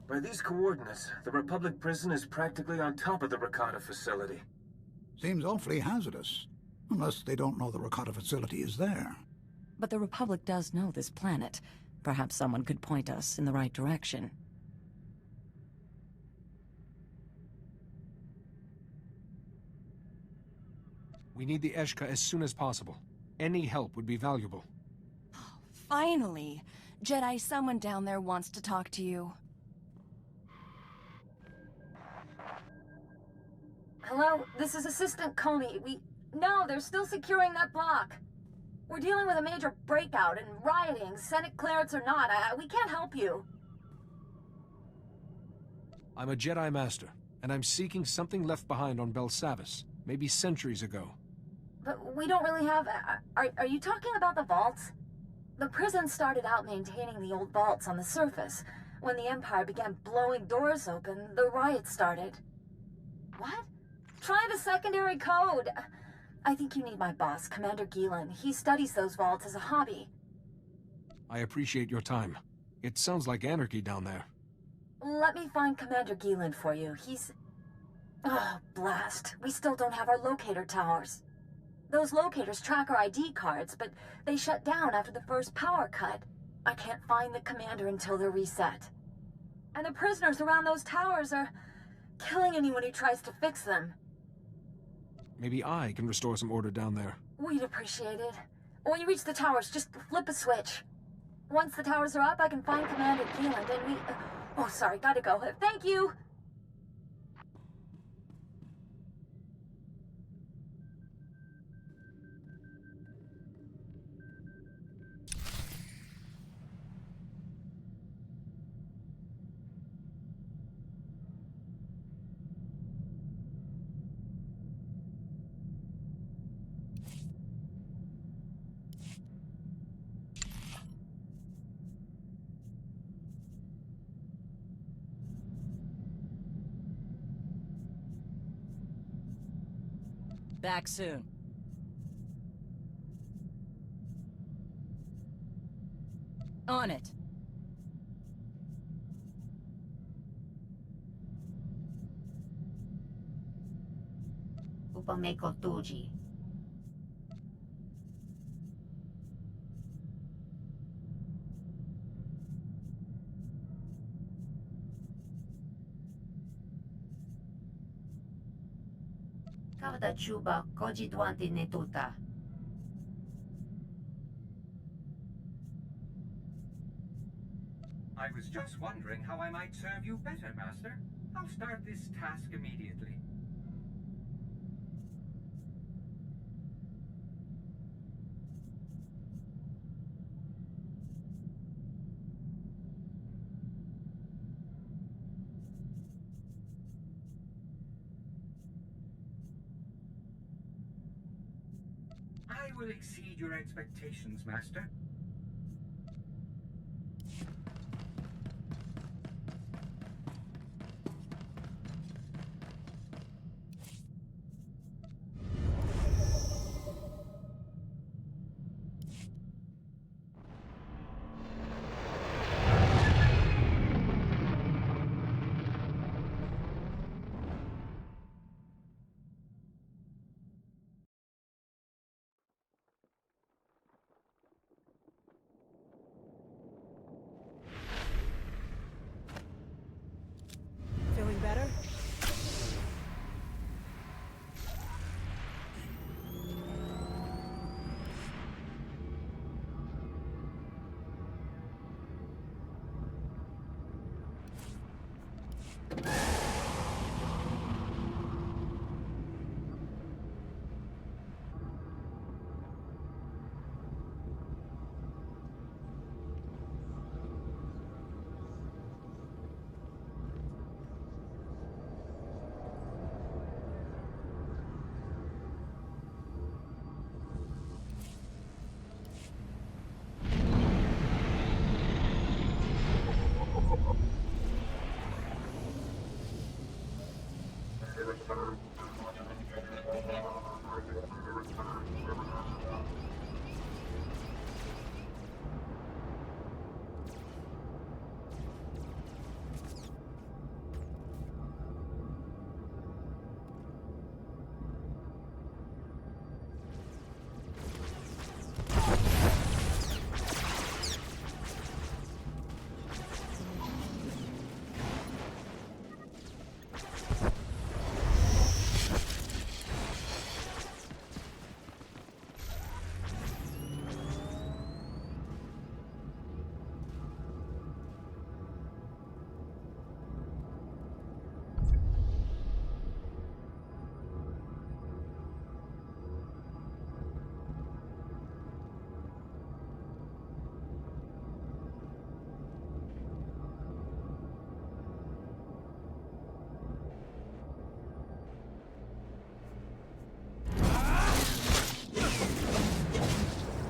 By these coordinates, the Republic prison is practically on top of the Rakata facility. Seems awfully hazardous. Unless they don't know the Rakata facility is there. But the Republic does know this planet. Perhaps someone could point us in the right direction. We need the Eshka as soon as possible. Any help would be valuable. Finally! Jedi, someone down there wants to talk to you. Hello, this is Assistant Comey. No, they're still securing that block. We're dealing with a major breakout and rioting, Senate clearance or not. We can't help you. I'm a Jedi Master, and I'm seeking something left behind on Belsavis, maybe centuries ago. But we don't really have... Are you talking about the vaults? The prison started out maintaining the old vaults on the surface. When the Empire began blowing doors open, the riots started. What? Try the secondary code. I think you need my boss, Commander Gielan. He studies those vaults as a hobby. I appreciate your time. It sounds like anarchy down there. Let me find Commander Gielan for you. He's... Oh, blast. We still don't have our locator towers. Those locators track our ID cards, but they shut down after the first power cut. I can't find the commander until they're reset. And the prisoners around those towers are killing anyone who tries to fix them. Maybe I can restore some order down there. We'd appreciate it. When you reach the towers, just flip a switch. Once the towers are up, I can find Commander Gielan, and we... Oh, sorry, gotta go. Thank you! Back soon. On it. Upameko Tuji. Kavda Chuba Koji Dwanti Netuta. I was just wondering how I might serve you better, Master. I'll start this task immediately. I will exceed your expectations, Master.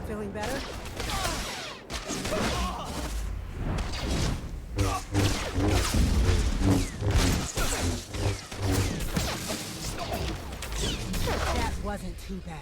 Feeling better? That wasn't too bad.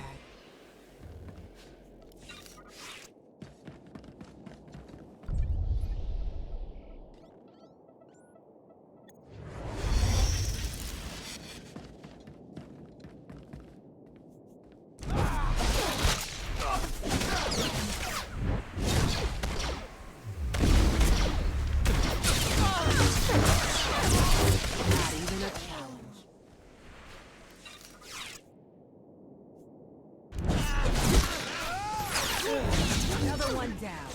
Another one down.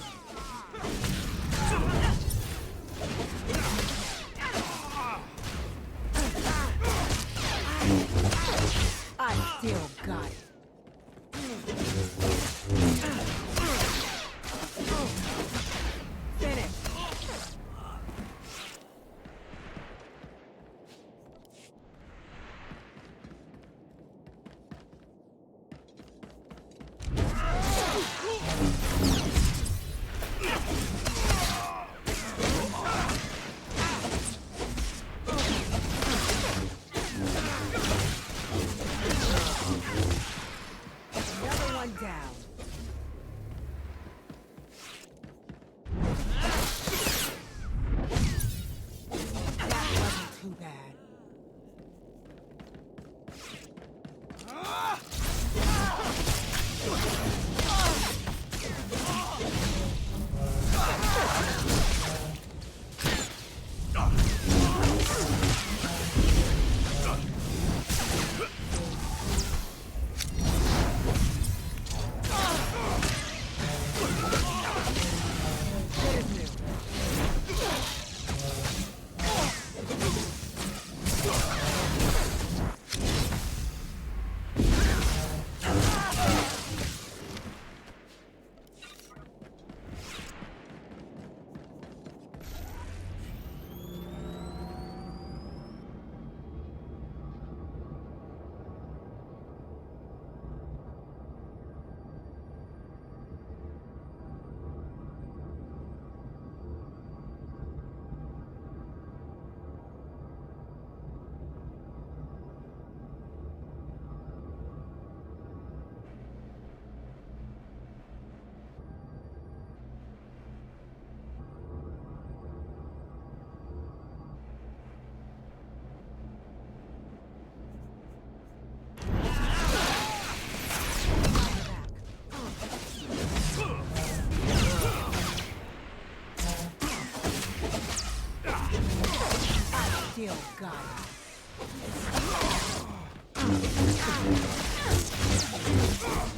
I still got it. Finish. Another one down. That wasn't too bad. Still got it.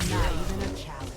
Not even a challenge.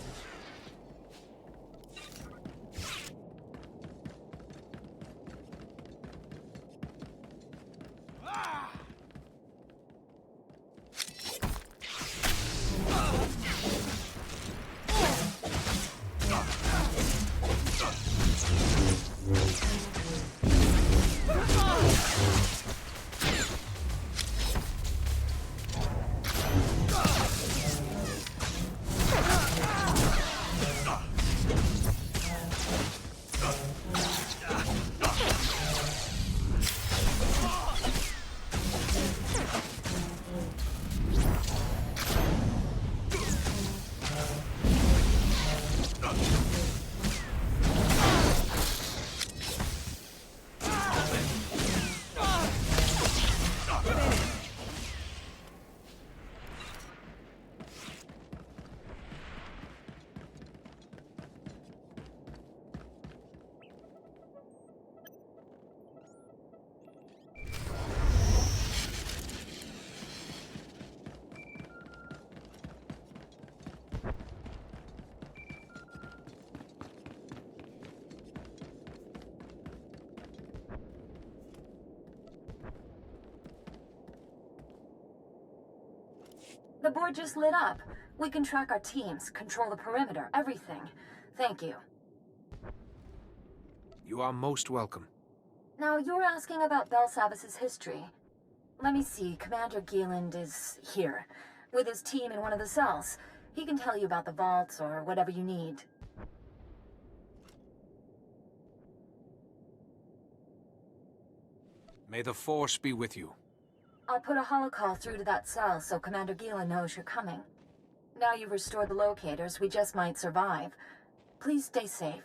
The board just lit up. We can track our teams, control the perimeter, everything. Thank you. You are most welcome. Now, you're asking about Belsavis's history. Let me see, Commander Gieland is here, with his team in one of the cells. He can tell you about the vaults or whatever you need. May the Force be with you. I'll put a holocall through to that cell so Commander Gieland knows you're coming. Now you've restored the locators, we just might survive. Please stay safe.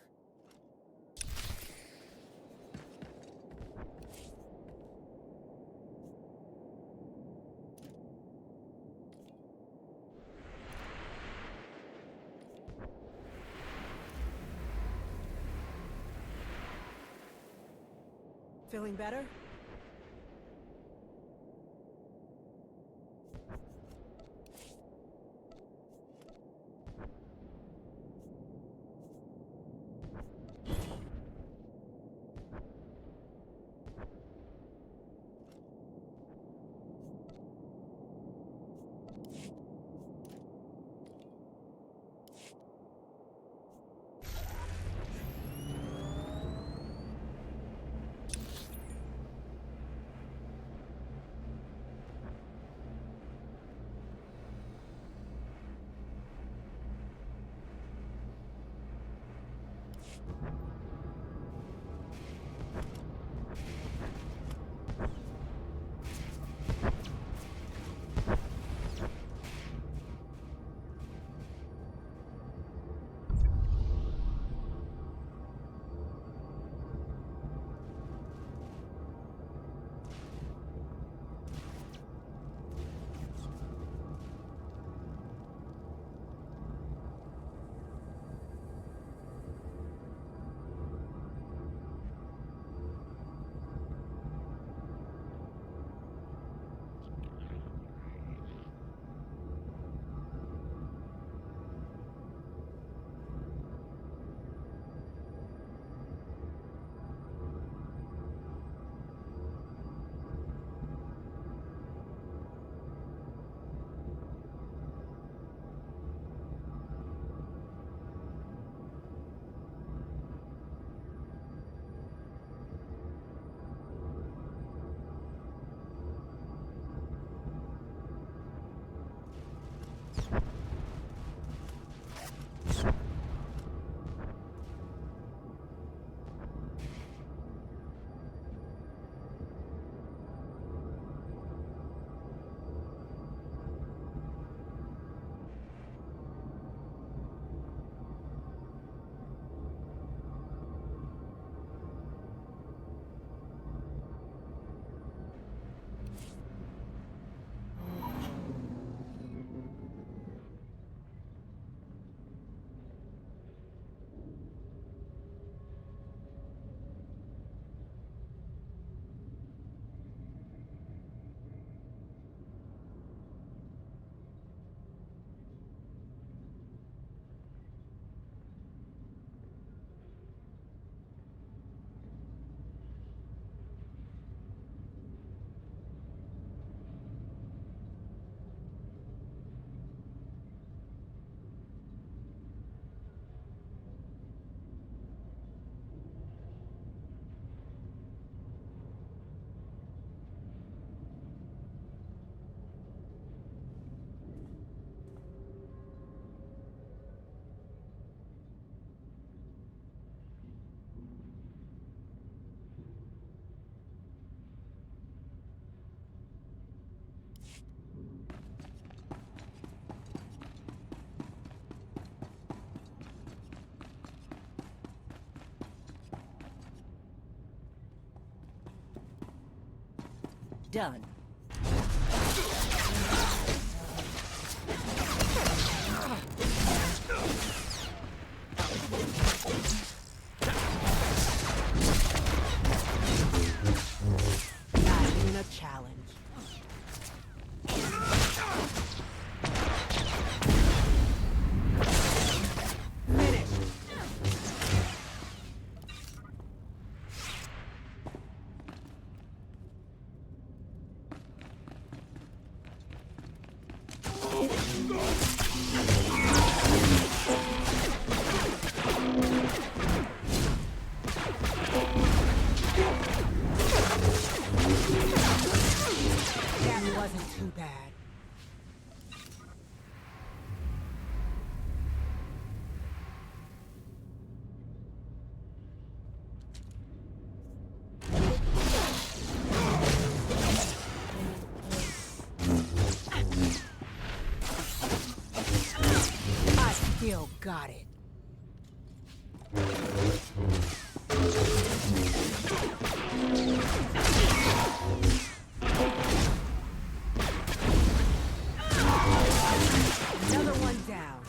Feeling better? Done. Not even a challenge. too bad. I still got it. Another one down.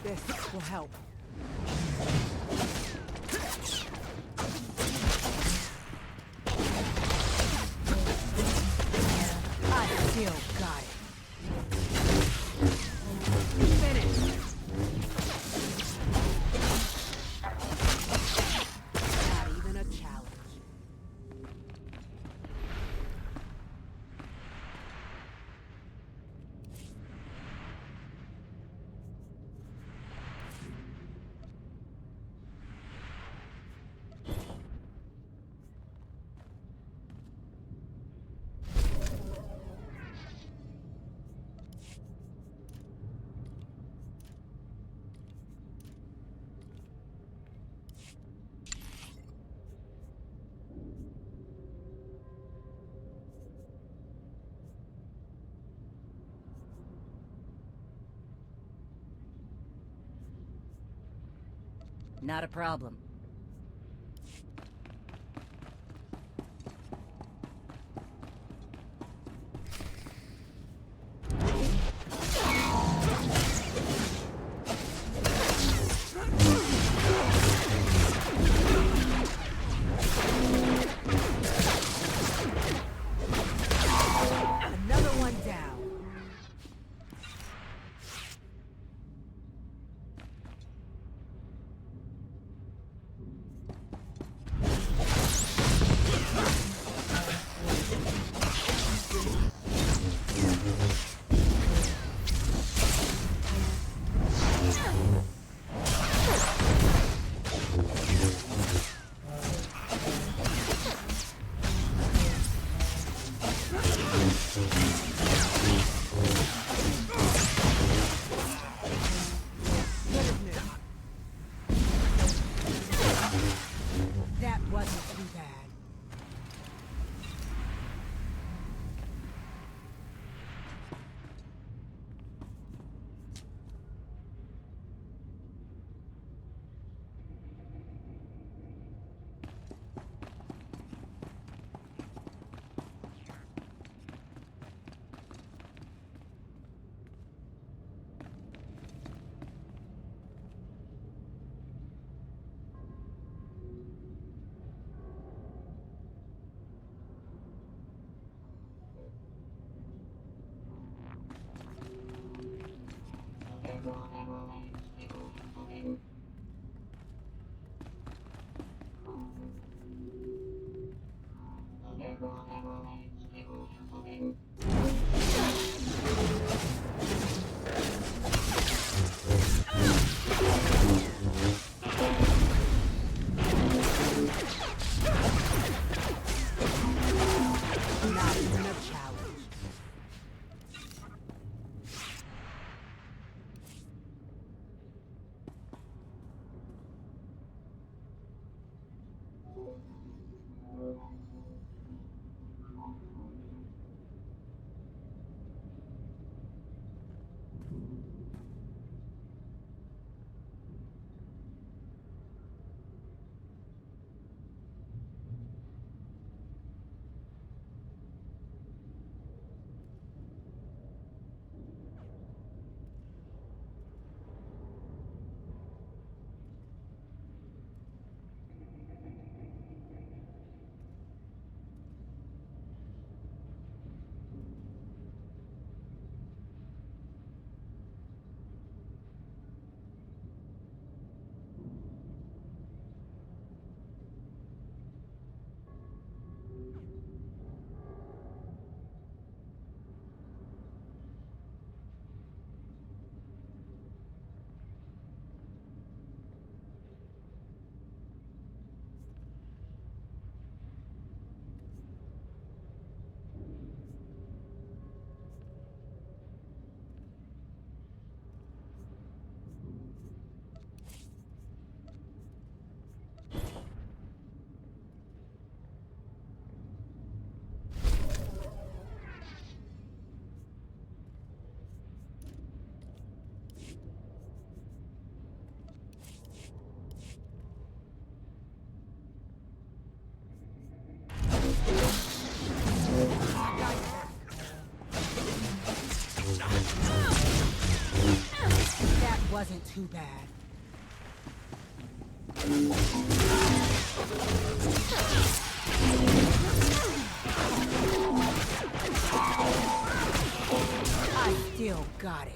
This will help. I still got it. Finish. Not even a challenge. Not a problem. Another one down. That wasn't too bad. Not even a challenge. That wasn't too bad. I still got it.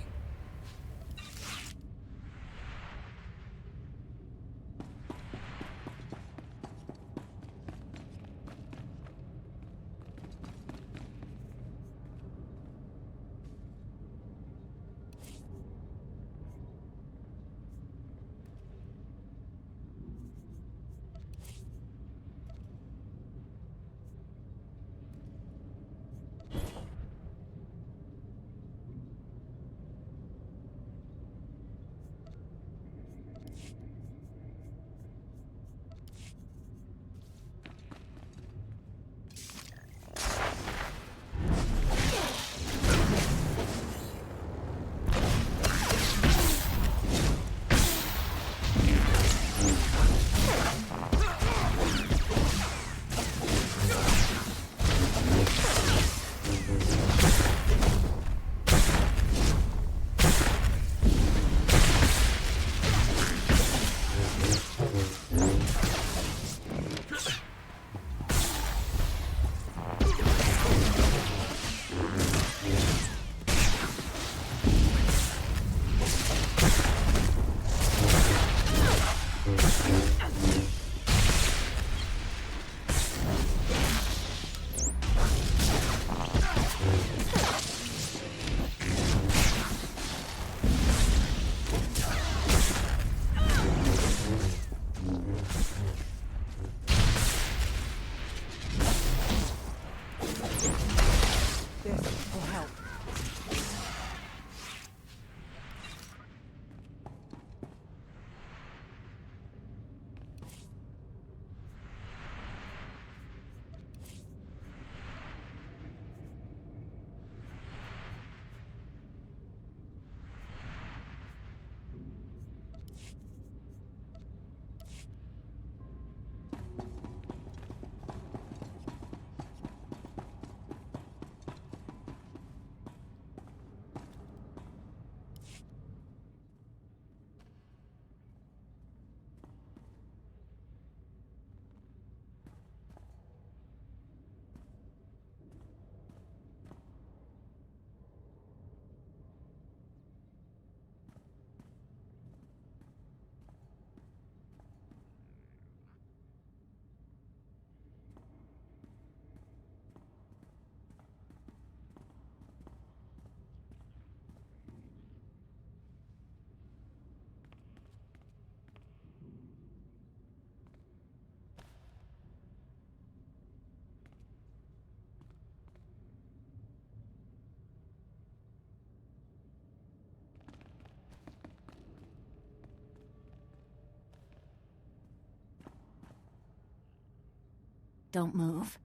Don't move.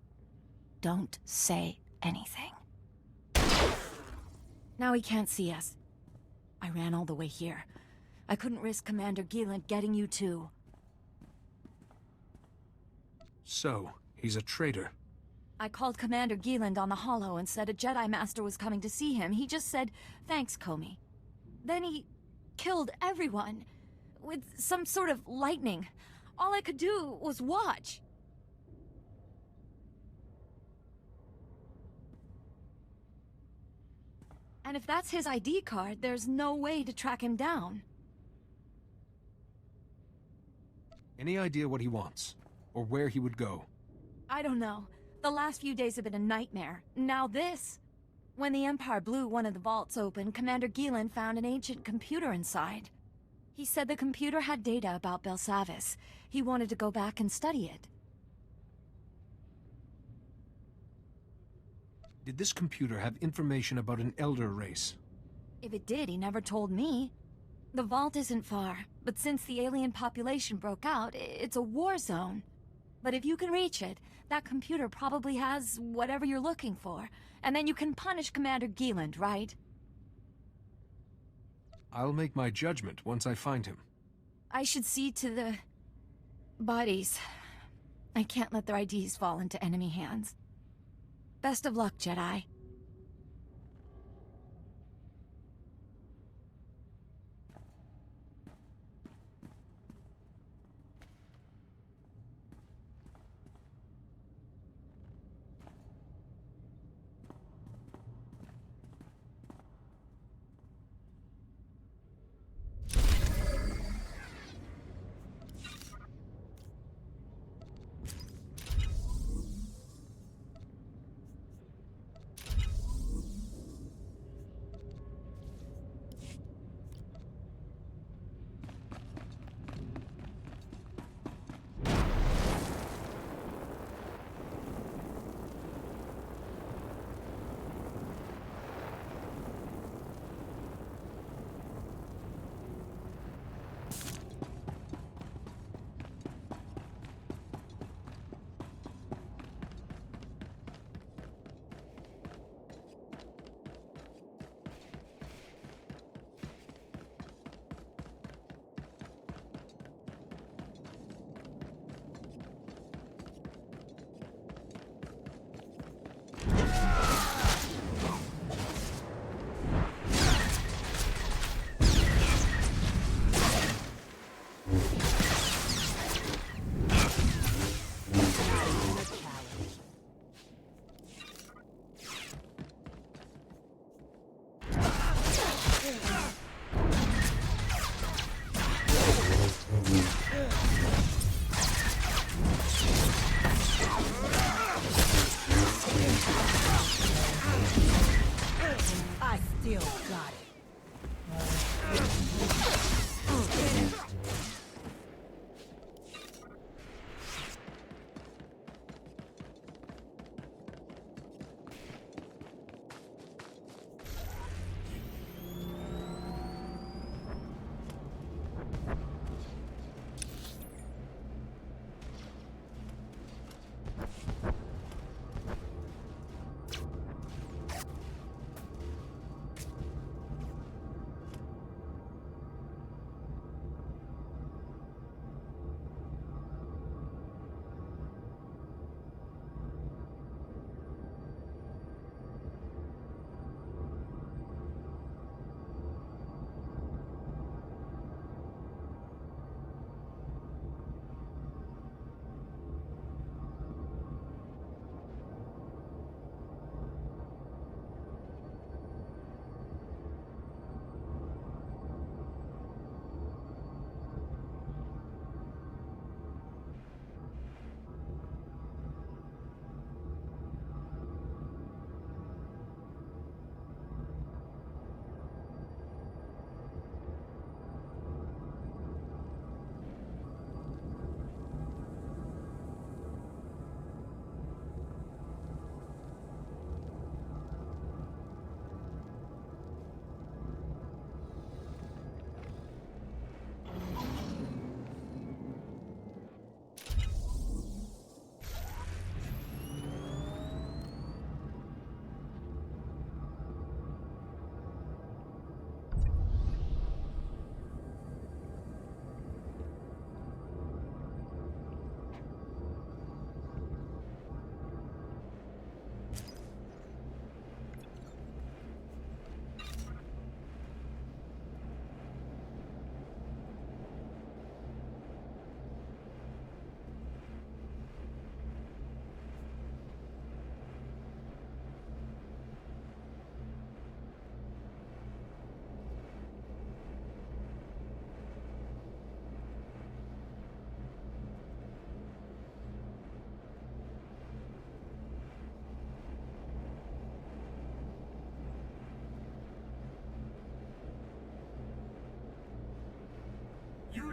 Don't say anything. Now he can't see us. I ran all the way here. I couldn't risk Commander Gieland getting you too. So, he's a traitor. I called Commander Gieland on the holo and said a Jedi Master was coming to see him. He just said, "Thanks, Comey." Then he killed everyone with some sort of lightning. All I could do was watch. And if that's his ID card, there's no way to track him down. Any idea what he wants? Or where he would go? I don't know. The last few days have been a nightmare. Now this. When the Empire blew one of the vaults open, Commander Gieland found an ancient computer inside. He said the computer had data about Belsavis. He wanted to go back and study it. Did this computer have information about an Elder race? If it did, he never told me. The vault isn't far, but since the alien population broke out, it's a war zone. But if you can reach it, that computer probably has whatever you're looking for, and then you can punish Commander Gieland, right? I'll make my judgment once I find him. I should see to the bodies. I can't let their IDs fall into enemy hands. Best of luck, Jedi.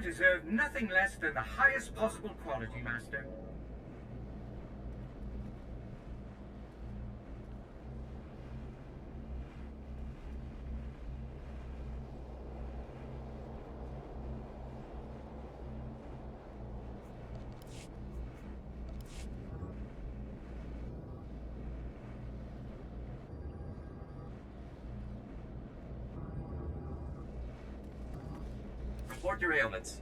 deserve nothing less than the highest possible quality, Master. Report your ailments.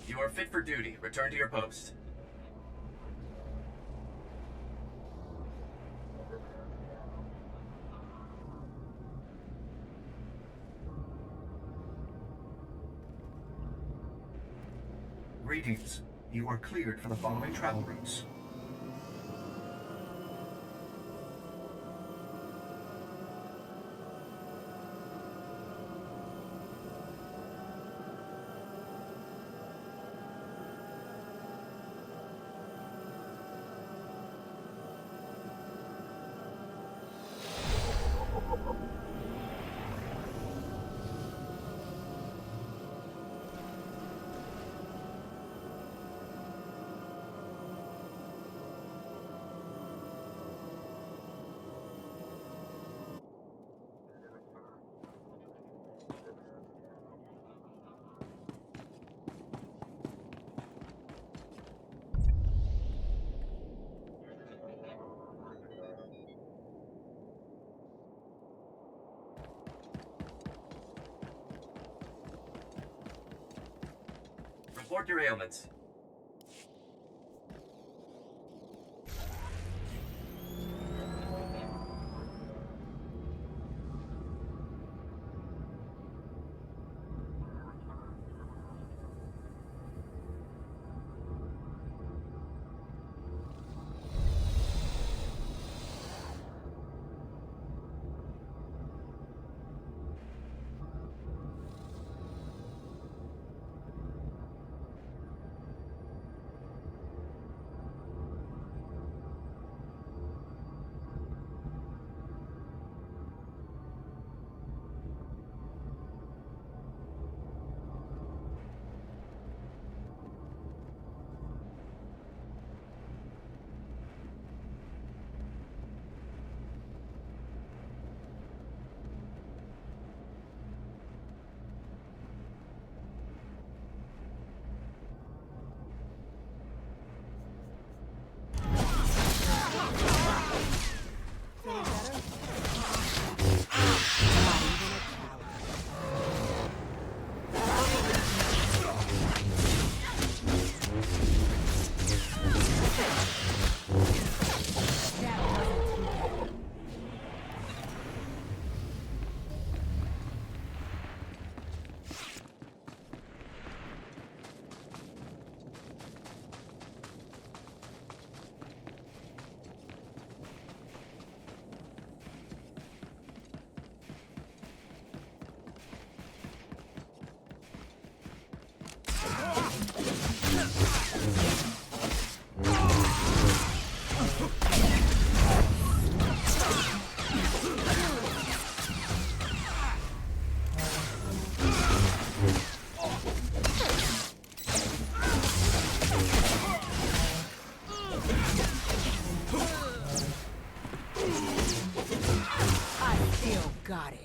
You are fit for duty. Return to your post. Greetings. You are cleared for the following travel routes. Report your ailments. Got it.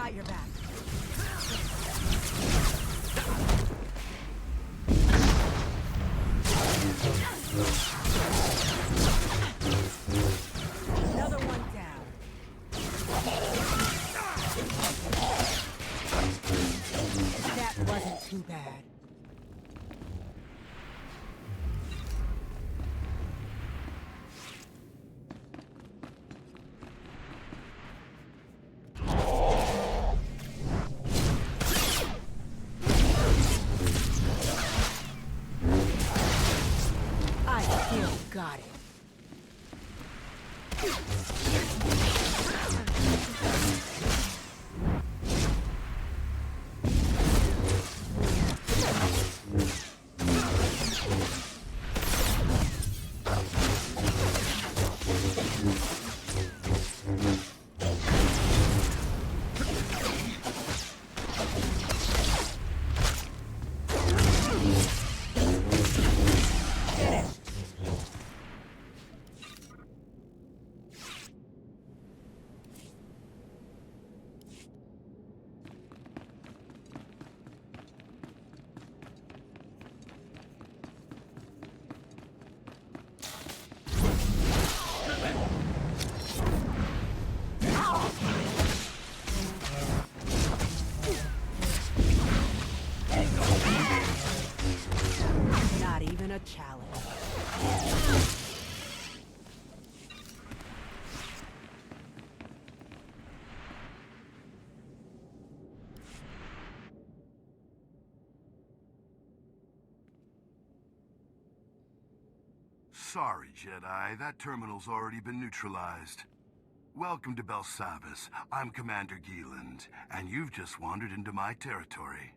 got your back. Another one down. That wasn't too bad. I still got it. Not even a challenge. Sorry, Jedi. That terminal's already been neutralized. Welcome to Belsavis. I'm Commander Geeland, and you've just wandered into my territory.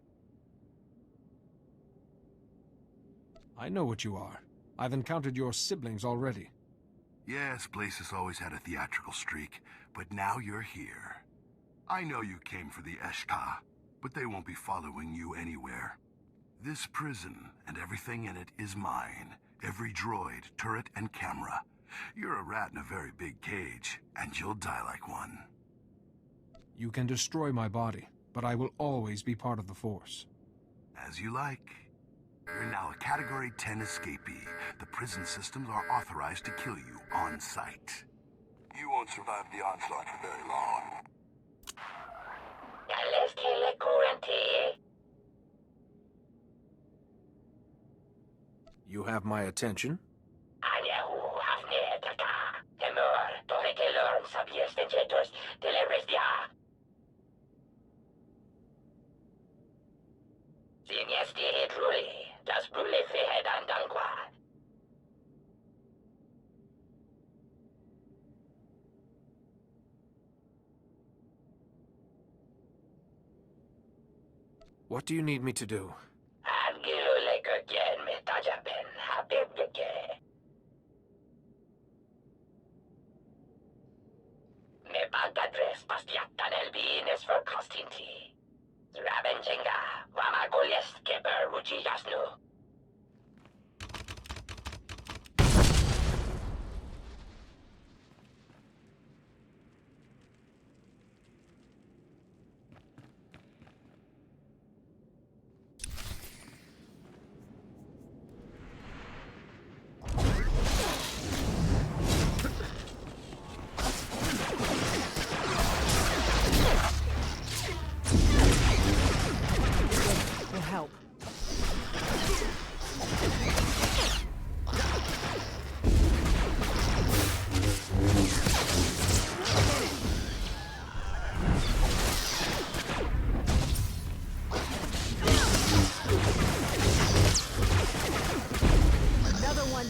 I know what you are. I've encountered your siblings already. Yes, Blasis always had a theatrical streak, but now you're here. I know you came for the Eshka, but they won't be following you anywhere. This prison and everything in it is mine. Every droid, turret, and camera. You're a rat in a very big cage, and you'll die like one. You can destroy my body, but I will always be part of the Force. As you like. You're now a Category 10 escapee. The prison systems are authorized to kill you on sight. You won't survive the onslaught for very long. You have my attention? What do you need me to do?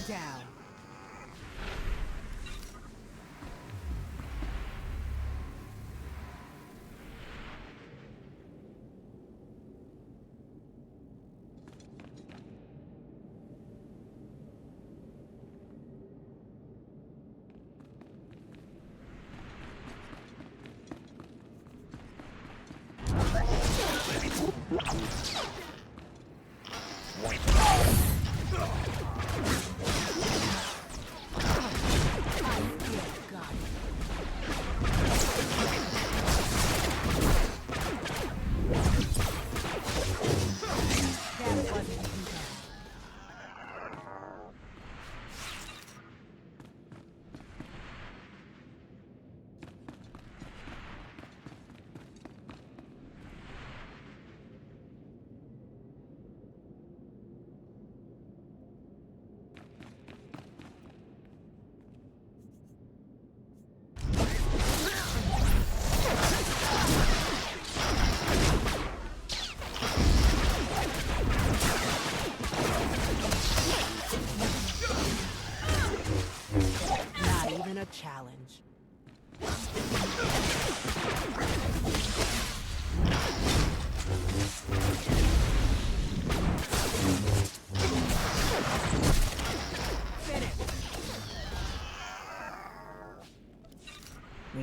Down.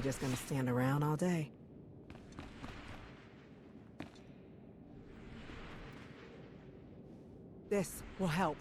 just gonna stand around all day. This will help.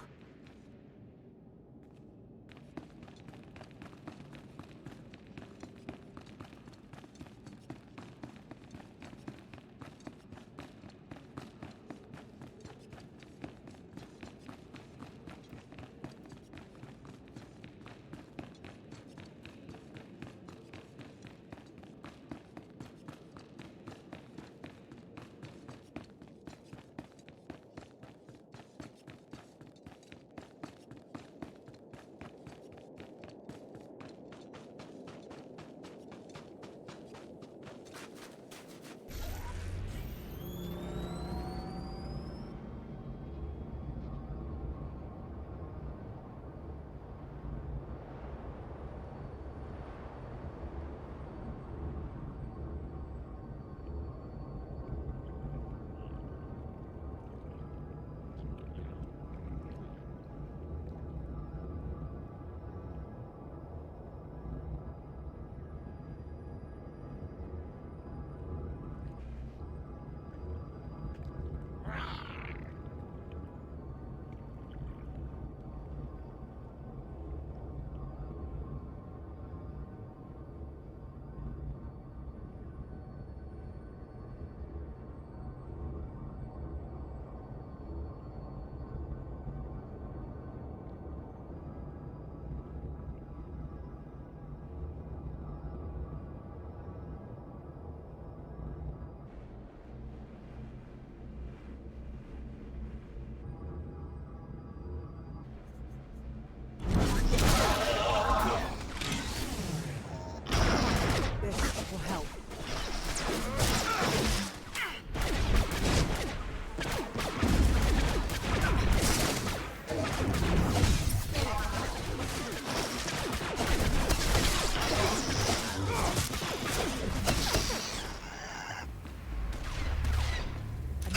This will help.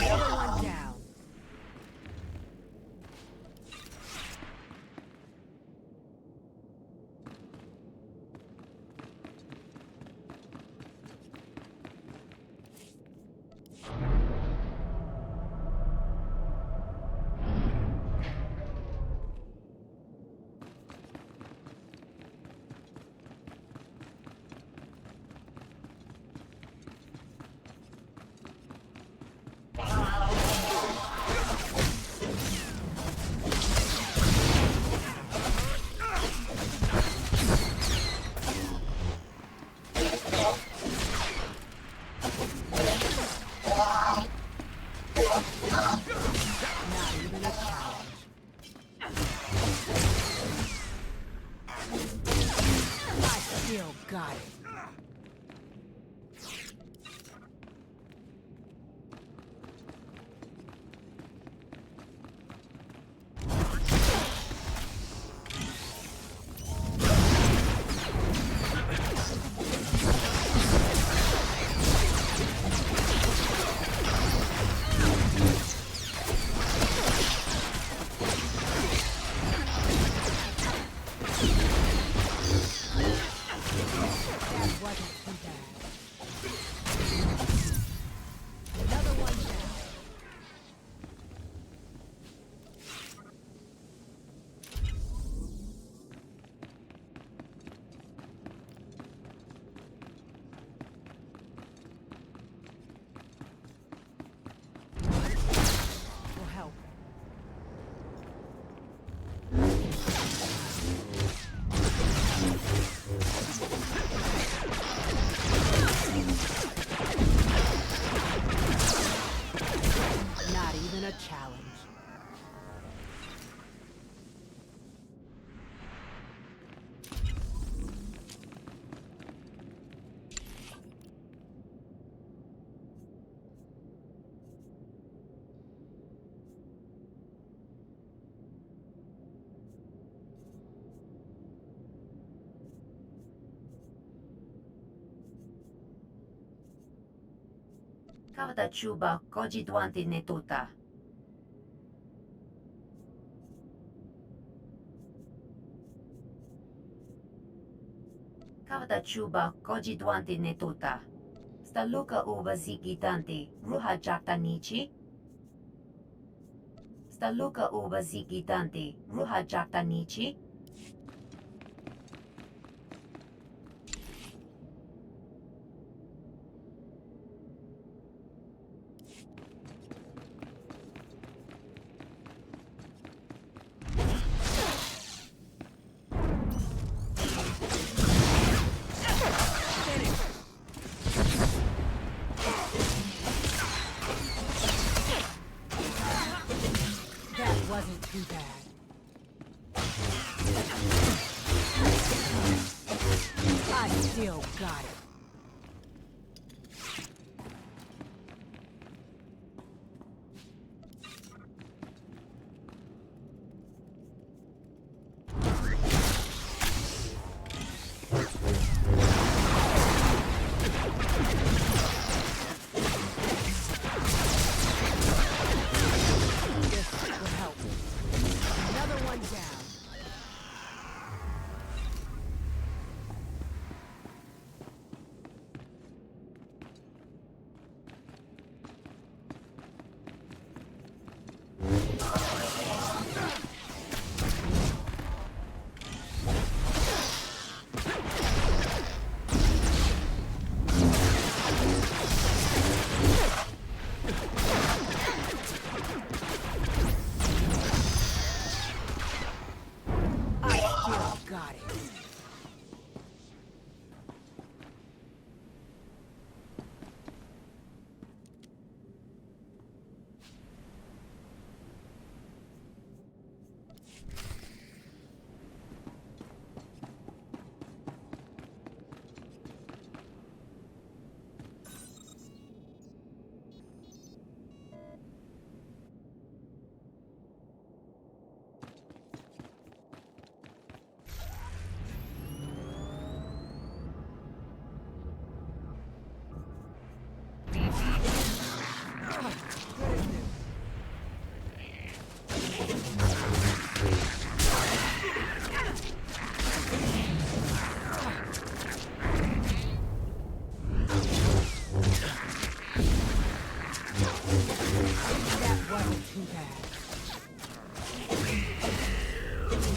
Another one down. Not even a challenge. I still got it. That wasn't too bad. Another one down. Will help. Not even a challenge. Kavda chuba koji dwanti netuta. Kavada chuba koji duante netuta. Staluka uva zigitante, ruha jakta nichi. Staluka uva zigitante, ruha jakta nichi. Wasn't too bad. I still got it.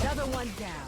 Another one down.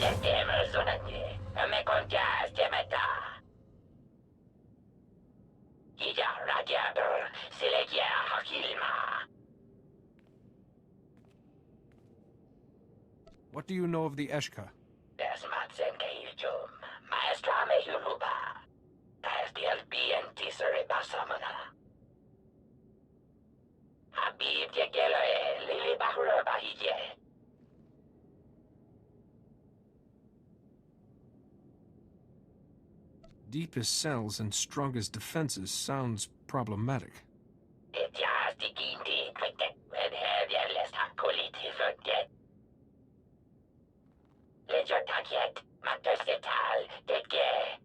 Deteme sunandi. Me konjas temeta. Ija rajadur silegia hakilma. What do you know of the Eshka? Desmatsen keiljum. Maestra me huluba. Taestiel BNT Basamana. Habib Yegeloe Lili Bahura Bahije. Deepest cells and strongest defenses sounds problematic. Etjas di Gindi Quicket with heavy list Hakuliti forget. Ledger Takiet, Matasetal, Dege.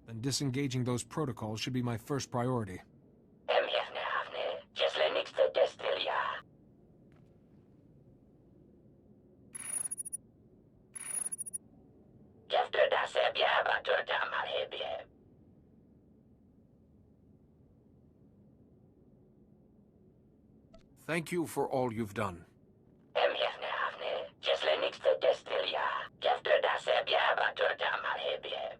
Then disengaging those protocols should be my first priority. Just Lenix the Destilia. Efter da Sebia Baturta Malhebie. Thank you for all you've done. Just Lenix the Destilia. Efter da Sebia Baturta Malhebie.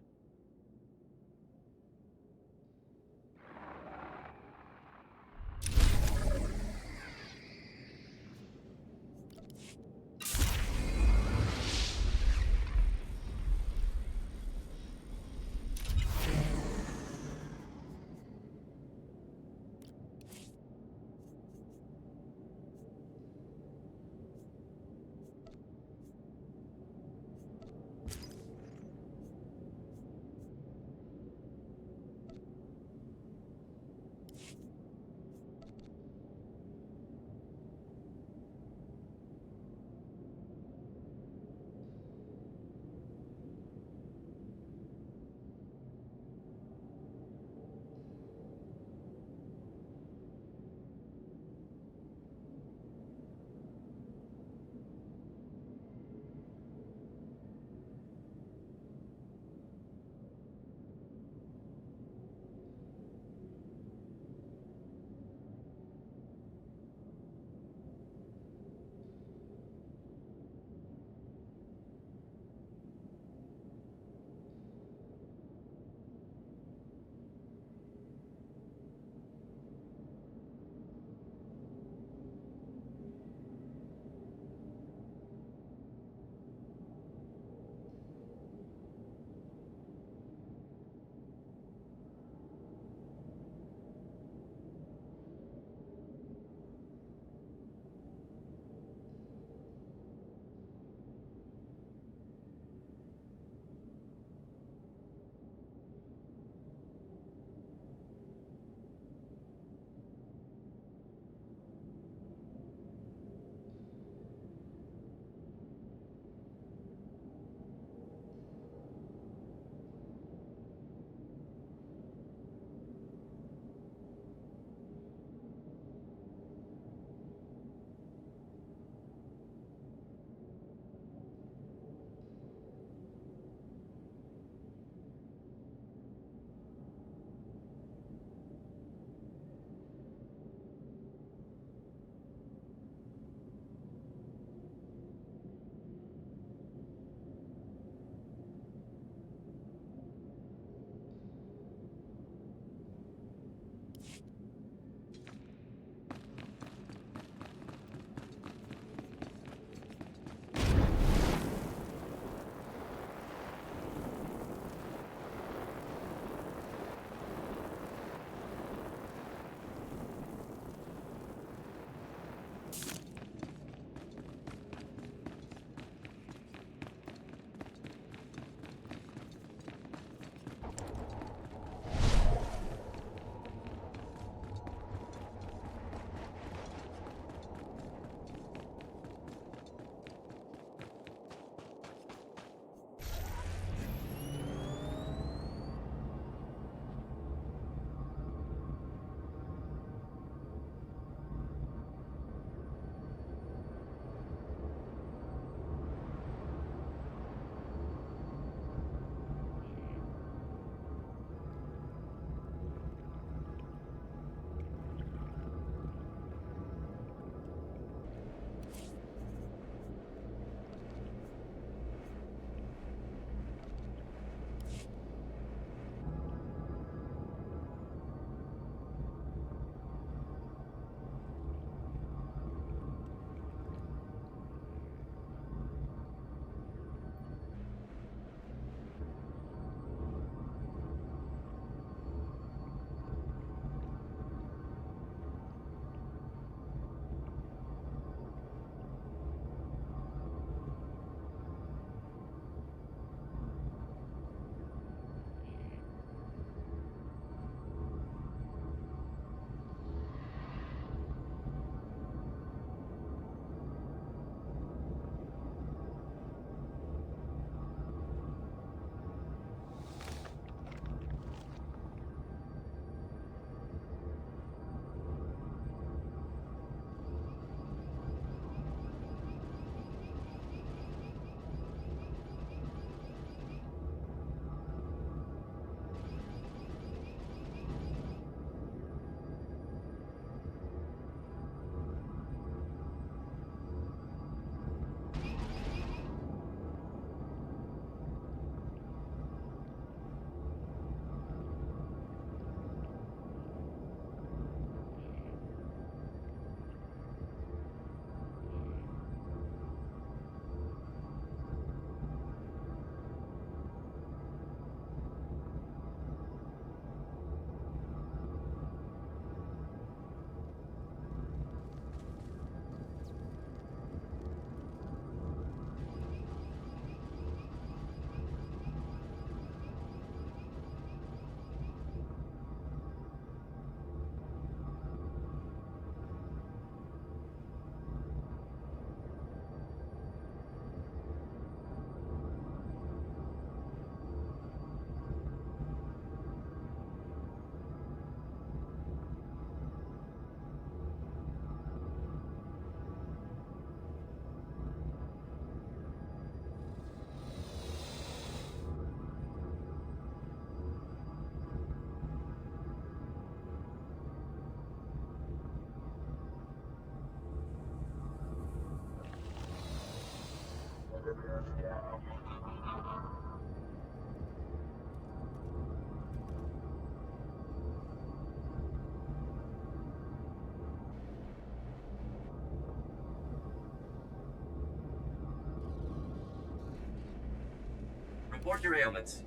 Report your ailments.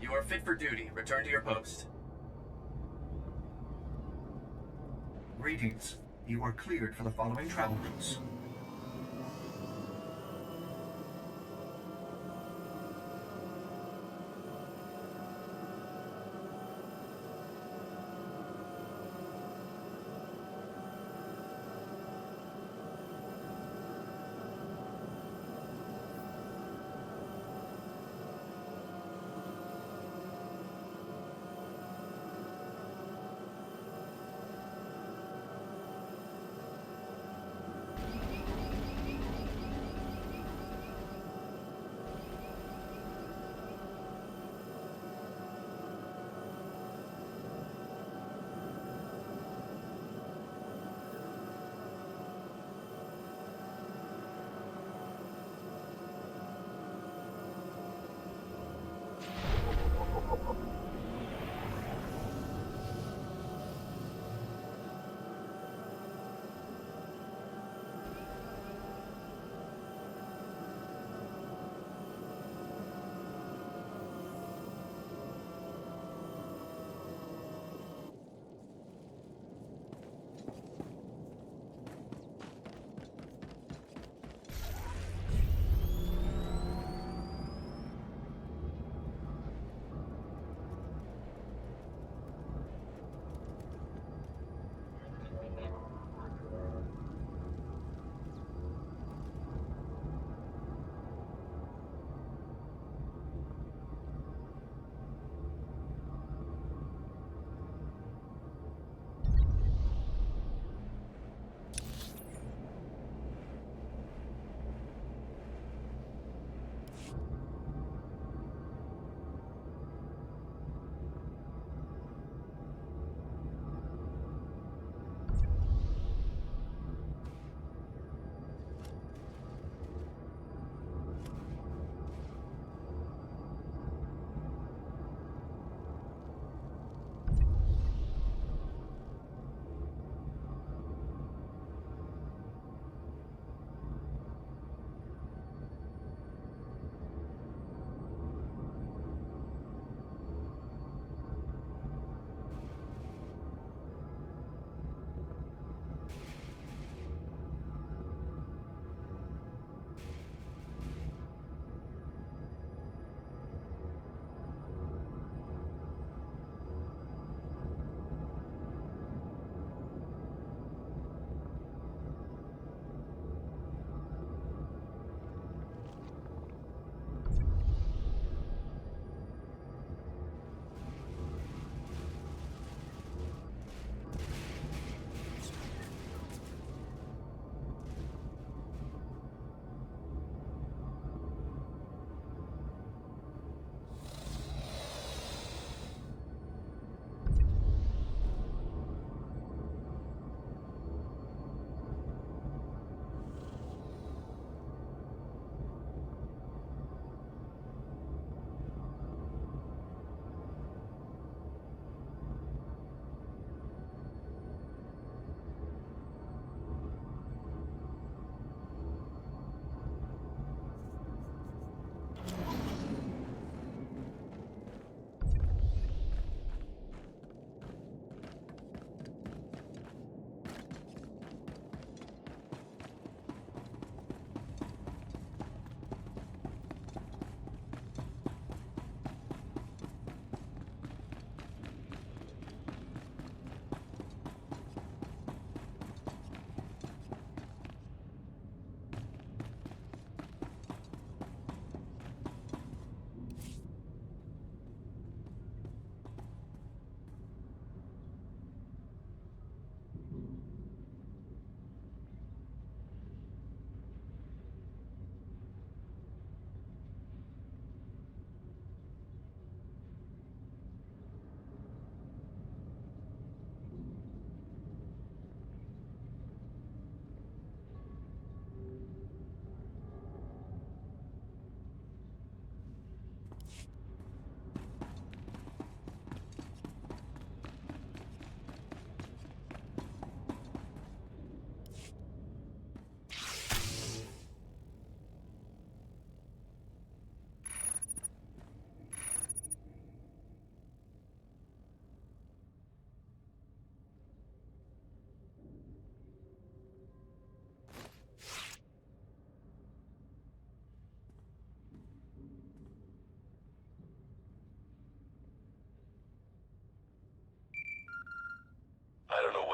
You are fit for duty. Return to your post. Greetings. You are cleared for the following travel routes.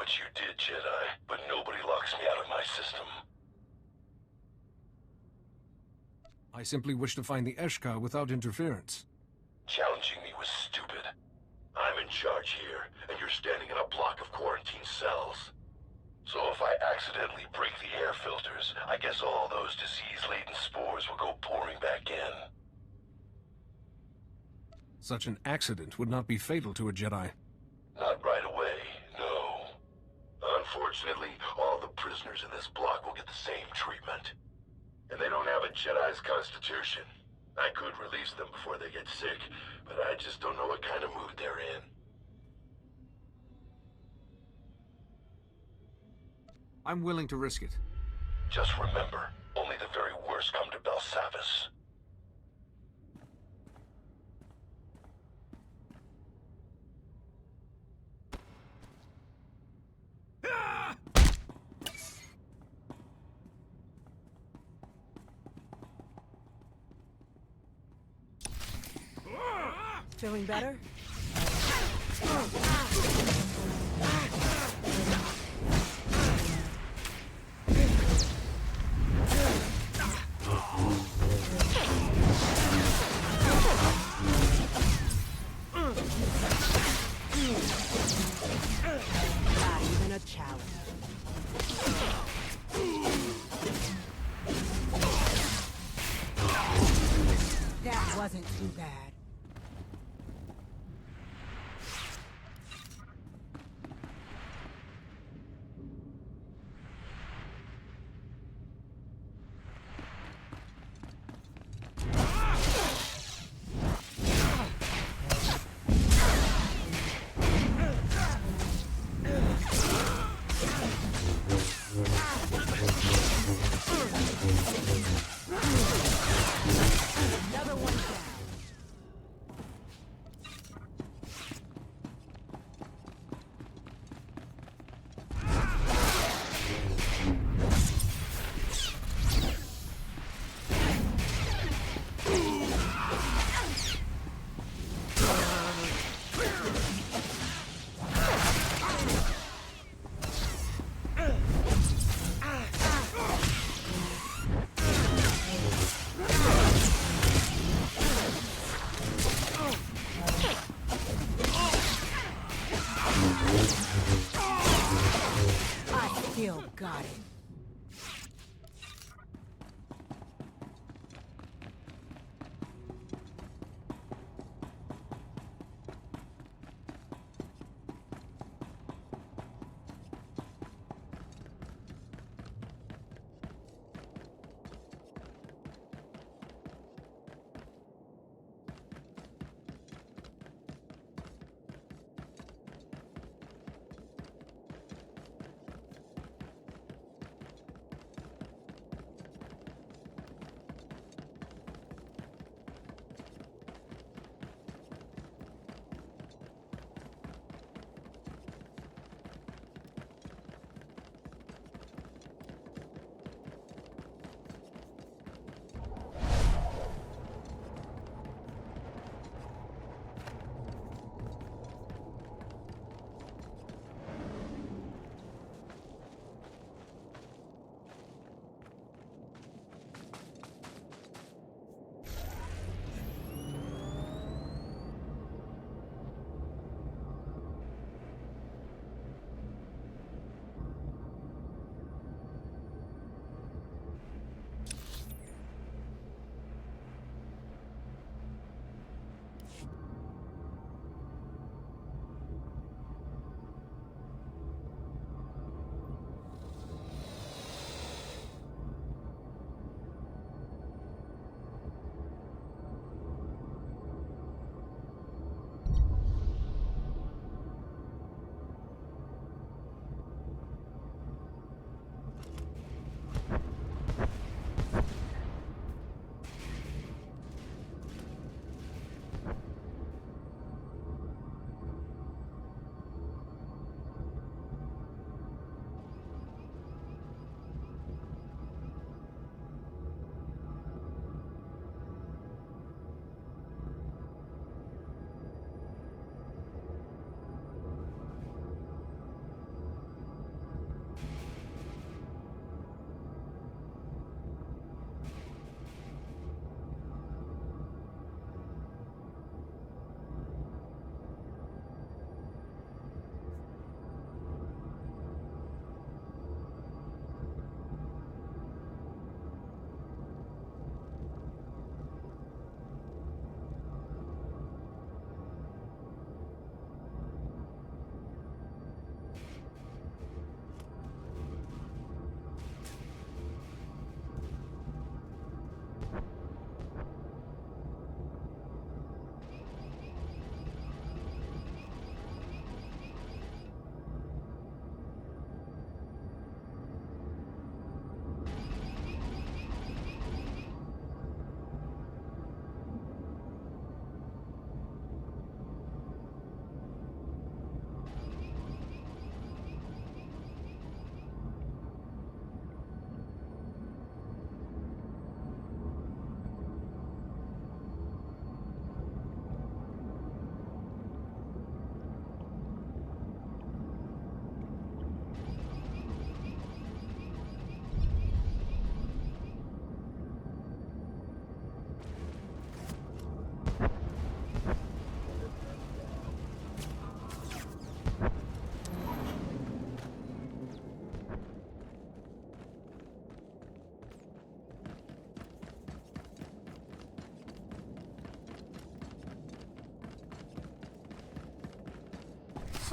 what you did, Jedi, but nobody locks me out of my system. I simply wish to find the Eshka without interference. Challenging me was stupid. I'm in charge here, and you're standing in a block of quarantine cells. So if I accidentally break the air filters, I guess all those disease-laden spores will go pouring back in. Such an accident would not be fatal to a Jedi. Not right away, no. Unfortunately, all the prisoners in this block will get the same treatment. And they don't have a Jedi's constitution. I could release them before they get sick, but I just don't know what kind of mood they're in. I'm willing to risk it. Just remember, only the very worst come to Belsavis. Feeling better? Not even a challenge. That wasn't too bad. Another one down.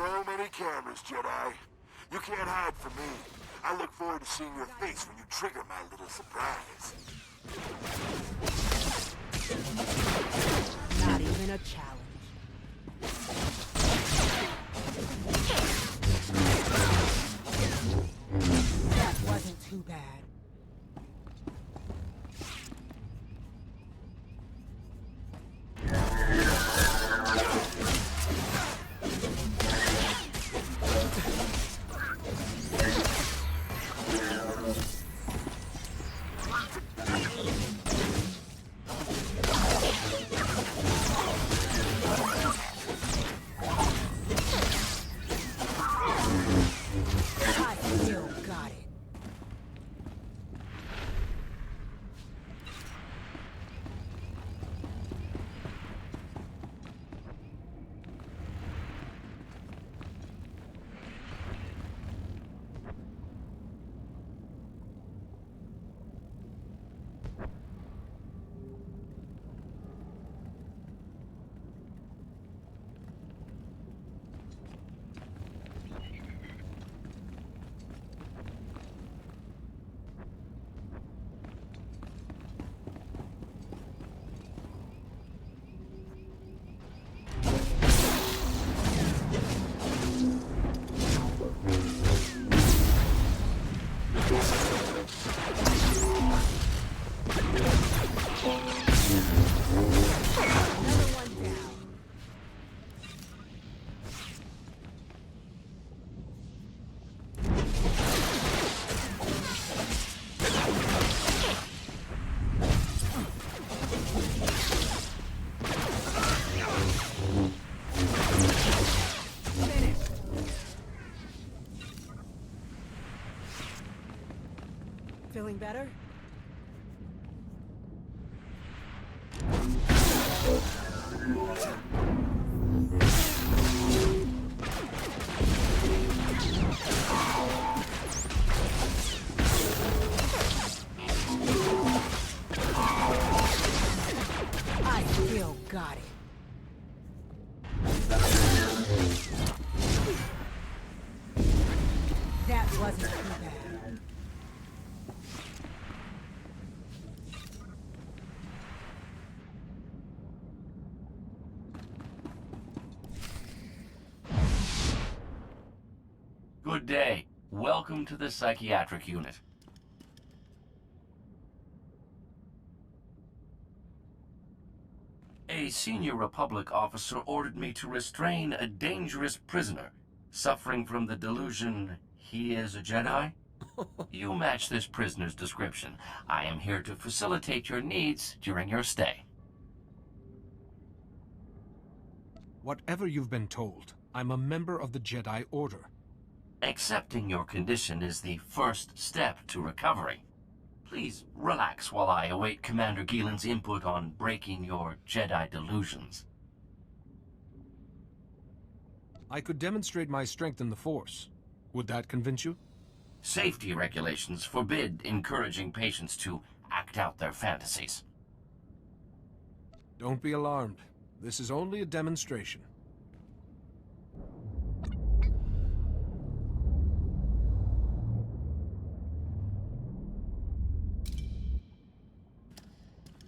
So many cameras, Jedi. You can't hide from me. I look forward to seeing your face when you trigger my little surprise. Not even a challenge. That wasn't too bad. Feeling better? I still got it. That wasn't too bad. Good day. Welcome to the psychiatric unit. A senior Republic officer ordered me to restrain a dangerous prisoner suffering from the delusion he is a Jedi. You match this prisoner's description. I am here to facilitate your needs during your stay. Whatever you've been told, I'm a member of the Jedi Order. Accepting your condition is the first step to recovery. Please relax while I await Commander Gielin's input on breaking your Jedi delusions. I could demonstrate my strength in the Force. Would that convince you? Safety regulations forbid encouraging patients to act out their fantasies. Don't be alarmed. This is only a demonstration.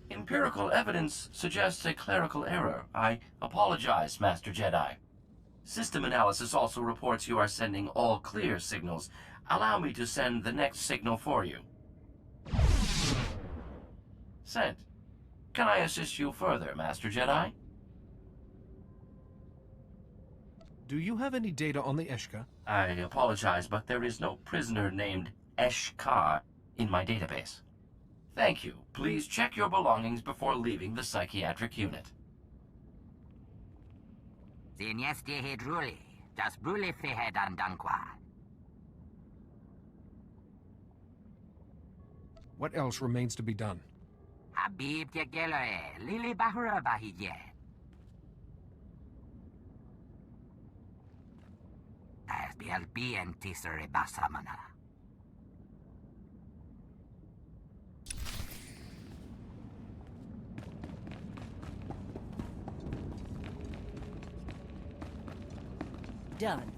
Empirical evidence suggests a clerical error. I apologize, Master Jedi. System analysis also reports you are sending all clear signals. Allow me to send the next signal for you. Sent. Can I assist you further, Master Jedi? Do you have any data on the Eshka? I apologize, but there is no prisoner named Eshka in my database. Thank you. Please check your belongings before leaving the psychiatric unit. Zinesti hidruli, das bruli fihedan dankwa. What else remains to be done? Habib Tegeloe, Lili Bahura Bahije. As BLB and Tisere Basamana. Done.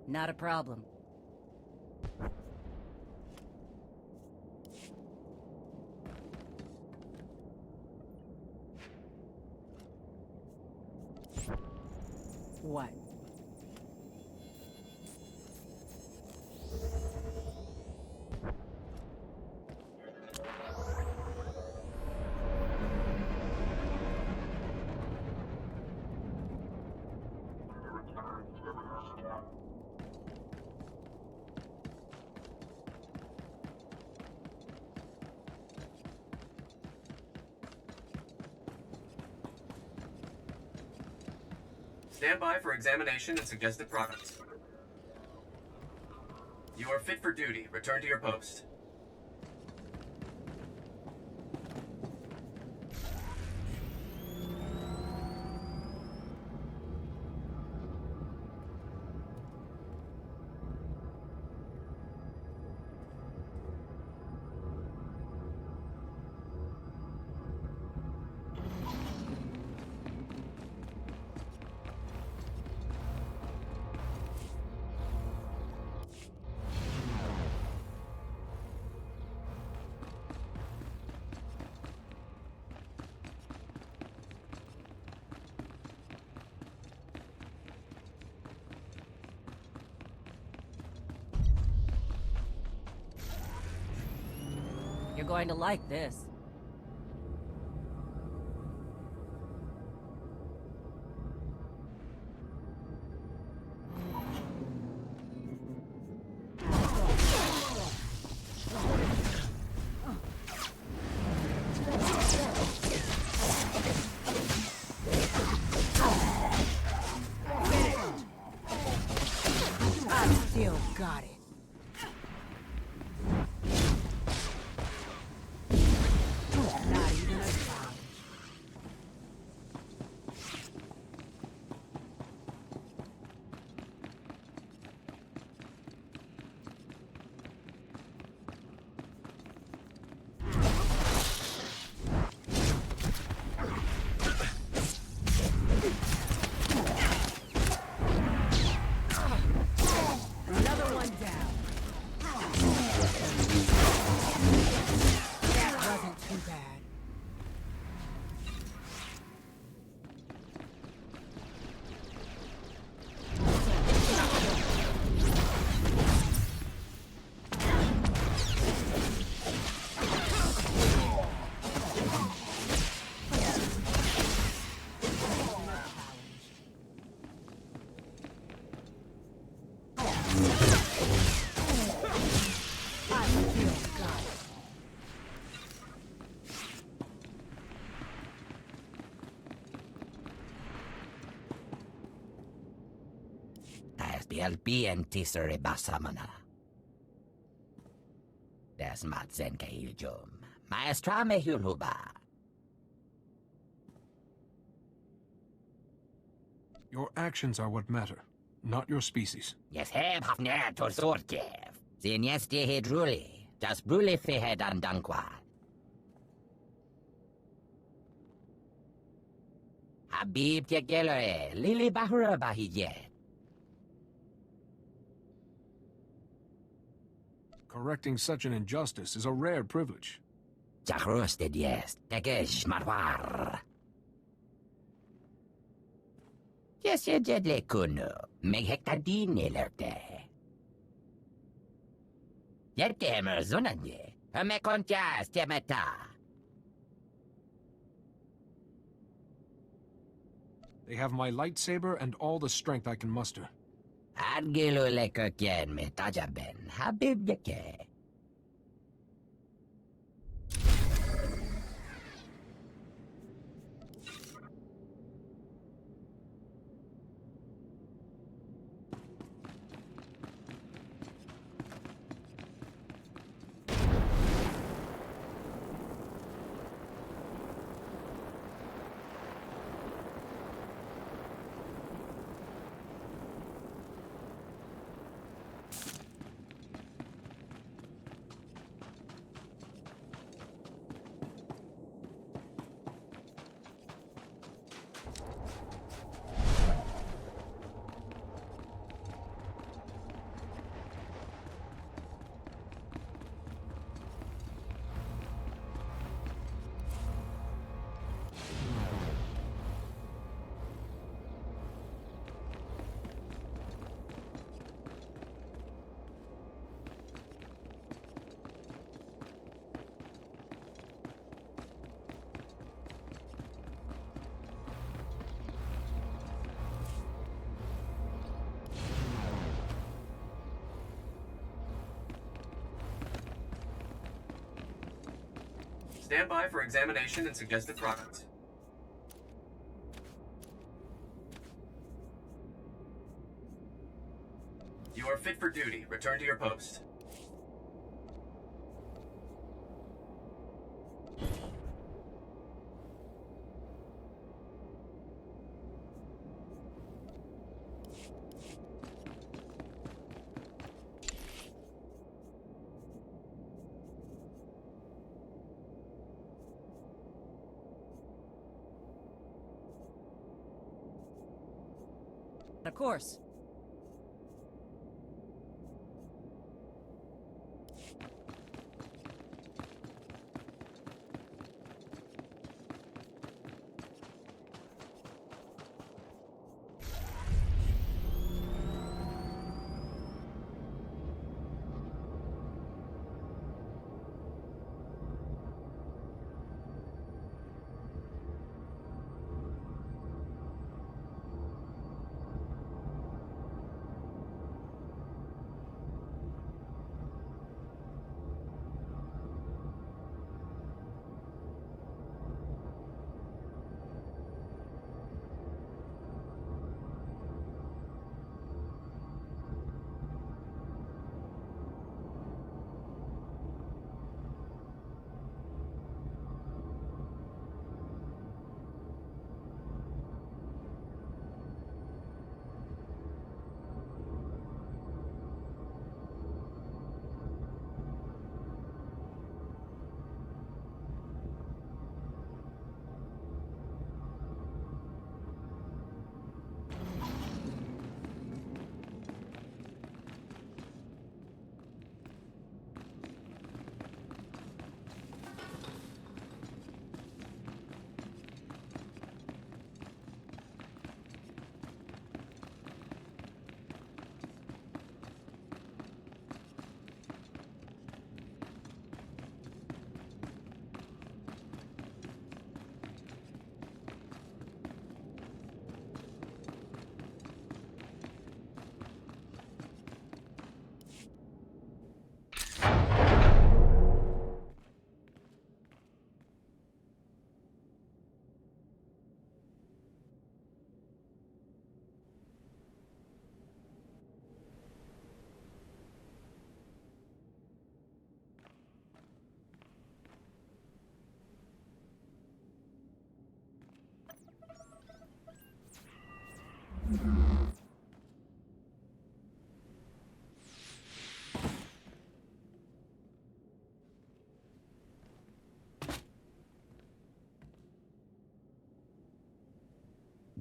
Not a problem. What? Stand by for examination and suggested products. You are fit for duty. Return to your post. You're going to like this. I still got it. PLP tisere basamana. Des matsen kahiljum. Maestra mehulhuba. Your actions are what matter, not your species. Yes, heb hafner to sorkev. Sin yesti hedruli. Just brule fehed andankwa. Habib tegelore. Lili bahura bahijet. Correcting such an injustice is a rare privilege. Jachrosted yes, tegesh marwar. Yes, ye jedle kuno, meg hektadine lerte. Yertemer zonanje, me kontias temeta. They have my lightsaber and all the strength I can muster. Argilo lekokien me tajaben, habib yake. Stand by for examination and suggested products. You are fit for duty. Return to your post. Of course.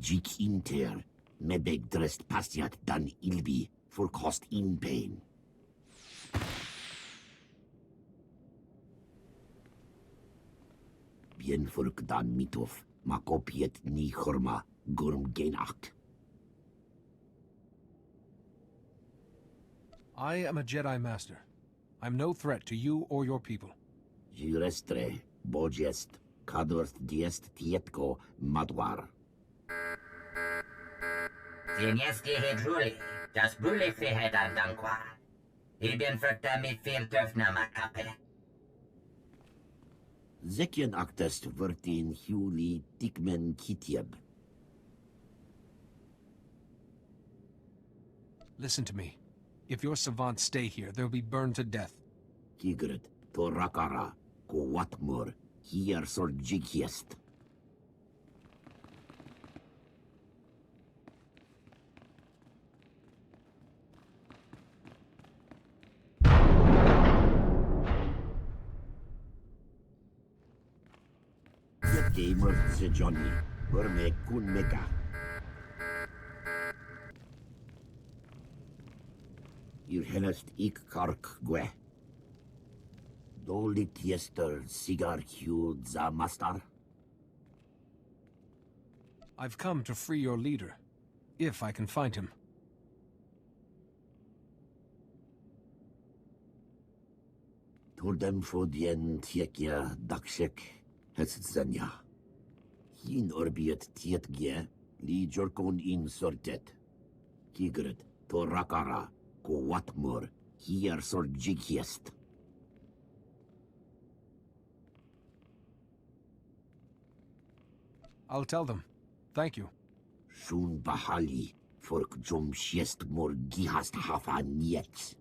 Jik inter, mebeg drest pastiat dan ilbi, for cost in pain. Bien furk dan mitov, makopiet ni chorma, gurm genacht. I am a Jedi Master. I'm no threat to you or your people. Girestre, bogest, cadorth diest tietko madwar. Tinieski hedruli, das brule fehedan dankwa. Ibn frukta mi fil töfna makape. Zekien actest vertin Huli Tikmen Kitieb. Listen to me. If your savants stay here, they'll be burned to death. Tigret, Torakara, Kowatmur, hier sort jikiest. Gamer ze Johnny, Burme kun meka. Ir helest ik kark gwe. Dolit yester cigar hue za mastar. I've come to free your leader, if I can find him. Tordem fodien tiekia dakshek heszenia. Hin orbiet tietgie, li jorkon in sortet. Tigret, Torakara, Kowatmur, hier sort jikiest. I'll tell them. Thank you. Shun bahali, fork jom shiest mor gihast hafa niet.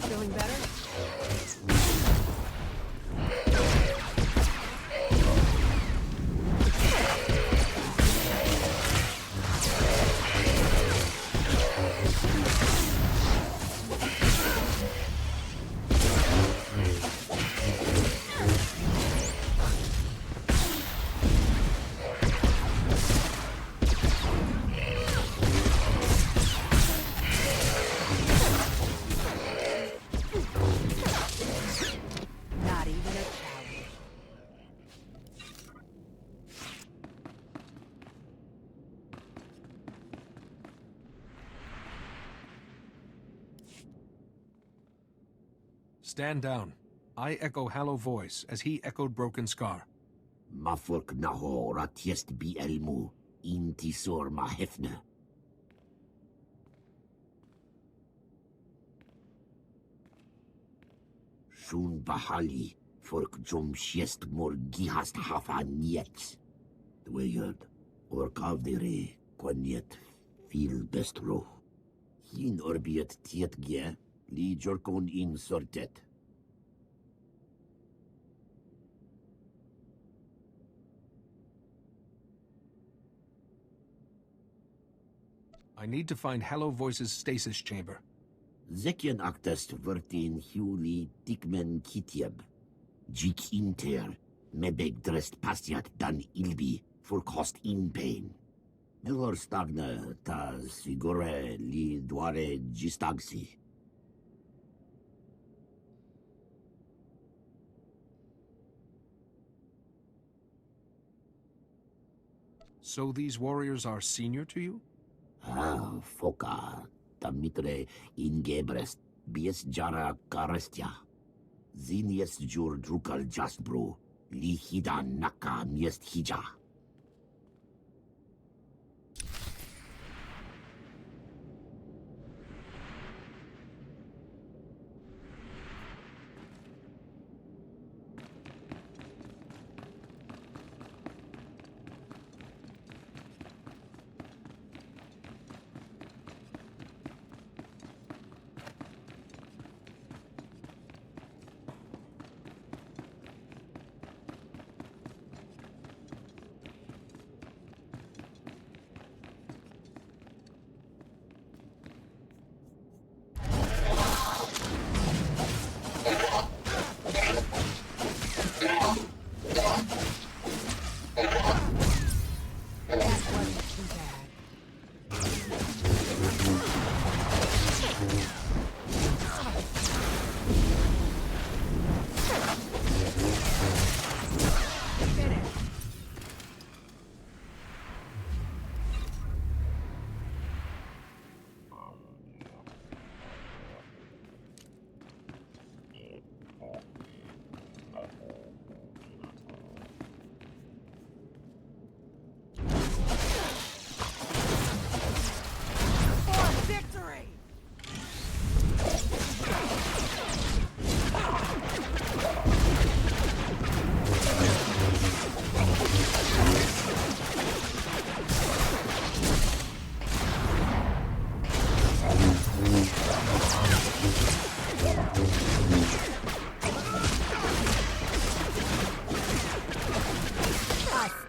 Feeling better? Not even a challenge. Stand down. I echo Hallow Voice, as he echoed Broken Scar. Mafurk naho ratiest bi elmu, intisor ma hefne. Shun bahali, fork jom shiest mor gihast hafa niet. Dweyerd, or kavdere, kwaniet, fil bestro. Hin orbiet tietgie, li jorkon in sortet. I need to find Hallow Voice's stasis chamber. Zekien actest vertin Huli Tikmen Kitieb. Jik inter, mebeg drest pastiat dan ilbi, for cost in pain. Melor stagna ta sigore li doare gistagsi. So these warriors are senior to you? Ah, foca, tamitre ingebrest, bies jara karestia. Zinies jur drukal jasbru, li hida naka miest hija.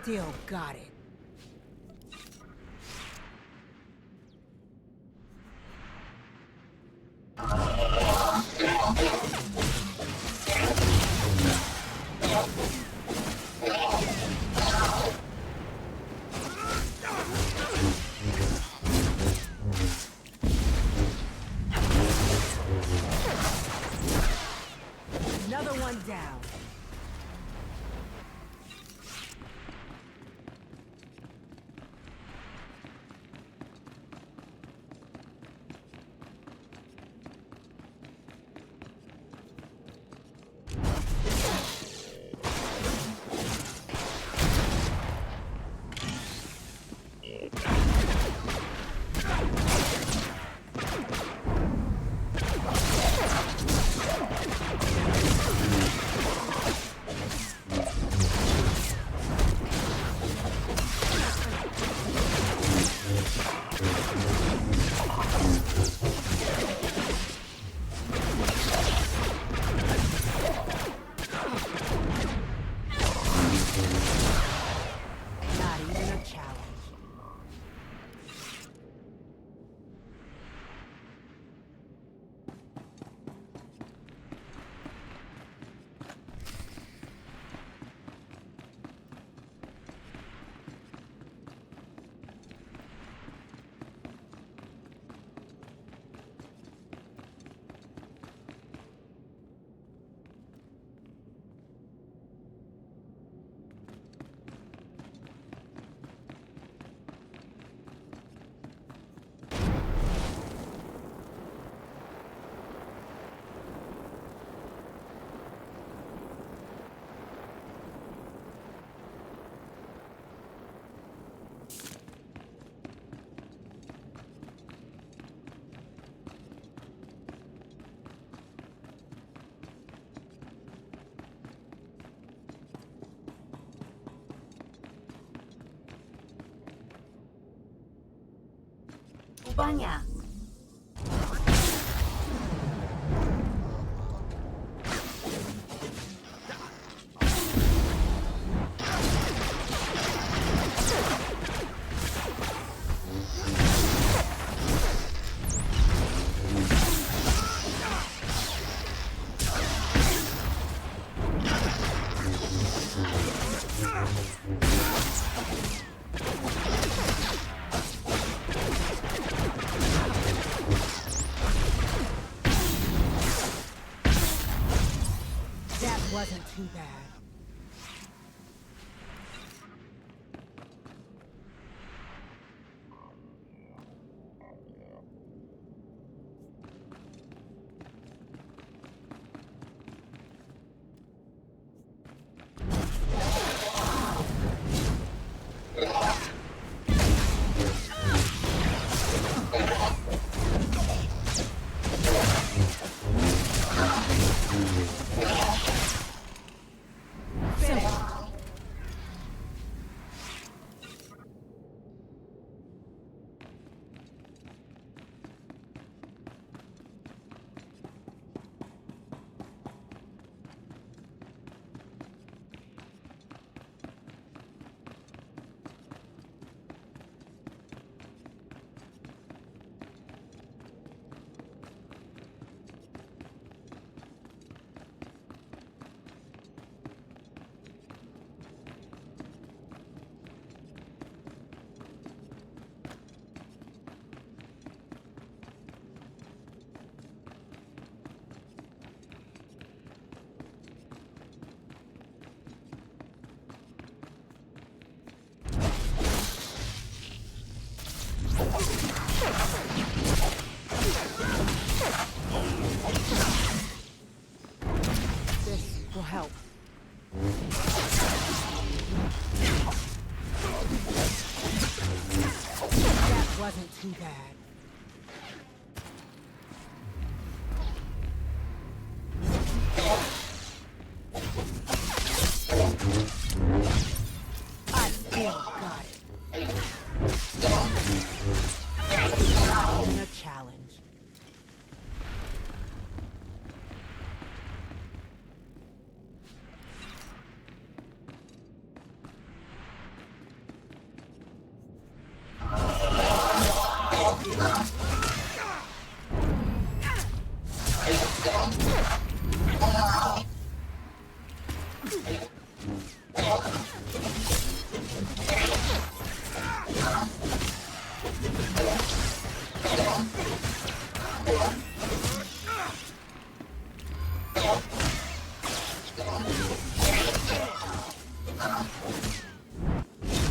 Still got it. Another one down. Not even a challenge. Ubanya. That wasn't too bad. This will help. That wasn't too bad. I still got it. A challenge.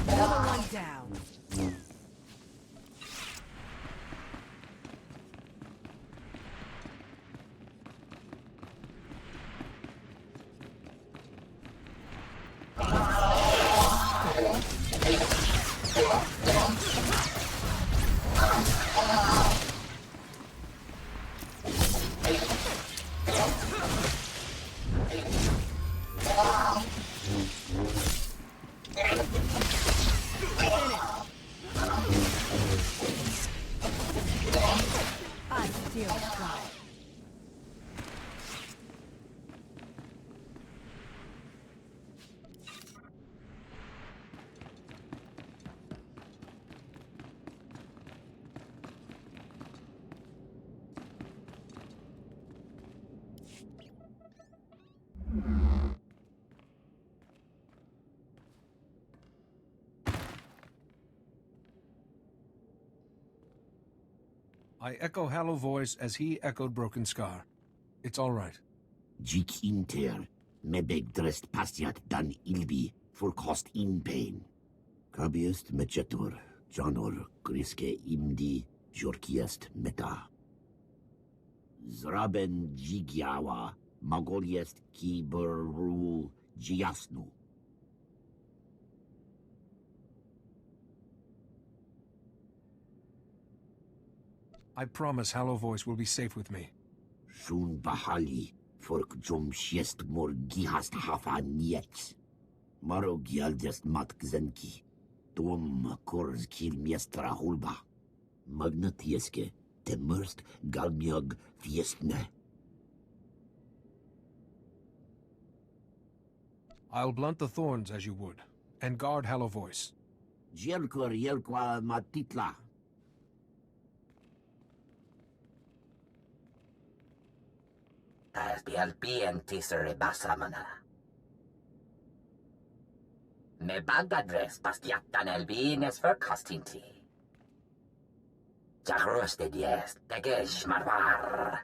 Another one down. I still got it. I echo Hallow Voice as he echoed Broken Scar. It's all right. Jik inter, mebeg drest pastiat dan ilbi, for cost in pain. Kabiest mechetur, janor griske imdi, jorkiest meta. Zraben jigyawa, magoliest kiber rule jiasnu. I promise Hallow Voice will be safe with me. Shun bahali, fork jom shiest mor gihast hafa niets. Maro gialdest mat gzenki. Tom korz kil miestra hulba. Magnatieske, temurst galmiog fiestne. I'll blunt the thorns as you would, and guard Hallow Voice. Jelkur yelkwa matitla. Tas bialpien tisere basamana. Me bagadres pastiatan elbines för kastinti. Jagruste diest, tegesh marvar.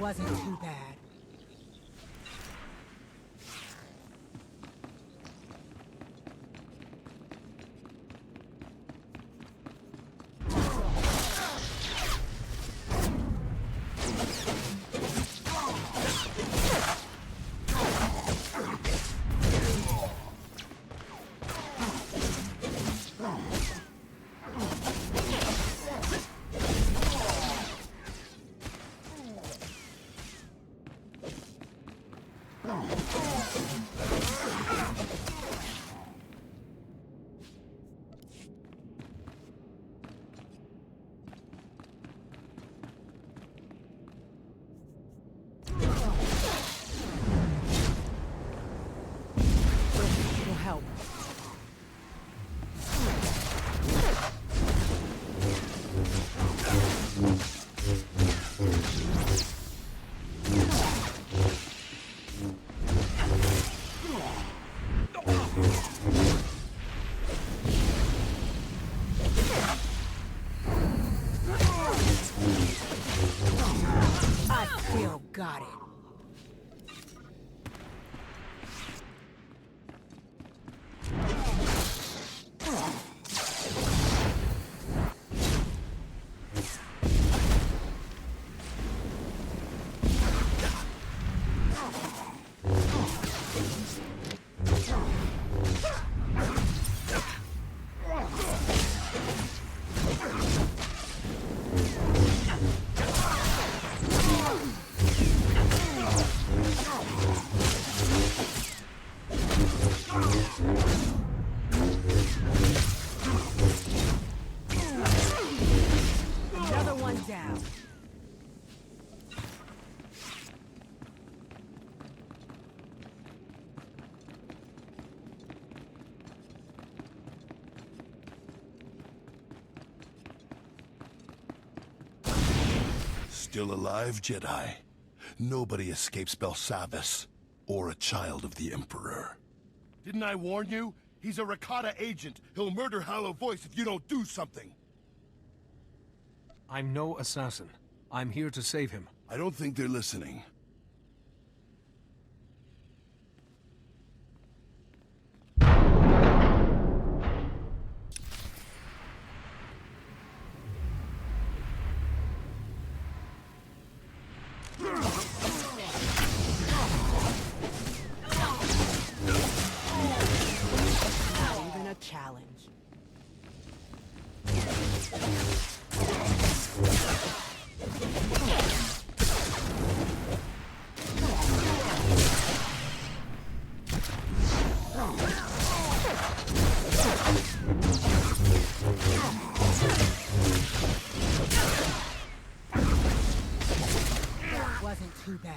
Wasn't too bad. Got it. Another one down. Still alive, Jedi? Nobody escapes Belsavus, or a child of the Emperor. Didn't I warn you? He's a Rakata agent. He'll murder Hollow Voice if you don't do something. I'm no assassin. I'm here to save him. I don't think they're listening. Even a challenge. Wasn't too bad.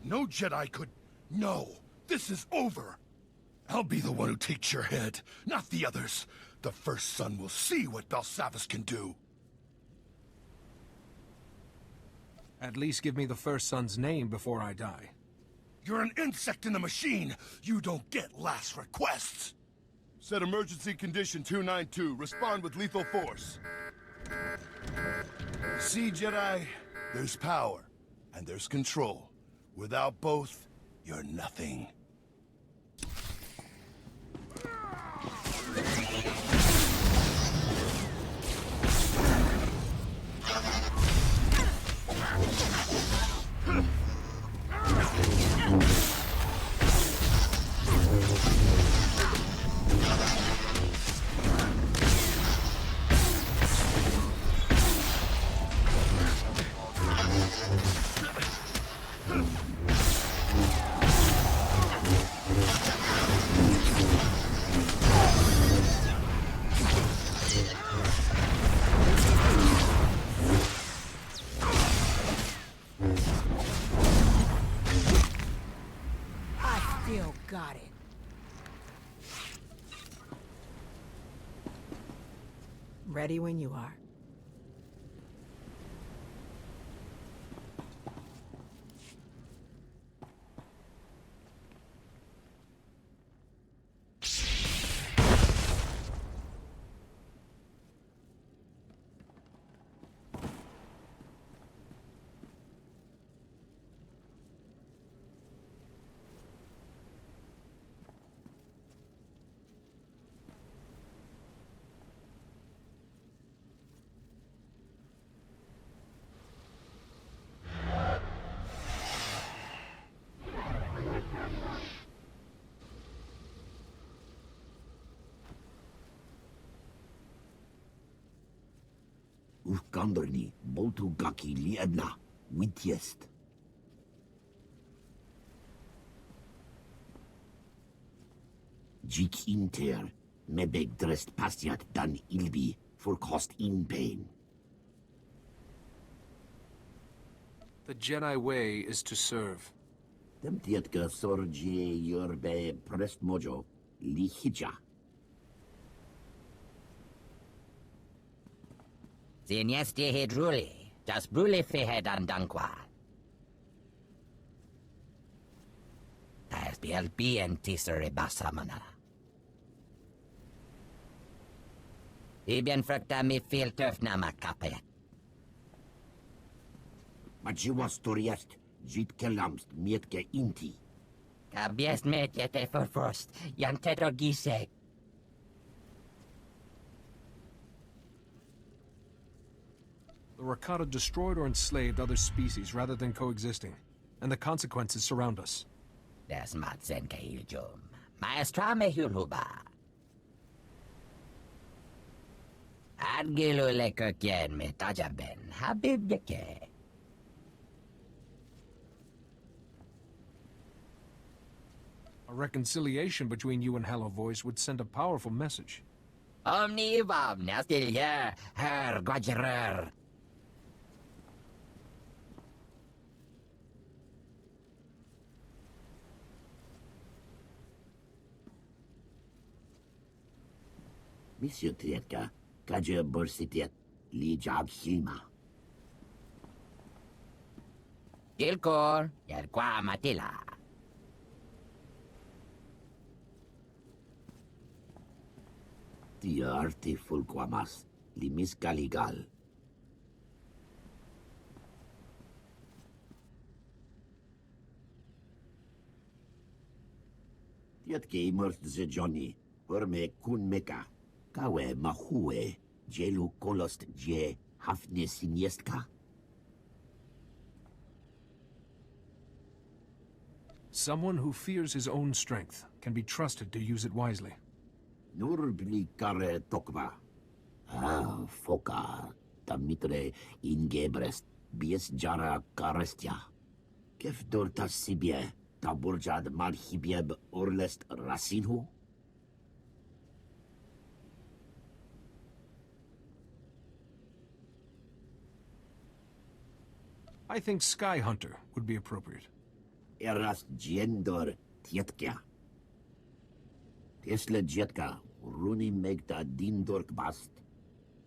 No Jedi could... No! This is over! I'll be the one who takes your head, not the others. The first son will see what Belsavus can do. At least give me the first son's name before I die. You're an insect in the machine! You don't get last requests! Set emergency condition 292. Respond with lethal force. See, Jedi? There's power, and there's control. Without both, you're nothing. Got it. Ready when you are. Ufkandrni, boltu gaki liedna, witjest. Jik inter, mebeg drest pastiat dan ilbi, for cost in pain. The Jedi way is to serve. Temtietka sorje yorbe prest mojo, lihija. Zinesti hedruli, das brule fehed andankwa. Das BLB en tisere basamana. Ibien frukta mi fil töfna makape. Majiwa storiest, jit kelamst mietke inti. Kabiest met jete forfrost, jan teto gisek. The Rakata destroyed or enslaved other species rather than coexisting, and the consequences surround us. Das matsen kahiljum. Maestra me hulhuba. Adgilu lekokyen me tajaben, habib yeke. A reconciliation between you and Hello Voice would send a powerful message. Omni vam nastil yer, her gwajerer. Monsieur Trietka, kaje borsitiet, li jag hilma. Dilkor, yer kwa matila. Tia arti fulquamas, li miscaligal. Tiet ke immerst ze Johnny, orme kun meka. Kawe mahue, jelu kolost je hafne siniestka? Someone who fears his own strength can be trusted to use it wisely. Nur bli kare tokba. Ah, foka, tamitre ingebrest, bies jara karestia. Kef dortas sibie, taburjad malhibieb orlest rasinhu? I think Sky Hunter would be appropriate. Eras gender tietka. Tesla jetka, runi megta dindork bast.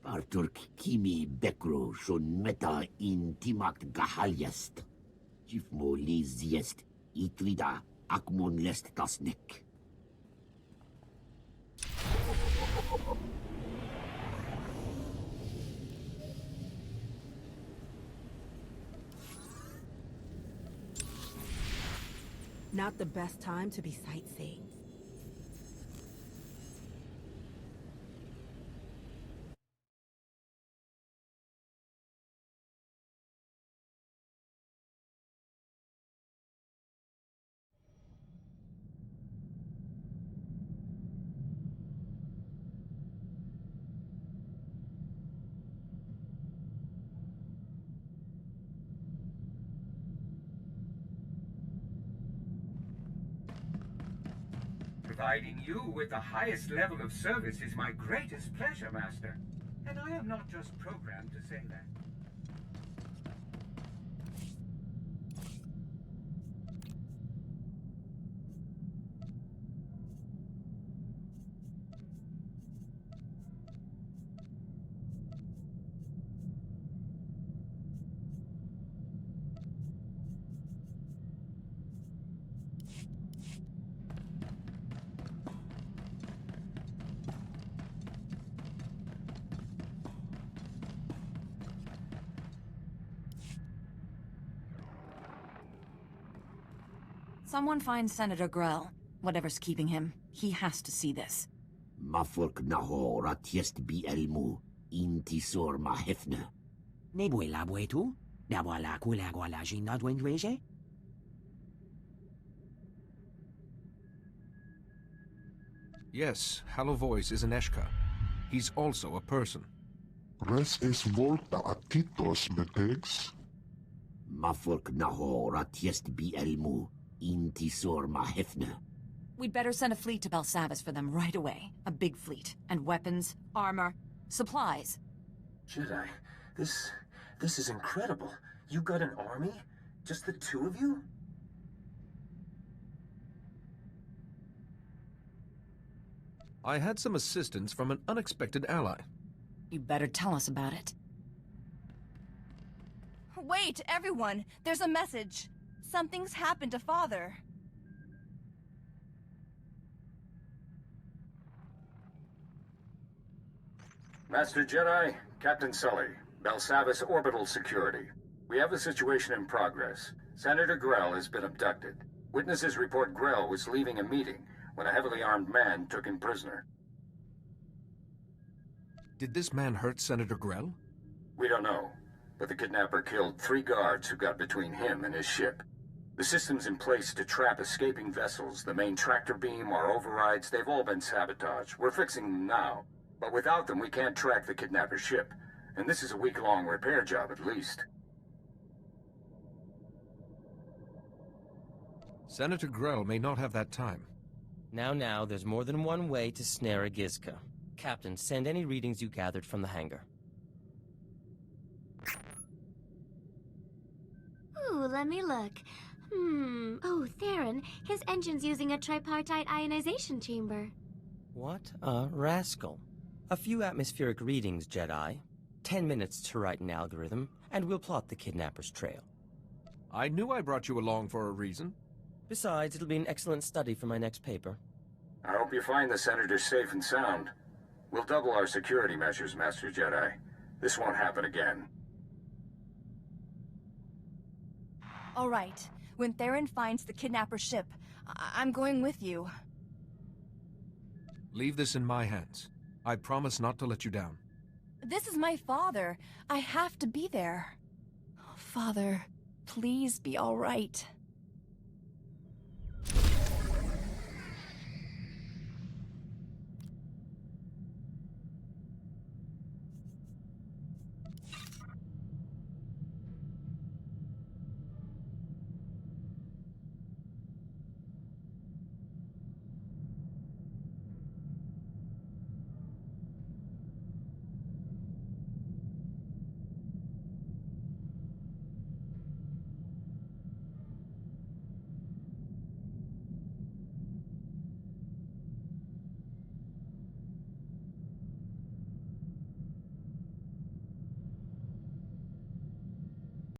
Parturk kimi bekru shun meta in timakt gahaljest. Jifmo li ziest, itrida akmon lest tasnek. Not the best time to be sightseeing. Providing you with the highest level of service is my greatest pleasure, Master. And I am not just programmed to say that. Someone find Senator Grell. Whatever's keeping him, he has to see this. Mafurk naho ratiest bi elmu, intisor ma hefne. Nebwe la bwetu, dabwa la kula la jina dwendweje. Yes, Hollow Voice is an Eshka. He's also a person. Res es volta atitos metegs. Mafurk naho ratiest bi elmu, intisor ma hefne. We'd better send a fleet to Belsavis for them right away. A big fleet. And weapons, armor, supplies. Jedi, this is incredible. You got an army? Just the two of you? I had some assistance from an unexpected ally. You better tell us about it. Wait, everyone! There's a message! Something's happened to Father. Master Jedi, Captain Sully, Belsavis Orbital Security. We have a situation in progress. Senator Grell has been abducted. Witnesses report Grell was leaving a meeting when a heavily armed man took him prisoner. Did this man hurt Senator Grell? We don't know, but the kidnapper killed 3 guards who got between him and his ship. The systems in place to trap escaping vessels, the main tractor beam, our overrides, they've all been sabotaged. We're fixing them now. But without them, we can't track the kidnapper's ship. And this is a week-long repair job, at least. Senator Grell may not have that time. Now, there's more than one way to snare a Gizka. Captain, send any readings you gathered from the hangar. Ooh, let me look. Oh, Theron, his engine's using a tripartite ionization chamber. What a rascal. A few atmospheric readings, Jedi. 10 minutes to write an algorithm, and we'll plot the kidnapper's trail. I knew I brought you along for a reason. Besides, it'll be an excellent study for my next paper. I hope you find the Senator safe and sound. We'll double our security measures, Master Jedi. This won't happen again. All right. When Theron finds the kidnapper's ship, I'm going with you. Leave this in my hands. I promise not to let you down. This is my father. I have to be there. Father, please be all right.